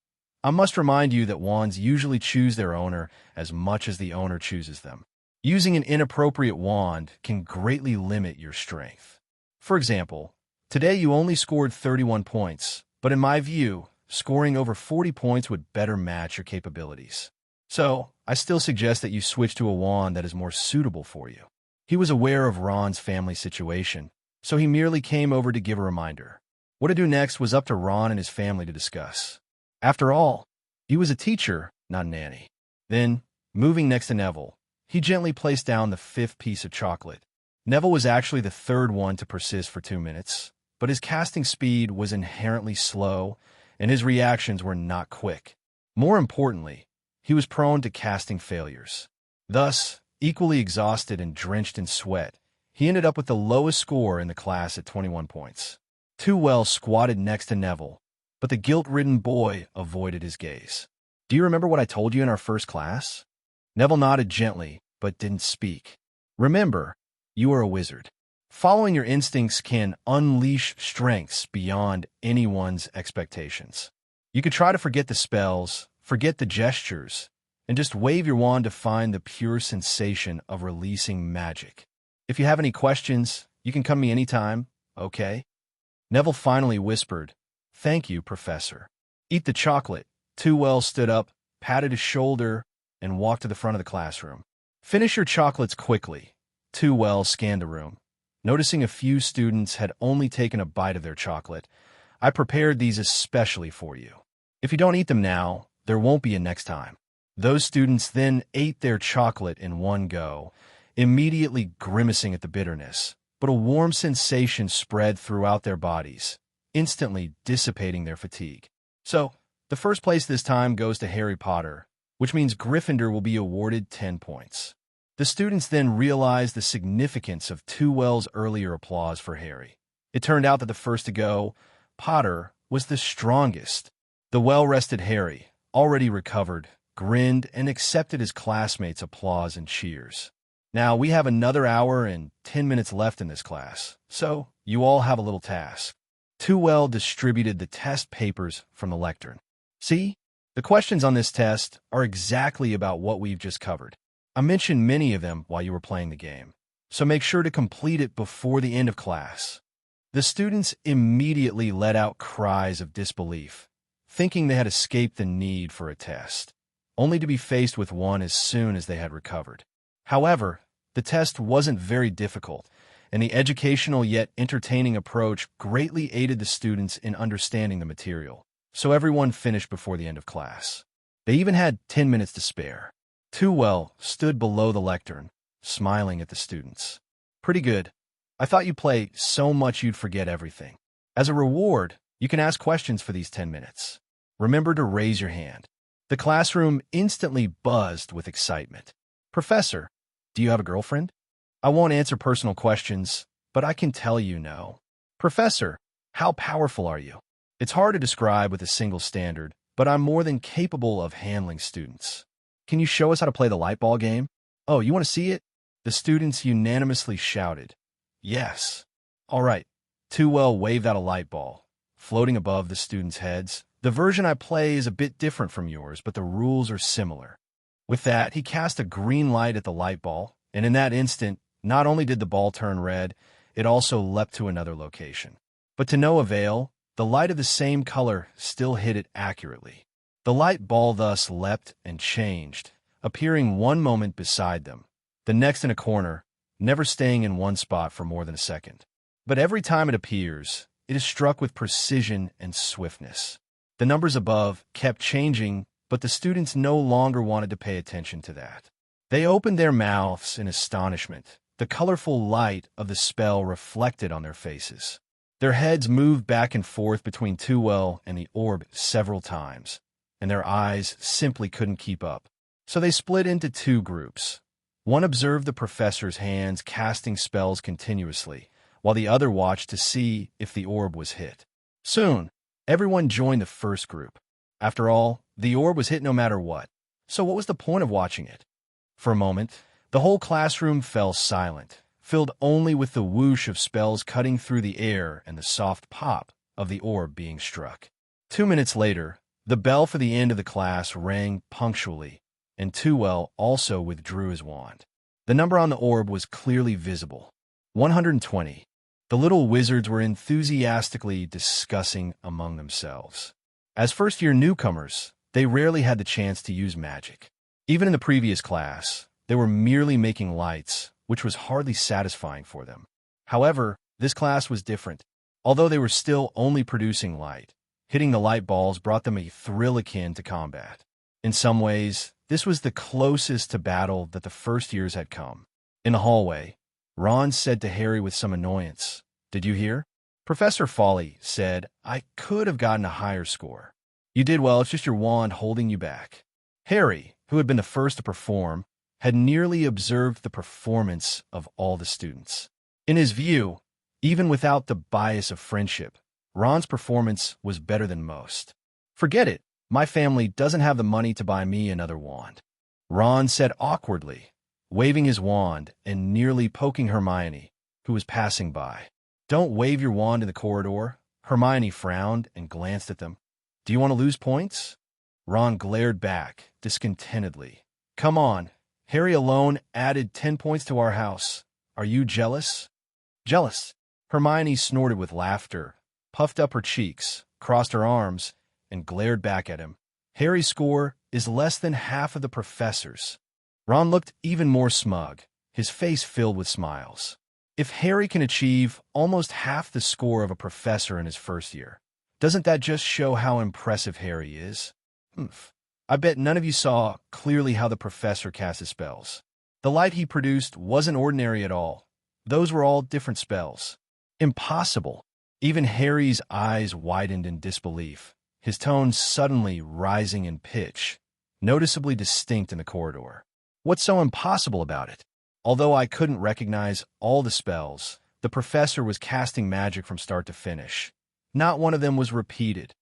"I must remind you that wands usually choose their owner as much as the owner chooses them. Using an inappropriate wand can greatly limit your strength. For example, today you only scored 31 points, but in my view, scoring over 40 points would better match your capabilities. So, I still suggest that you switch to a wand that is more suitable for you." He was aware of Ron's family situation, so he merely came over to give a reminder. What to do next was up to Ron and his family to discuss. After all, he was a teacher, not a nanny. Then, moving next to Neville, he gently placed down the 5th piece of chocolate. Neville was actually the 3rd one to persist for 2 minutes, but his casting speed was inherently slow, and his reactions were not quick. More importantly, he was prone to casting failures. Thus, equally exhausted and drenched in sweat, he ended up with the lowest score in the class at 21 points. Tewell squatted next to Neville, but the guilt-ridden boy avoided his gaze. "Do you remember what I told you in our first class?" Neville nodded gently, but didn't speak. "Remember, you are a wizard. Following your instincts can unleash strengths beyond anyone's expectations. You could try to forget the spells, forget the gestures, and just wave your wand to find the pure sensation of releasing magic. If you have any questions, you can come to me anytime, okay?" Neville finally whispered, "Thank you, Professor." "Eat the chocolate." Tewell stood up, patted his shoulder, and walked to the front of the classroom. "Finish your chocolates quickly." Tewell scanned the room. Noticing a few students had only taken a bite of their chocolate, "I prepared these especially for you. If you don't eat them now, there won't be a next time." Those students then ate their chocolate in one go, immediately grimacing at the bitterness, but a warm sensation spread throughout their bodies, instantly dissipating their fatigue. So, the first place this time goes to Harry Potter, which means Gryffindor will be awarded 10 points. The students then realized the significance of Tewell's earlier applause for Harry. It turned out that the first to go, Potter, was the strongest. The well-rested Harry, already recovered, grinned and accepted his classmates' applause and cheers. Now, we have another hour and 10 minutes left in this class, so you all have a little task. Tewell distributed the test papers from the lectern. See, the questions on this test are exactly about what we've just covered. I mentioned many of them while you were playing the game, so make sure to complete it before the end of class. The students immediately let out cries of disbelief, thinking they had escaped the need for a test, only to be faced with one as soon as they had recovered. However, the test wasn't very difficult, and the educational yet entertaining approach greatly aided the students in understanding the material, so everyone finished before the end of class. They even had 10 minutes to spare. Tewell stood below the lectern, smiling at the students. Pretty good. I thought you'd play so much you'd forget everything. As a reward, you can ask questions for these 10 minutes. Remember to raise your hand. The classroom instantly buzzed with excitement. Professor, do you have a girlfriend? I won't answer personal questions, but I can tell you no. Professor, how powerful are you? It's hard to describe with a single standard, but I'm more than capable of handling students. Can you show us how to play the light ball game? Oh, you want to see it? The students unanimously shouted, yes. All right. Tewell waved out a light ball, floating above the students' heads. The version I play is a bit different from yours, but the rules are similar. With that, he cast a green light at the light ball, and in that instant, not only did the ball turn red, it also leapt to another location. But to no avail, the light of the same color still hit it accurately. The light ball thus leapt and changed, appearing one moment beside them, the next in a corner, never staying in one spot for more than a second. But every time it appears, it is struck with precision and swiftness. The numbers above kept changing, but the students no longer wanted to pay attention to that. They opened their mouths in astonishment, the colorful light of the spell reflected on their faces. Their heads moved back and forth between Tewell and the orb several times, and their eyes simply couldn't keep up. So they split into two groups. One observed the professor's hands casting spells continuously, while the other watched to see if the orb was hit. Soon, everyone joined the first group. After all, the orb was hit no matter what, so what was the point of watching it? For a moment, the whole classroom fell silent, filled only with the whoosh of spells cutting through the air and the soft pop of the orb being struck. 2 minutes later, the bell for the end of the class rang punctually, and Tewell also withdrew his wand. The number on the orb was clearly visible. 120. The little wizards were enthusiastically discussing among themselves. As first-year newcomers, they rarely had the chance to use magic. Even in the previous class, they were merely making lights, which was hardly satisfying for them. However, this class was different. Although they were still only producing light, hitting the light balls brought them a thrill akin to combat. In some ways, this was the closest to battle that the first years had come. In the hallway, Ron said to Harry with some annoyance, "Did you hear?" Professor Fawley said, "I could have gotten a higher score." "You did well, it's just your wand holding you back." Harry, who had been the first to perform, had nearly observed the performance of all the students. In his view, even without the bias of friendship, Ron's performance was better than most. "Forget it. My family doesn't have the money to buy me another wand," Ron said awkwardly, waving his wand and nearly poking Hermione, who was passing by. "Don't wave your wand in the corridor." Hermione frowned and glanced at them. "Do you want to lose points?" Ron glared back, discontentedly. "Come on. Harry alone added 10 points to our house. Are you jealous?" "Jealous?" Hermione snorted with laughter, puffed up her cheeks, crossed her arms, and glared back at him. "Harry's score is less than half of the professor's." Ron looked even more smug, his face filled with smiles. If Harry can achieve almost half the score of a professor in his first year, doesn't that just show how impressive Harry is? Humph. I bet none of you saw clearly how the professor cast his spells. The light he produced wasn't ordinary at all. Those were all different spells. Impossible. Even Harry's eyes widened in disbelief, his tone suddenly rising in pitch, noticeably distinct in the corridor. What's so impossible about it? Although I couldn't recognize all the spells, the professor was casting magic from start to finish. Not one of them was repeated.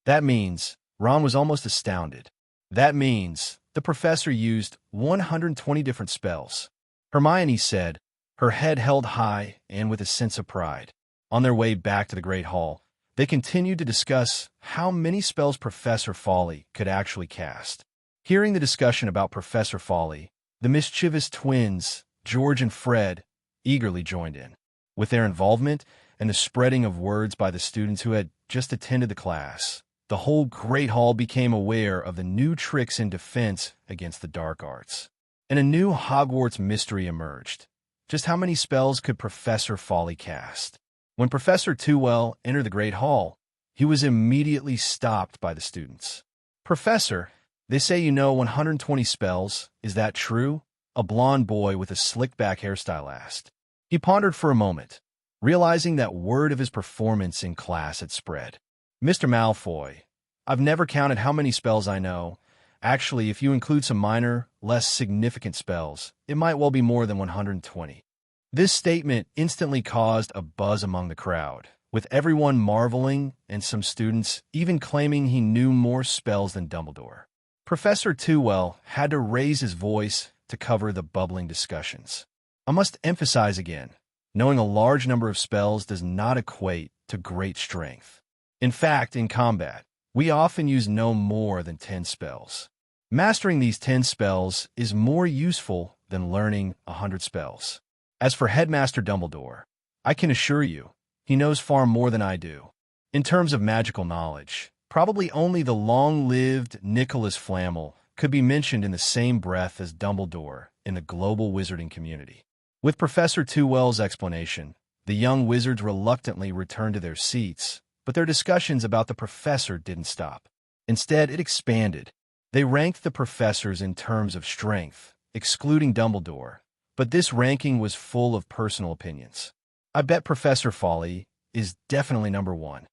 That means, Ron was almost astounded. That means the professor used 120 different spells. Hermione said, her head held high and with a sense of pride. On their way back to the Great Hall, they continued to discuss how many spells Professor Fawley could actually cast. Hearing the discussion about Professor Fawley, the mischievous twins, George and Fred, eagerly joined in. With their involvement and the spreading of words by the students who had just attended the class, the whole Great Hall became aware of the new tricks in defense against the dark arts. And a new Hogwarts mystery emerged. Just how many spells could Professor Fawley cast? When Professor Tewell entered the Great Hall, he was immediately stopped by the students. "Professor, they say you know 120 spells. Is that true?" A blond boy with a slicked-back hairstyle asked. He pondered for a moment, realizing that word of his performance in class had spread. "Mr. Malfoy, I've never counted how many spells I know. Actually, if you include some minor, less significant spells, it might well be more than 120. This statement instantly caused a buzz among the crowd, with everyone marveling and some students even claiming he knew more spells than Dumbledore. Professor Tewell had to raise his voice to cover the bubbling discussions. "I must emphasize again, knowing a large number of spells does not equate to great strength. In fact, in combat, we often use no more than 10 spells. Mastering these 10 spells is more useful than learning 100 spells. As for Headmaster Dumbledore, I can assure you, he knows far more than I do. In terms of magical knowledge, probably only the long-lived Nicholas Flamel could be mentioned in the same breath as Dumbledore in the global wizarding community." With Professor Tewell's explanation, the young wizards reluctantly returned to their seats, but their discussions about the professor didn't stop. Instead, it expanded. They ranked the professors in terms of strength, excluding Dumbledore, but this ranking was full of personal opinions. "I bet Professor Fawley is definitely number 1.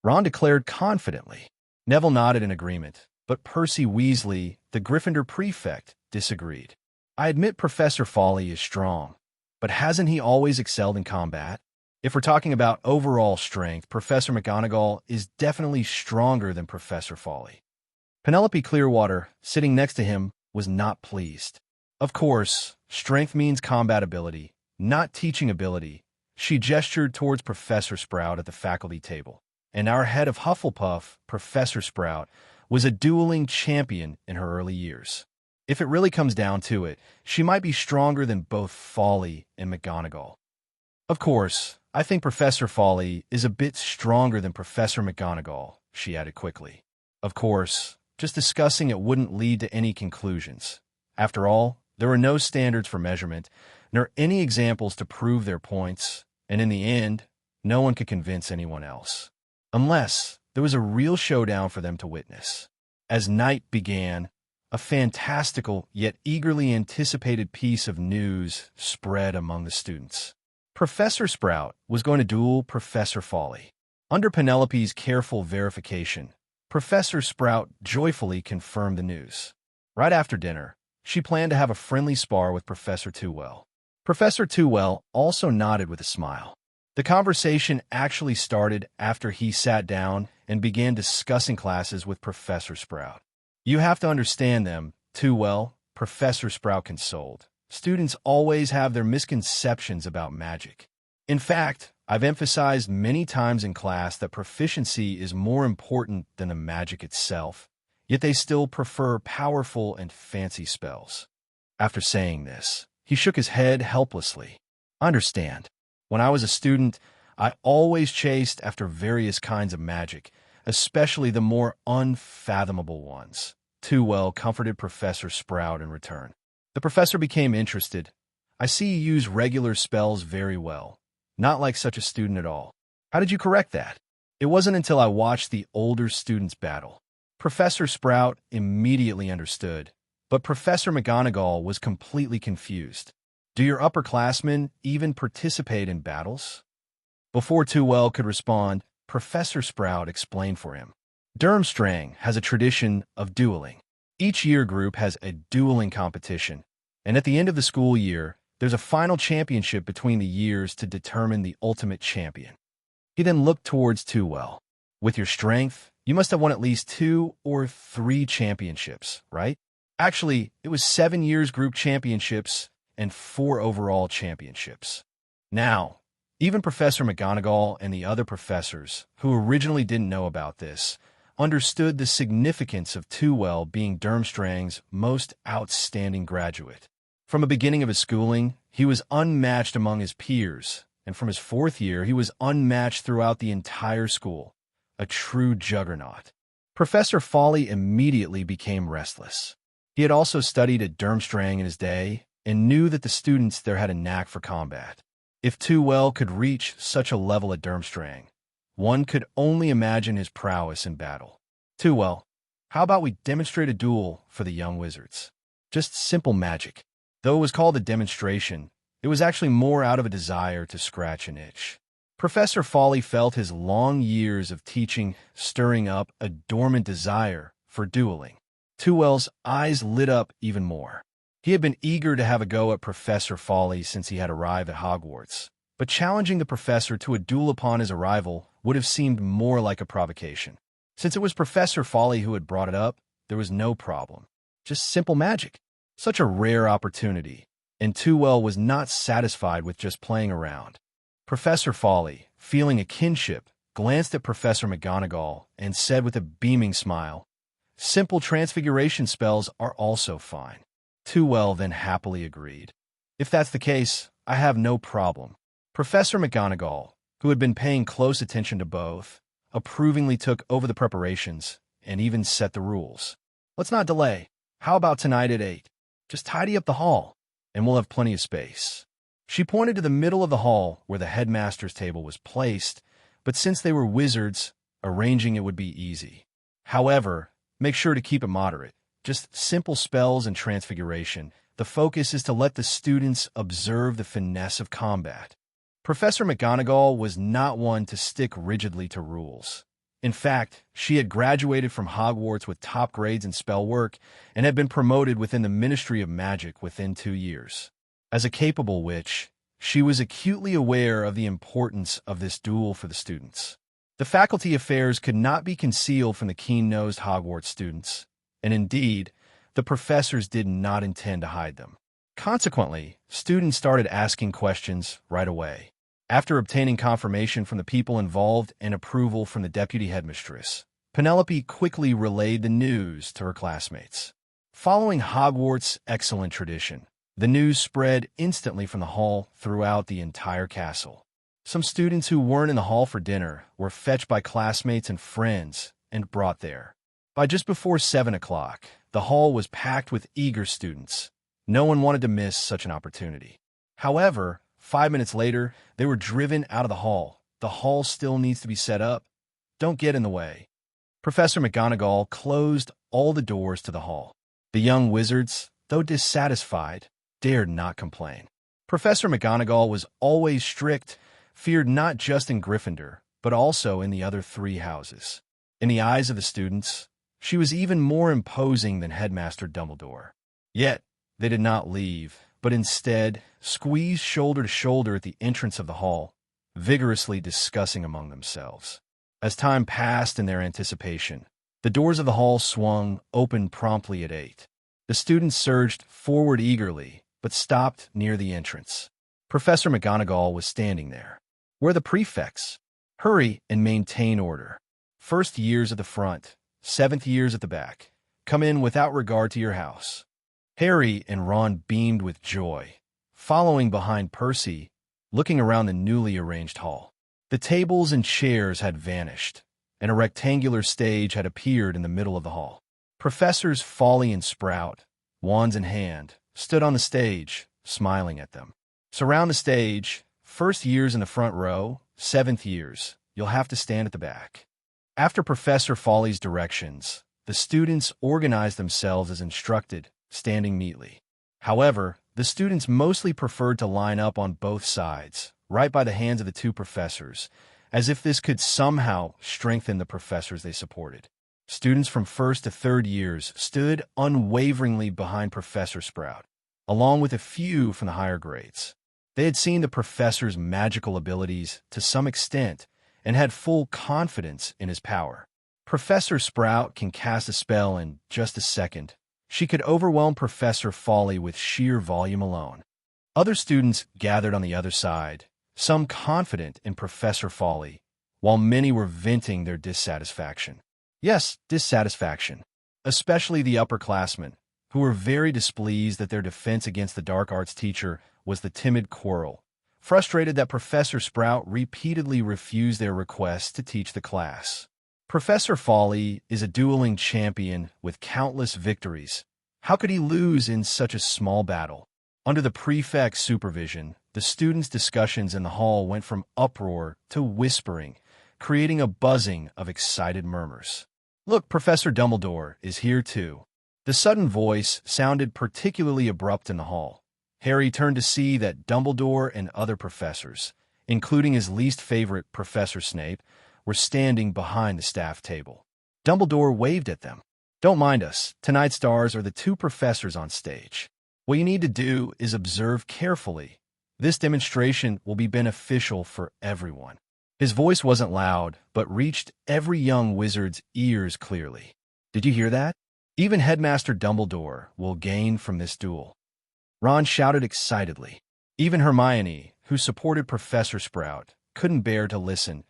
Ron declared confidently. Neville nodded in agreement, but Percy Weasley, the Gryffindor prefect, disagreed. "I admit Professor Fawley is strong, but hasn't he always excelled in combat? If we're talking about overall strength, Professor McGonagall is definitely stronger than Professor Fawley." Penelope Clearwater, sitting next to him, was not pleased. "Of course, strength means combat ability, not teaching ability." She gestured towards Professor Sprout at the faculty table. "And our head of Hufflepuff, Professor Sprout, was a dueling champion in her early years. If it really comes down to it, she might be stronger than both Fawley and McGonagall. Of course, I think Professor Fawley is a bit stronger than Professor McGonagall," she added quickly. Of course, just discussing it wouldn't lead to any conclusions. After all, there were no standards for measurement, nor any examples to prove their points, and in the end, no one could convince anyone else. Unless there was a real showdown for them to witness. As night began, a fantastical yet eagerly anticipated piece of news spread among the students. Professor Sprout was going to duel Professor Fawley. Under Penelope's careful verification, Professor Sprout joyfully confirmed the news. Right after dinner, she planned to have a friendly spar with Professor Tewell. Professor Tewell also nodded with a smile. The conversation actually started after he sat down and began discussing classes with Professor Sprout. "You have to understand them, Tewell," Professor Sprout consoled. "Students always have their misconceptions about magic. In fact, I've emphasized many times in class that proficiency is more important than the magic itself, yet they still prefer powerful and fancy spells." After saying this, he shook his head helplessly. "Understand. When I was a student, I always chased after various kinds of magic, especially the more unfathomable ones." Tewell comforted Professor Sprout in return. The professor became interested. "I see you use regular spells very well. Not like such a student at all. How did you correct that?" "It wasn't until I watched the older students battle." Professor Sprout immediately understood, but Professor McGonagall was completely confused. "Do your upperclassmen even participate in battles?" Before Tewell could respond, Professor Sprout explained for him. Durmstrang has a tradition of dueling. Each year group has a dueling competition, and at the end of the school year, there's a final championship between the years to determine the ultimate champion. He then looked towards Tewell. "With your strength, you must have won at least 2 or 3 championships, right?" "Actually, it was 7 years group championships and 4 overall championships. Now, even Professor McGonagall and the other professors, who originally didn't know about this, understood the significance of Tewell being Durmstrang's most outstanding graduate. From the beginning of his schooling, he was unmatched among his peers, and from his 4th year, he was unmatched throughout the entire school, a true juggernaut. Professor Fawley immediately became restless. He had also studied at Durmstrang in his day and knew that the students there had a knack for combat. If Tewell could reach such a level at Durmstrang, one could only imagine his prowess in battle. Tewell, how about we demonstrate a duel for the young wizards? Just simple magic. Though it was called a demonstration, it was actually more out of a desire to scratch an itch. Professor Fawley felt his long years of teaching stirring up a dormant desire for dueling. Tewell's eyes lit up even more. He had been eager to have a go at Professor Fawley since he had arrived at Hogwarts, but challenging the professor to a duel upon his arrival would have seemed more like a provocation. Since it was Professor Fawley who had brought it up, there was no problem. Just simple magic. Such a rare opportunity, and Tewell was not satisfied with just playing around. Professor Fawley, feeling a kinship, glanced at Professor McGonagall and said with a beaming smile, "Simple transfiguration spells are also fine." Tewell then happily agreed. "If that's the case, I have no problem." Professor McGonagall, who had been paying close attention to both, approvingly took over the preparations and even set the rules. "Let's not delay. How about tonight at 8? Just tidy up the hall, and we'll have plenty of space." She pointed to the middle of the hall where the headmaster's table was placed, but since they were wizards, arranging it would be easy. However, make sure to keep it moderate. Just simple spells and transfiguration. The focus is to let the students observe the finesse of combat. Professor McGonagall was not one to stick rigidly to rules. In fact, she had graduated from Hogwarts with top grades in spell work and had been promoted within the Ministry of Magic within 2 years. As a capable witch, she was acutely aware of the importance of this duel for the students. The faculty affairs could not be concealed from the keen-nosed Hogwarts students, and indeed, the professors did not intend to hide them. Consequently, students started asking questions right away. After obtaining confirmation from the people involved and approval from the deputy headmistress, Penelope quickly relayed the news to her classmates. Following Hogwarts' excellent tradition, the news spread instantly from the hall throughout the entire castle. Some students who weren't in the hall for dinner were fetched by classmates and friends and brought there. By just before 7 o'clock, the hall was packed with eager students. No one wanted to miss such an opportunity. However, 5 minutes later, they were driven out of the hall. The hall still needs to be set up. Don't get in the way. Professor McGonagall closed all the doors to the hall. The young wizards, though dissatisfied, dared not complain. Professor McGonagall was always strict, feared not just in Gryffindor, but also in the other 3 houses. In the eyes of the students, she was even more imposing than Headmaster Dumbledore. Yet, they did not leave, but instead squeezed shoulder to shoulder at the entrance of the hall, vigorously discussing among themselves. As time passed in their anticipation, the doors of the hall swung open promptly at 8. The students surged forward eagerly, but stopped near the entrance. Professor McGonagall was standing there. "Where are the prefects? Hurry and maintain order. 1st years at the front, 7th years at the back. Come in without regard to your house." Harry and Ron beamed with joy, following behind Percy, looking around the newly arranged hall. The tables and chairs had vanished, and a rectangular stage had appeared in the middle of the hall. Professors Fawley and Sprout, wands in hand, stood on the stage, smiling at them. Surround the stage, 1st years in the front row, 7th years, you'll have to stand at the back. After Professor Fawley's directions, the students organized themselves as instructed, standing neatly. However, the students mostly preferred to line up on both sides, right by the hands of the 2 professors, as if this could somehow strengthen the professors they supported. Students from 1st to 3rd years stood unwaveringly behind Professor Sprout, along with a few from the higher grades. They had seen the professor's magical abilities to some extent and had full confidence in his power. Professor Sprout can cast a spell in just a second. She could overwhelm Professor Fawley with sheer volume alone. Other students gathered on the other side, some confident in Professor Fawley, while many were venting their dissatisfaction. Yes, dissatisfaction, especially the upperclassmen, who were very displeased that their defense against the dark arts teacher was the timid Quirrell, frustrated that Professor Sprout repeatedly refused their request to teach the class. Professor Fawley is a dueling champion with countless victories. How could he lose in such a small battle? Under the prefect's supervision, the students' discussions in the hall went from uproar to whispering, creating a buzzing of excited murmurs. Look, Professor Dumbledore is here too. The sudden voice sounded particularly abrupt in the hall. Harry turned to see that Dumbledore and other professors, including his least favorite Professor Snape, were standing behind the staff table. Dumbledore waved at them. Don't mind us. Tonight's stars are the two professors on stage. What you need to do is observe carefully. This demonstration will be beneficial for everyone. His voice wasn't loud, but reached every young wizard's ears clearly. Did you hear that? Even Headmaster Dumbledore will gain from this duel. Ron shouted excitedly. Even Hermione, who supported Professor Sprout, couldn't bear to listen.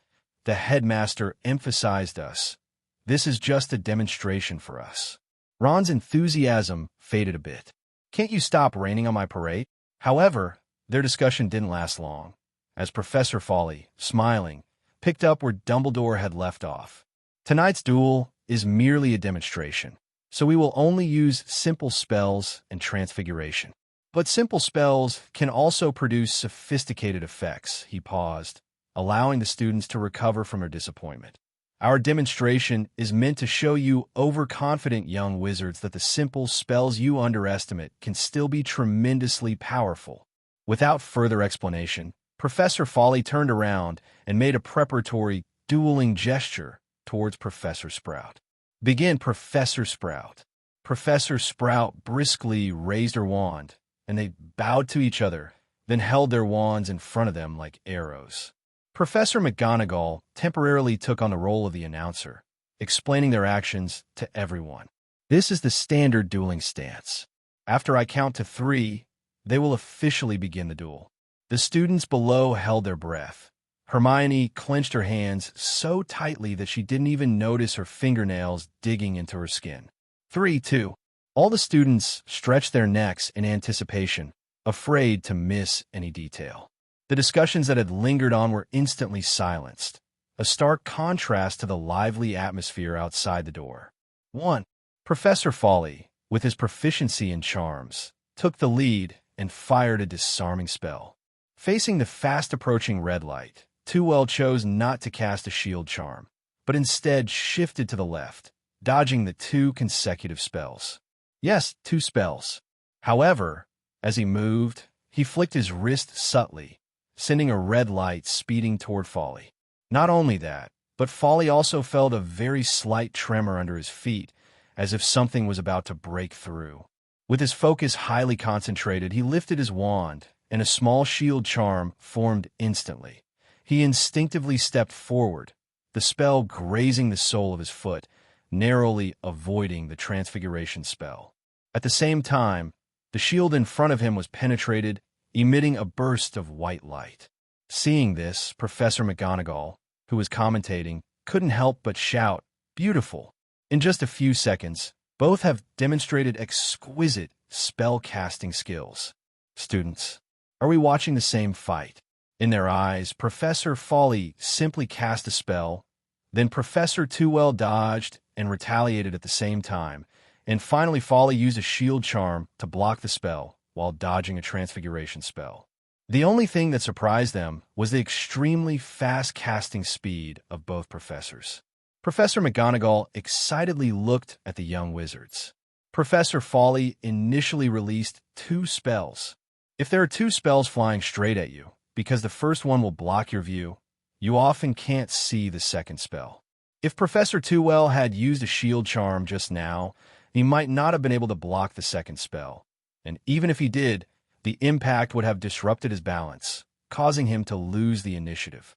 The headmaster emphasized us. This is just a demonstration for us. Ron's enthusiasm faded a bit. Can't you stop raining on my parade? However, their discussion didn't last long, as Professor Fawley, smiling, picked up where Dumbledore had left off. Tonight's duel is merely a demonstration, so we will only use simple spells and transfiguration. But simple spells can also produce sophisticated effects, he paused, allowing the students to recover from their disappointment. Our demonstration is meant to show you overconfident young wizards that the simple spells you underestimate can still be tremendously powerful. Without further explanation, Professor Fawley turned around and made a preparatory dueling gesture towards Professor Sprout. Begin, Professor Sprout. Professor Sprout briskly raised her wand, and they bowed to each other, then held their wands in front of them like arrows. Professor McGonagall temporarily took on the role of the announcer, explaining their actions to everyone. This is the standard dueling stance. After I count to 3, they will officially begin the duel. The students below held their breath. Hermione clenched her hands so tightly that she didn't even notice her fingernails digging into her skin. 3, 2. All the students stretched their necks in anticipation, afraid to miss any detail. The discussions that had lingered on were instantly silenced, a stark contrast to the lively atmosphere outside the door. 1. Professor Fawley, with his proficiency in charms, took the lead and fired a disarming spell. Facing the fast-approaching red light, Tewell chose not to cast a shield charm, but instead shifted to the left, dodging the 2 consecutive spells. Yes, 2 spells. However, as he moved, he flicked his wrist subtly, sending a red light speeding toward Fawley. Not only that, but Fawley also felt a very slight tremor under his feet, as if something was about to break through. With his focus highly concentrated, he lifted his wand, and a small shield charm formed instantly. He instinctively stepped forward, the spell grazing the sole of his foot, narrowly avoiding the transfiguration spell. At the same time, the shield in front of him was penetrated, emitting a burst of white light. Seeing this, Professor McGonagall, who was commentating, couldn't help but shout, "Beautiful!" In just a few seconds, both have demonstrated exquisite spell-casting skills. Students, are we watching the same fight? In their eyes, Professor Fawley simply cast a spell, then Professor Tewell dodged and retaliated at the same time, and finally Fawley used a shield charm to block the spell while dodging a transfiguration spell. The only thing that surprised them was the extremely fast casting speed of both professors. Professor McGonagall excitedly looked at the young wizards. Professor Fawley initially released 2 spells. If there are 2 spells flying straight at you, because the first one will block your view, you often can't see the second spell. If Professor Tewell had used a shield charm just now, he might not have been able to block the second spell. And even if he did, the impact would have disrupted his balance, causing him to lose the initiative.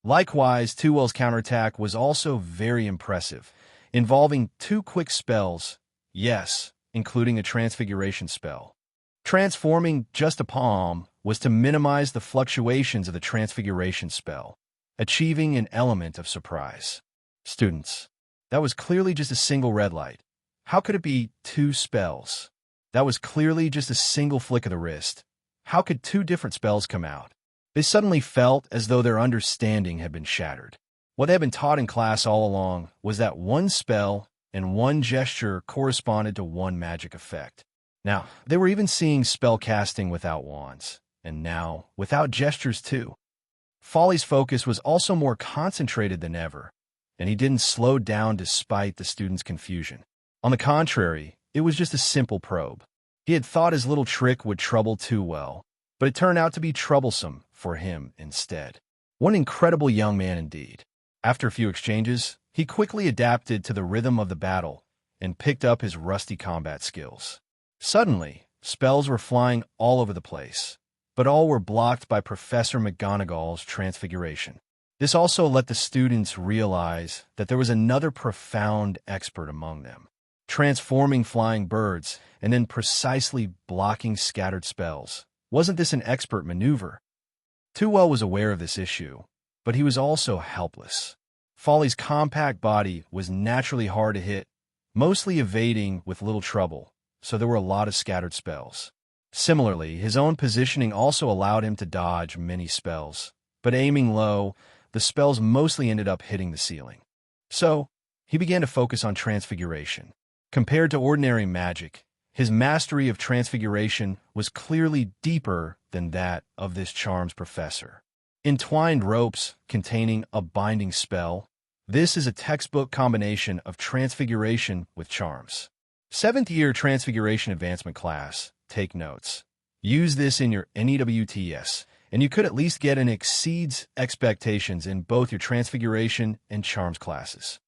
Likewise, Tewell's counterattack was also very impressive, involving 2 quick spells, yes, including a transfiguration spell. Transforming just a palm was to minimize the fluctuations of the transfiguration spell, achieving an element of surprise. Students, that was clearly just a single red light. How could it be 2 spells? That was clearly just a single flick of the wrist. How could 2 different spells come out? They suddenly felt as though their understanding had been shattered. What they had been taught in class all along was that 1 spell and 1 gesture corresponded to 1 magic effect. Now, they were even seeing spell casting without wands, and now without gestures too. Fawley's focus was also more concentrated than ever, and he didn't slow down despite the students' confusion. On the contrary, it was just a simple probe. He had thought his little trick would trouble Tewell, but it turned out to be troublesome for him instead. One incredible young man indeed. After a few exchanges, he quickly adapted to the rhythm of the battle and picked up his rusty combat skills. Suddenly, spells were flying all over the place, but all were blocked by Professor McGonagall's transfiguration. This also let the students realize that there was another profound expert among them, transforming flying birds and then precisely blocking scattered spells. Wasn't this an expert maneuver? Tewell was aware of this issue, but he was also helpless. Fawley's compact body was naturally hard to hit, mostly evading with little trouble, so there were a lot of scattered spells. Similarly, his own positioning also allowed him to dodge many spells, but aiming low, the spells mostly ended up hitting the ceiling. So, he began to focus on transfiguration. Compared to ordinary magic, his mastery of transfiguration was clearly deeper than that of this charms professor. Entwined ropes containing a binding spell. This is a textbook combination of transfiguration with charms. 7th year Transfiguration Advancement class, take notes. Use this in your NEWTS, and you could at least get an exceeds expectations in both your Transfiguration and Charms classes.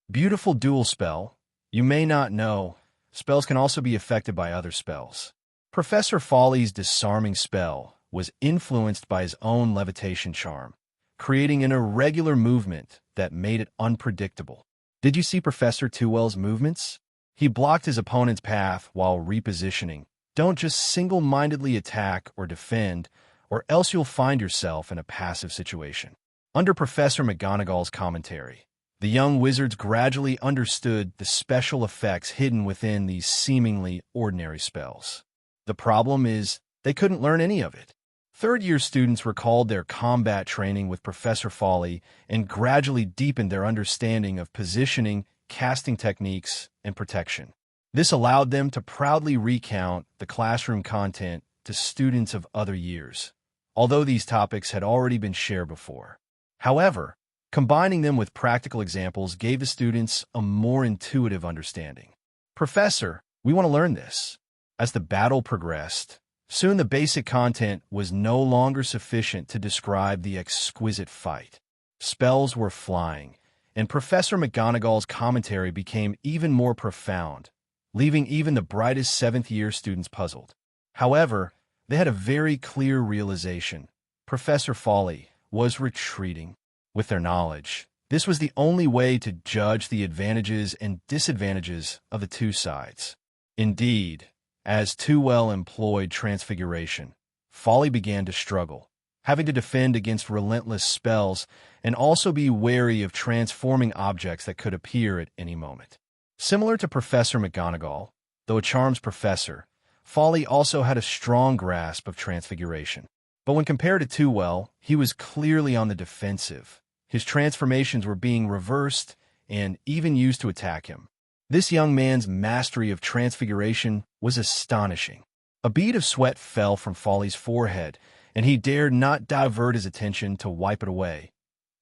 Beautiful duel spell. You may not know, spells can also be affected by other spells. Professor Fawley's disarming spell was influenced by his own levitation charm, creating an irregular movement that made it unpredictable. Did you see Professor Tewell's movements? He blocked his opponent's path while repositioning. Don't just single-mindedly attack or defend, or else you'll find yourself in a passive situation. Under Professor McGonagall's commentary, the young wizards gradually understood the special effects hidden within these seemingly ordinary spells. The problem is, they couldn't learn any of it. 3rd-year students recalled their combat training with Professor Fawley and gradually deepened their understanding of positioning, casting techniques, and protection. This allowed them to proudly recount the classroom content to students of other years, although these topics had already been shared before. However, combining them with practical examples gave the students a more intuitive understanding. Professor, we want to learn this. As the battle progressed, soon the basic content was no longer sufficient to describe the exquisite fight. Spells were flying, and Professor McGonagall's commentary became even more profound, leaving even the brightest 7th-year students puzzled. However, they had a very clear realization. Professor Fawley was retreating. With their knowledge, this was the only way to judge the advantages and disadvantages of the 2 sides. Indeed, as Tewell employed transfiguration, Fawley began to struggle, having to defend against relentless spells and also be wary of transforming objects that could appear at any moment. Similar to Professor McGonagall, though a charms professor, Fawley also had a strong grasp of transfiguration. But when compared to Tewell, he was clearly on the defensive. His transformations were being reversed and even used to attack him. This young man's mastery of transfiguration was astonishing. A bead of sweat fell from Fawley's forehead, and he dared not divert his attention to wipe it away,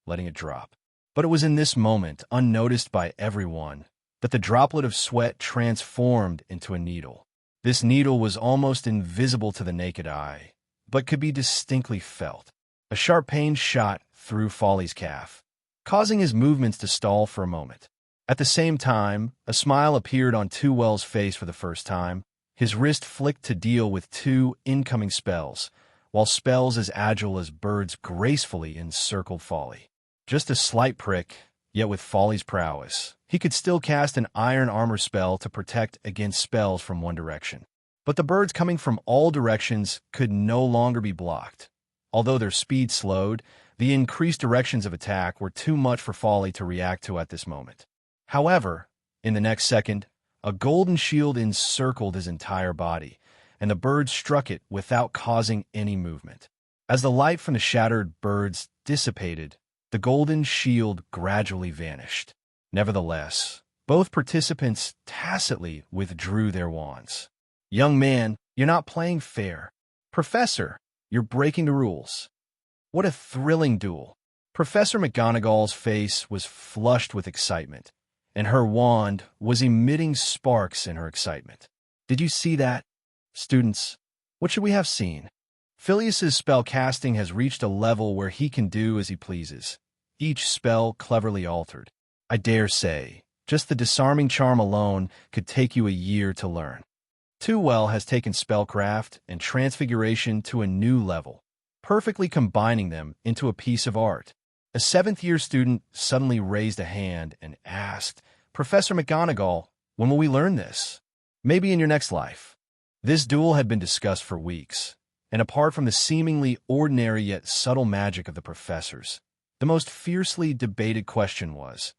letting it drop. But it was in this moment, unnoticed by everyone, that the droplet of sweat transformed into a needle. This needle was almost invisible to the naked eye, but could be distinctly felt. A sharp pain shot through Fawley's calf, causing his movements to stall for a moment. At the same time, a smile appeared on Tewell's face for the first time. His wrist flicked to deal with 2 incoming spells, while spells as agile as birds gracefully encircled Fawley. Just a slight prick, yet with Fawley's prowess, he could still cast an iron armor spell to protect against spells from one direction. But the birds coming from all directions could no longer be blocked. Although their speed slowed, the increased directions of attack were too much for Fawley to react to at this moment. However, in the next second, a golden shield encircled his entire body, and the birds struck it without causing any movement. As the light from the shattered birds dissipated, the golden shield gradually vanished. Nevertheless, both participants tacitly withdrew their wands. "Young man, you're not playing fair. Professor, you're breaking the rules." What a thrilling duel. Professor McGonagall's face was flushed with excitement, and her wand was emitting sparks in her excitement. "Did you see that?" "Students, what should we have seen?" Phileas's spell casting has reached a level where he can do as he pleases, each spell cleverly altered. I dare say, just the disarming charm alone could take you a year to learn. Tewell has taken spellcraft and transfiguration to a new level, perfectly combining them into a piece of art. A seventh-year student suddenly raised a hand and asked, "Professor McGonagall, when will we learn this?" "Maybe in your next life." This duel had been discussed for weeks, and apart from the seemingly ordinary yet subtle magic of the professors, the most fiercely debated question was,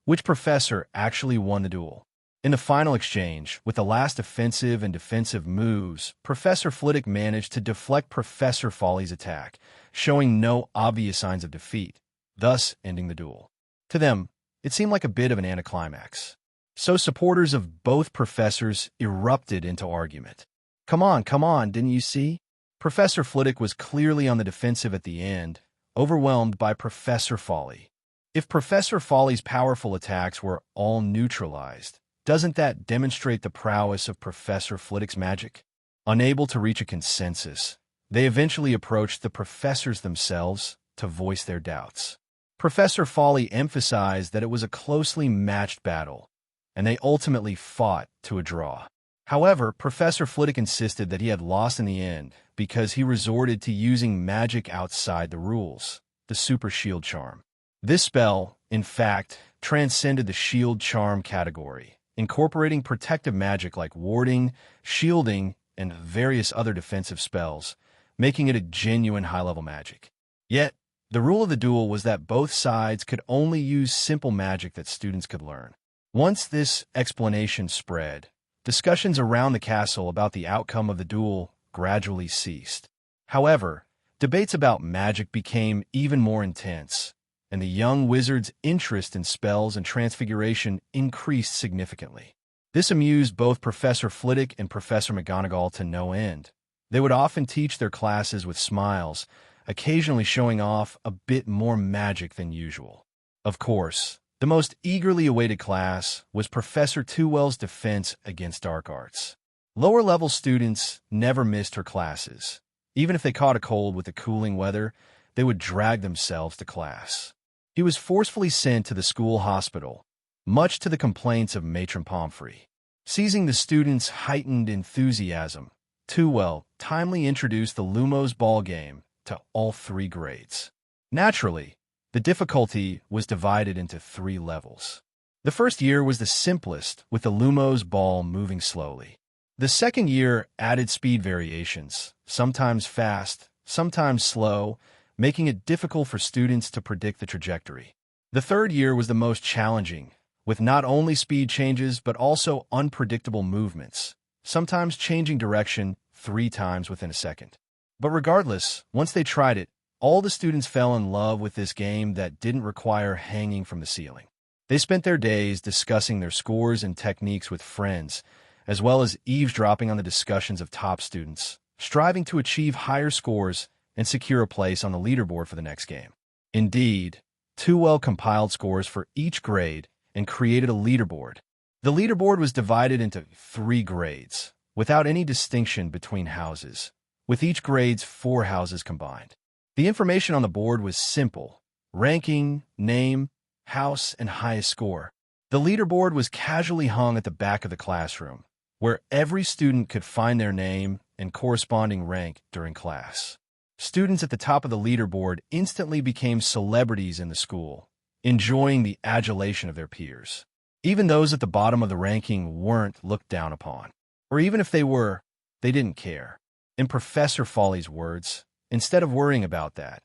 which professor actually won the duel? In the final exchange, with the last offensive and defensive moves, Professor Flitwick managed to deflect Professor Fawley's attack, showing no obvious signs of defeat, thus ending the duel. To them, it seemed like a bit of an anticlimax. So supporters of both professors erupted into argument. Come on, didn't you see?" Professor Flitwick was clearly on the defensive at the end, overwhelmed by Professor Fawley. If Professor Fawley's powerful attacks were all neutralized, doesn't that demonstrate the prowess of Professor Flitwick's magic? Unable to reach a consensus, they eventually approached the professors themselves to voice their doubts. Professor Fawley emphasized that it was a closely matched battle, and they ultimately fought to a draw. However, Professor Flitwick insisted that he had lost in the end because he resorted to using magic outside the rules, the Super Shield Charm. This spell, in fact, transcended the Shield Charm category, incorporating protective magic like warding, shielding, and various other defensive spells, making it a genuine high-level magic. Yet, the rule of the duel was that both sides could only use simple magic that students could learn. Once this explanation spread, discussions around the castle about the outcome of the duel gradually ceased. However, debates about magic became even more intense, and the young wizard's interest in spells and transfiguration increased significantly. This amused both Professor Flitwick and Professor McGonagall to no end. They would often teach their classes with smiles, occasionally showing off a bit more magic than usual. Of course, the most eagerly awaited class was Professor Tewell's defense against dark arts. Lower-level students never missed her classes. Even if they caught a cold with the cooling weather, they would drag themselves to class. He was forcefully sent to the school hospital, much to the complaints of Matron Pomfrey. Seizing the students' heightened enthusiasm, Tewell timely introduced the Lumos ball game to all 3 grades. Naturally, the difficulty was divided into 3 levels. The first year was the simplest, with the Lumos ball moving slowly. The second year added speed variations, sometimes fast, sometimes slow, making it difficult for students to predict the trajectory. The third year was the most challenging, with not only speed changes but also unpredictable movements, sometimes changing direction 3 times within a second. But regardless, once they tried it, all the students fell in love with this game that didn't require hanging from the ceiling. They spent their days discussing their scores and techniques with friends, as well as eavesdropping on the discussions of top students, striving to achieve higher scores and secure a place on the leaderboard for the next game. Indeed, Tewell compiled scores for each grade and created a leaderboard. The leaderboard was divided into 3 grades, without any distinction between houses, with each grade's 4 houses combined. The information on the board was simple: ranking, name, house, and highest score. The leaderboard was casually hung at the back of the classroom, where every student could find their name and corresponding rank during class. Students at the top of the leaderboard instantly became celebrities in the school, enjoying the adulation of their peers. Even those at the bottom of the ranking weren't looked down upon. Or even if they were, they didn't care. In Professor Fawley's words, instead of worrying about that,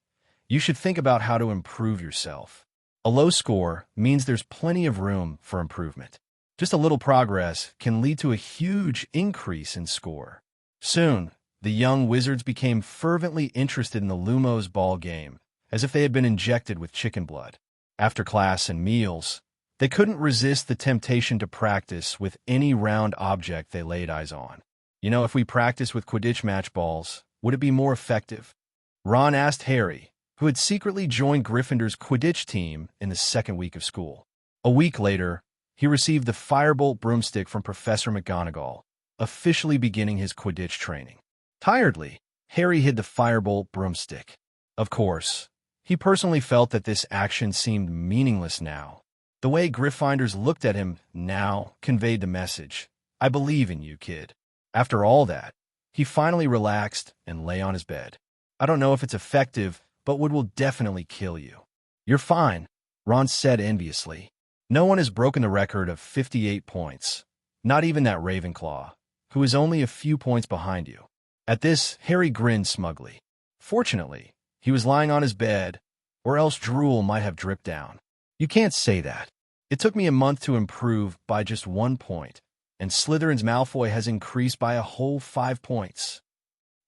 you should think about how to improve yourself. A low score means there's plenty of room for improvement. Just a little progress can lead to a huge increase in score. Soon, the young wizards became fervently interested in the Lumos ball game, as if they had been injected with chicken blood. After class and meals, they couldn't resist the temptation to practice with any round object they laid eyes on. If we practice with Quidditch match balls, would it be more effective? Ron asked Harry, who had secretly joined Gryffindor's Quidditch team in the second week of school. A week later, he received the Firebolt broomstick from Professor McGonagall, officially beginning his Quidditch training. Tiredly, Harry hid the Firebolt broomstick. Of course, he personally felt that this action seemed meaningless now. The way Gryffindors looked at him now conveyed the message, "I believe in you, kid." After all that, he finally relaxed and lay on his bed. "I don't know if it's effective, but wood will definitely kill you." "You're fine," Ron said enviously. "No one has broken the record of 58 points, not even that Ravenclaw, who is only a few points behind you." At this, Harry grinned smugly. Fortunately, he was lying on his bed, or else drool might have dripped down. "You can't say that. It took me a month to improve by just 1 point, and Slytherin's Malfoy has increased by a whole 5 points.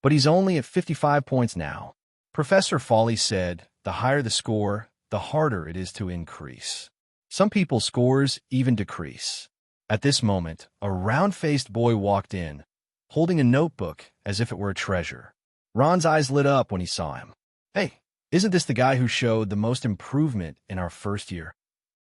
But he's only at 55 points now." Professor Fawley said, "The higher the score, the harder it is to increase. Some people's scores even decrease." At this moment, a round-faced boy walked in, holding a notebook as if it were a treasure. Ron's eyes lit up when he saw him. "Hey, isn't this the guy who showed the most improvement in our first year?"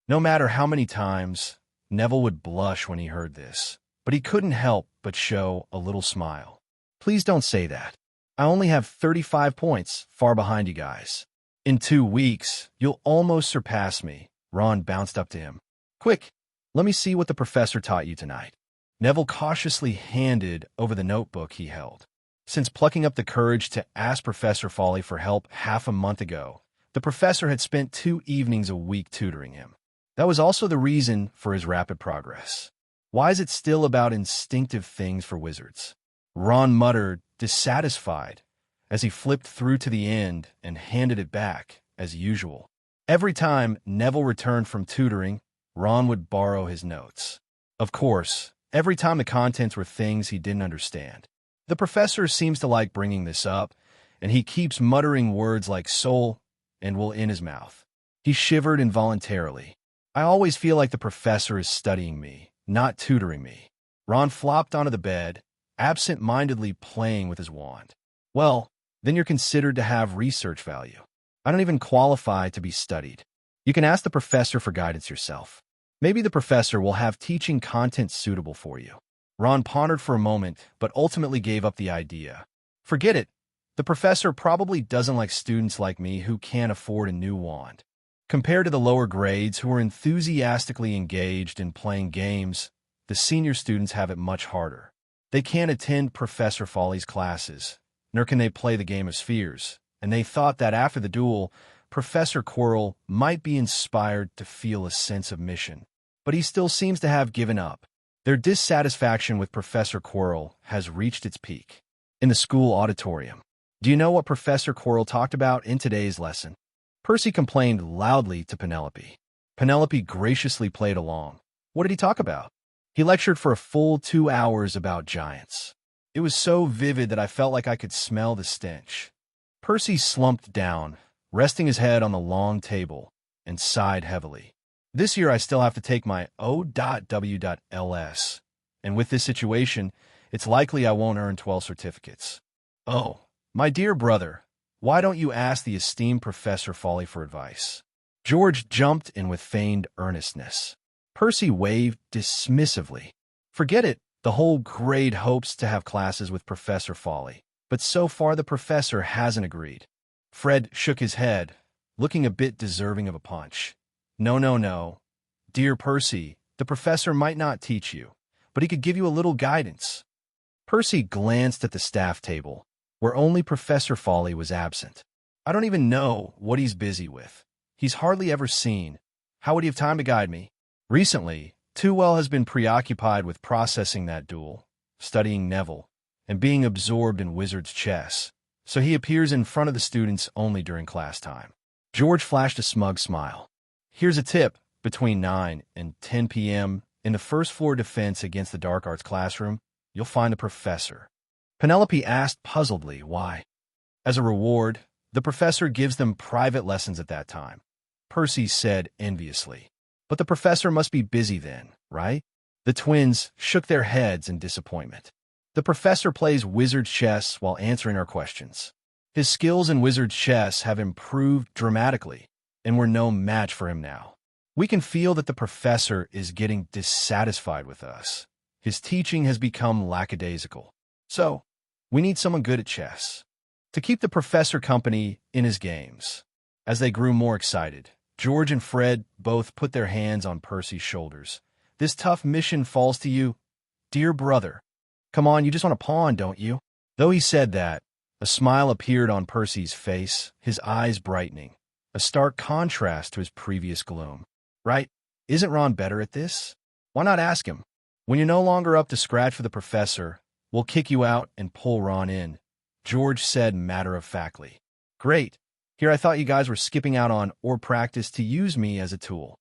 No matter how many times, Neville would blush when he heard this, but he couldn't help but show a little smile. "Please don't say that. I only have 35 points, far behind you guys. In 2 weeks, you'll almost surpass me." Ron bounced up to him. "Quick, let me see what the professor taught you tonight." Neville cautiously handed over the notebook he held. Since plucking up the courage to ask Professor Fawley for help half a month ago, the professor had spent 2 evenings a week tutoring him. That was also the reason for his rapid progress. Why is it still about instinctive things for wizards? Ron muttered, dissatisfied, as he flipped through to the end and handed it back, as usual. Every time Neville returned from tutoring, Ron would borrow his notes. Of course, every time the contents were things he didn't understand. The professor seems to like bringing this up, and he keeps muttering words like soul and will in his mouth. He shivered involuntarily. "I always feel like the professor is studying me, not tutoring me." Ron flopped onto the bed, absent-mindedly playing with his wand. "Well, then you're considered to have research value. I don't even qualify to be studied. You can ask the professor for guidance yourself. Maybe the professor will have teaching content suitable for you." Ron pondered for a moment, but ultimately gave up the idea. "Forget it. The professor probably doesn't like students like me who can't afford a new wand." Compared to the lower grades who are enthusiastically engaged in playing games, the senior students have it much harder. They can't attend Professor Fawley's classes, nor can they play the game of spheres, and they thought that after the duel, Professor Quirrell might be inspired to feel a sense of mission. But he still seems to have given up. Their dissatisfaction with Professor Quirrell has reached its peak. In the school auditorium. Do you know what Professor Quirrell talked about in today's lesson? Percy complained loudly to Penelope. Penelope graciously played along. What did he talk about? He lectured for a full 2 hours about giants. It was so vivid that I felt like I could smell the stench. Percy slumped down, resting his head on the long table, and sighed heavily. This year I still have to take my O.W.LS, and with this situation, it's likely I won't earn 12 certificates. Oh, my dear brother, why don't you ask the esteemed Professor Fawley for advice? George jumped in with feigned earnestness. Percy waved dismissively. Forget it. The whole grade hopes to have classes with Professor Fawley, but so far the professor hasn't agreed. Fred shook his head, looking a bit deserving of a punch. No. Dear Percy, the professor might not teach you, but he could give you a little guidance. Percy glanced at the staff table, where only Professor Fawley was absent. I don't even know what he's busy with. He's hardly ever seen. How would he have time to guide me? Recently, Tewell has been preoccupied with processing that duel, studying Neville, and being absorbed in wizard's chess, so he appears in front of the students only during class time. George flashed a smug smile. Here's a tip: between 9 and 10 p.m. in the first floor defense against the dark arts classroom, you'll find the professor. Penelope asked puzzledly why. As a reward, the professor gives them private lessons at that time, Percy said enviously. But the professor must be busy then, right? The twins shook their heads in disappointment. The professor plays wizard chess while answering our questions. His skills in wizard chess have improved dramatically, and we're no match for him now. We can feel that the professor is getting dissatisfied with us. His teaching has become lackadaisical. So, we need someone good at chess to keep the professor company in his games. As they grew more excited, George and Fred both put their hands on Percy's shoulders. This tough mission falls to you, dear brother. Come on, you just want a pawn, don't you? Though he said that, a smile appeared on Percy's face, his eyes brightening, a stark contrast to his previous gloom. Right? Isn't Ron better at this? Why not ask him? When you're no longer up to scratch for the professor, we'll kick you out and pull Ron in, George said matter-of-factly. Great. Here I thought you guys were skipping out on or practice to use me as a tool.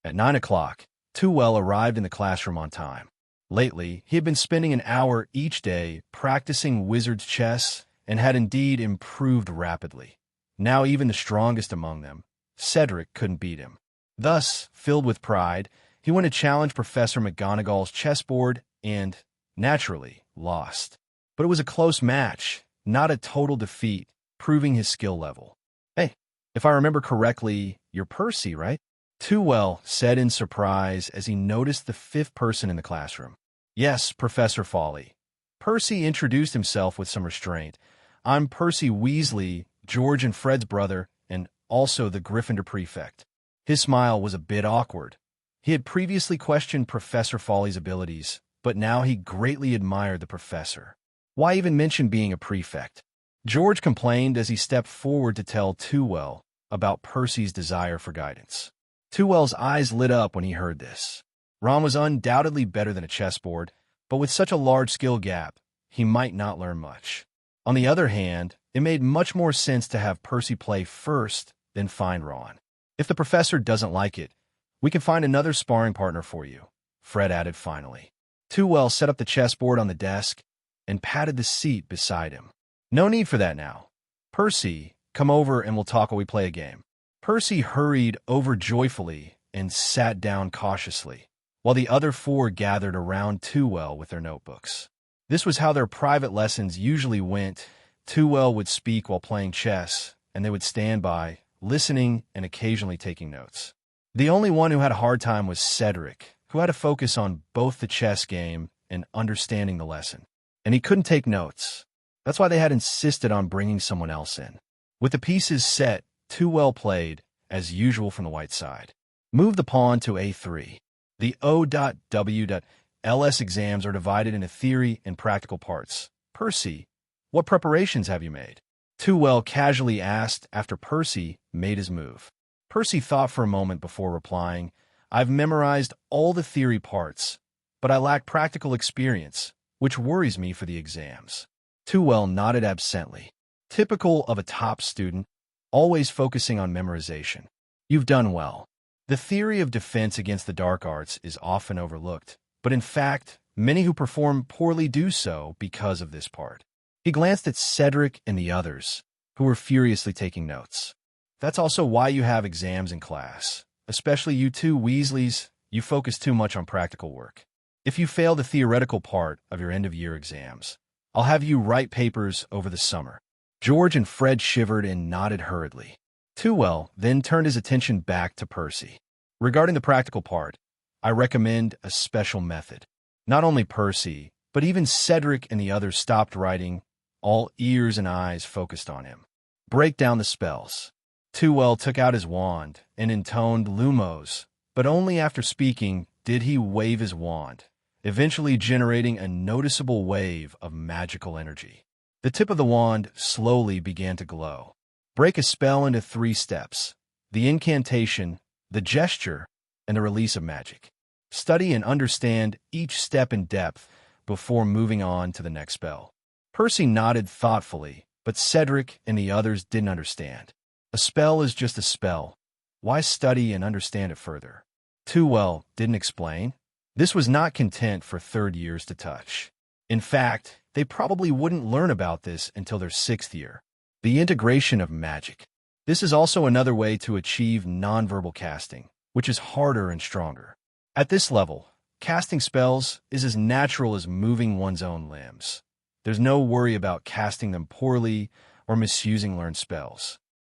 At 9 o'clock, Tewell arrived in the classroom on time. Lately, he had been spending an hour each day practicing wizard's chess and had indeed improved rapidly. Now even the strongest among them, Cedric, couldn't beat him. Thus, filled with pride, he went to challenge Professor McGonagall's chessboard and, naturally, lost. But it was a close match, not a total defeat, proving his skill level. Hey, if I remember correctly, you're Percy, right? Tewell said in surprise as he noticed the fifth person in the classroom. Yes, Professor Fawley. Percy introduced himself with some restraint. I'm Percy Weasley, George and Fred's brother, and also the Gryffindor prefect. His smile was a bit awkward. He had previously questioned Professor Fawley's abilities, but now he greatly admired the professor. Why even mention being a prefect? George complained as he stepped forward to tell Tewell about Percy's desire for guidance. Tewell's eyes lit up when he heard this. Ron was undoubtedly better than a chessboard, but with such a large skill gap, he might not learn much. On the other hand, it made much more sense to have Percy play first than find Ron. If the professor doesn't like it, we can find another sparring partner for you, Fred added finally. Tewell set up the chessboard on the desk and patted the seat beside him. No need for that now. Percy, come over and we'll talk while we play a game. Percy hurried over joyfully and sat down cautiously, while the other four gathered around Tewell with their notebooks. This was how their private lessons usually went. Tewell would speak while playing chess, and they would stand by, listening and occasionally taking notes. The only one who had a hard time was Cedric, who had to focus on both the chess game and understanding the lesson. And he couldn't take notes. That's why they had insisted on bringing someone else in. With the pieces set, Tewell played, as usual from the white side. Move the pawn to a3. The O.W.LS exams are divided into theory and practical parts. Percy, what preparations have you made? Tewell casually asked after Percy made his move. Percy thought for a moment before replying, I've memorized all the theory parts, but I lack practical experience, which worries me for the exams. Tewell nodded absently. Typical of a top student, always focusing on memorization. You've done well. The theory of defense against the dark arts is often overlooked, but in fact, many who perform poorly do so because of this part. He glanced at Cedric and the others, who were furiously taking notes. That's also why you have exams in class. Especially you two Weasleys, you focus too much on practical work. If you fail the theoretical part of your end-of-year exams, I'll have you write papers over the summer. George and Fred shivered and nodded hurriedly. Tewell then turned his attention back to Percy. Regarding the practical part, I recommend a special method. Not only Percy, but even Cedric and the others stopped writing, all ears and eyes focused on him. Break down the spells. Tewell took out his wand and intoned Lumos, but only after speaking did he wave his wand, eventually generating a noticeable wave of magical energy. The tip of the wand slowly began to glow. Break a spell into 3 steps: the incantation, the gesture, and the release of magic. Study and understand each step in depth before moving on to the next spell. Percy nodded thoughtfully, but Cedric and the others didn't understand. A spell is just a spell. Why study and understand it further? Tewell didn't explain. This was not content for third years to touch. In fact, they probably wouldn't learn about this until their sixth year. The integration of magic. This is also another way to achieve nonverbal casting, which is harder and stronger. At this level, casting spells is as natural as moving one's own limbs. There's no worry about casting them poorly or misusing learned spells.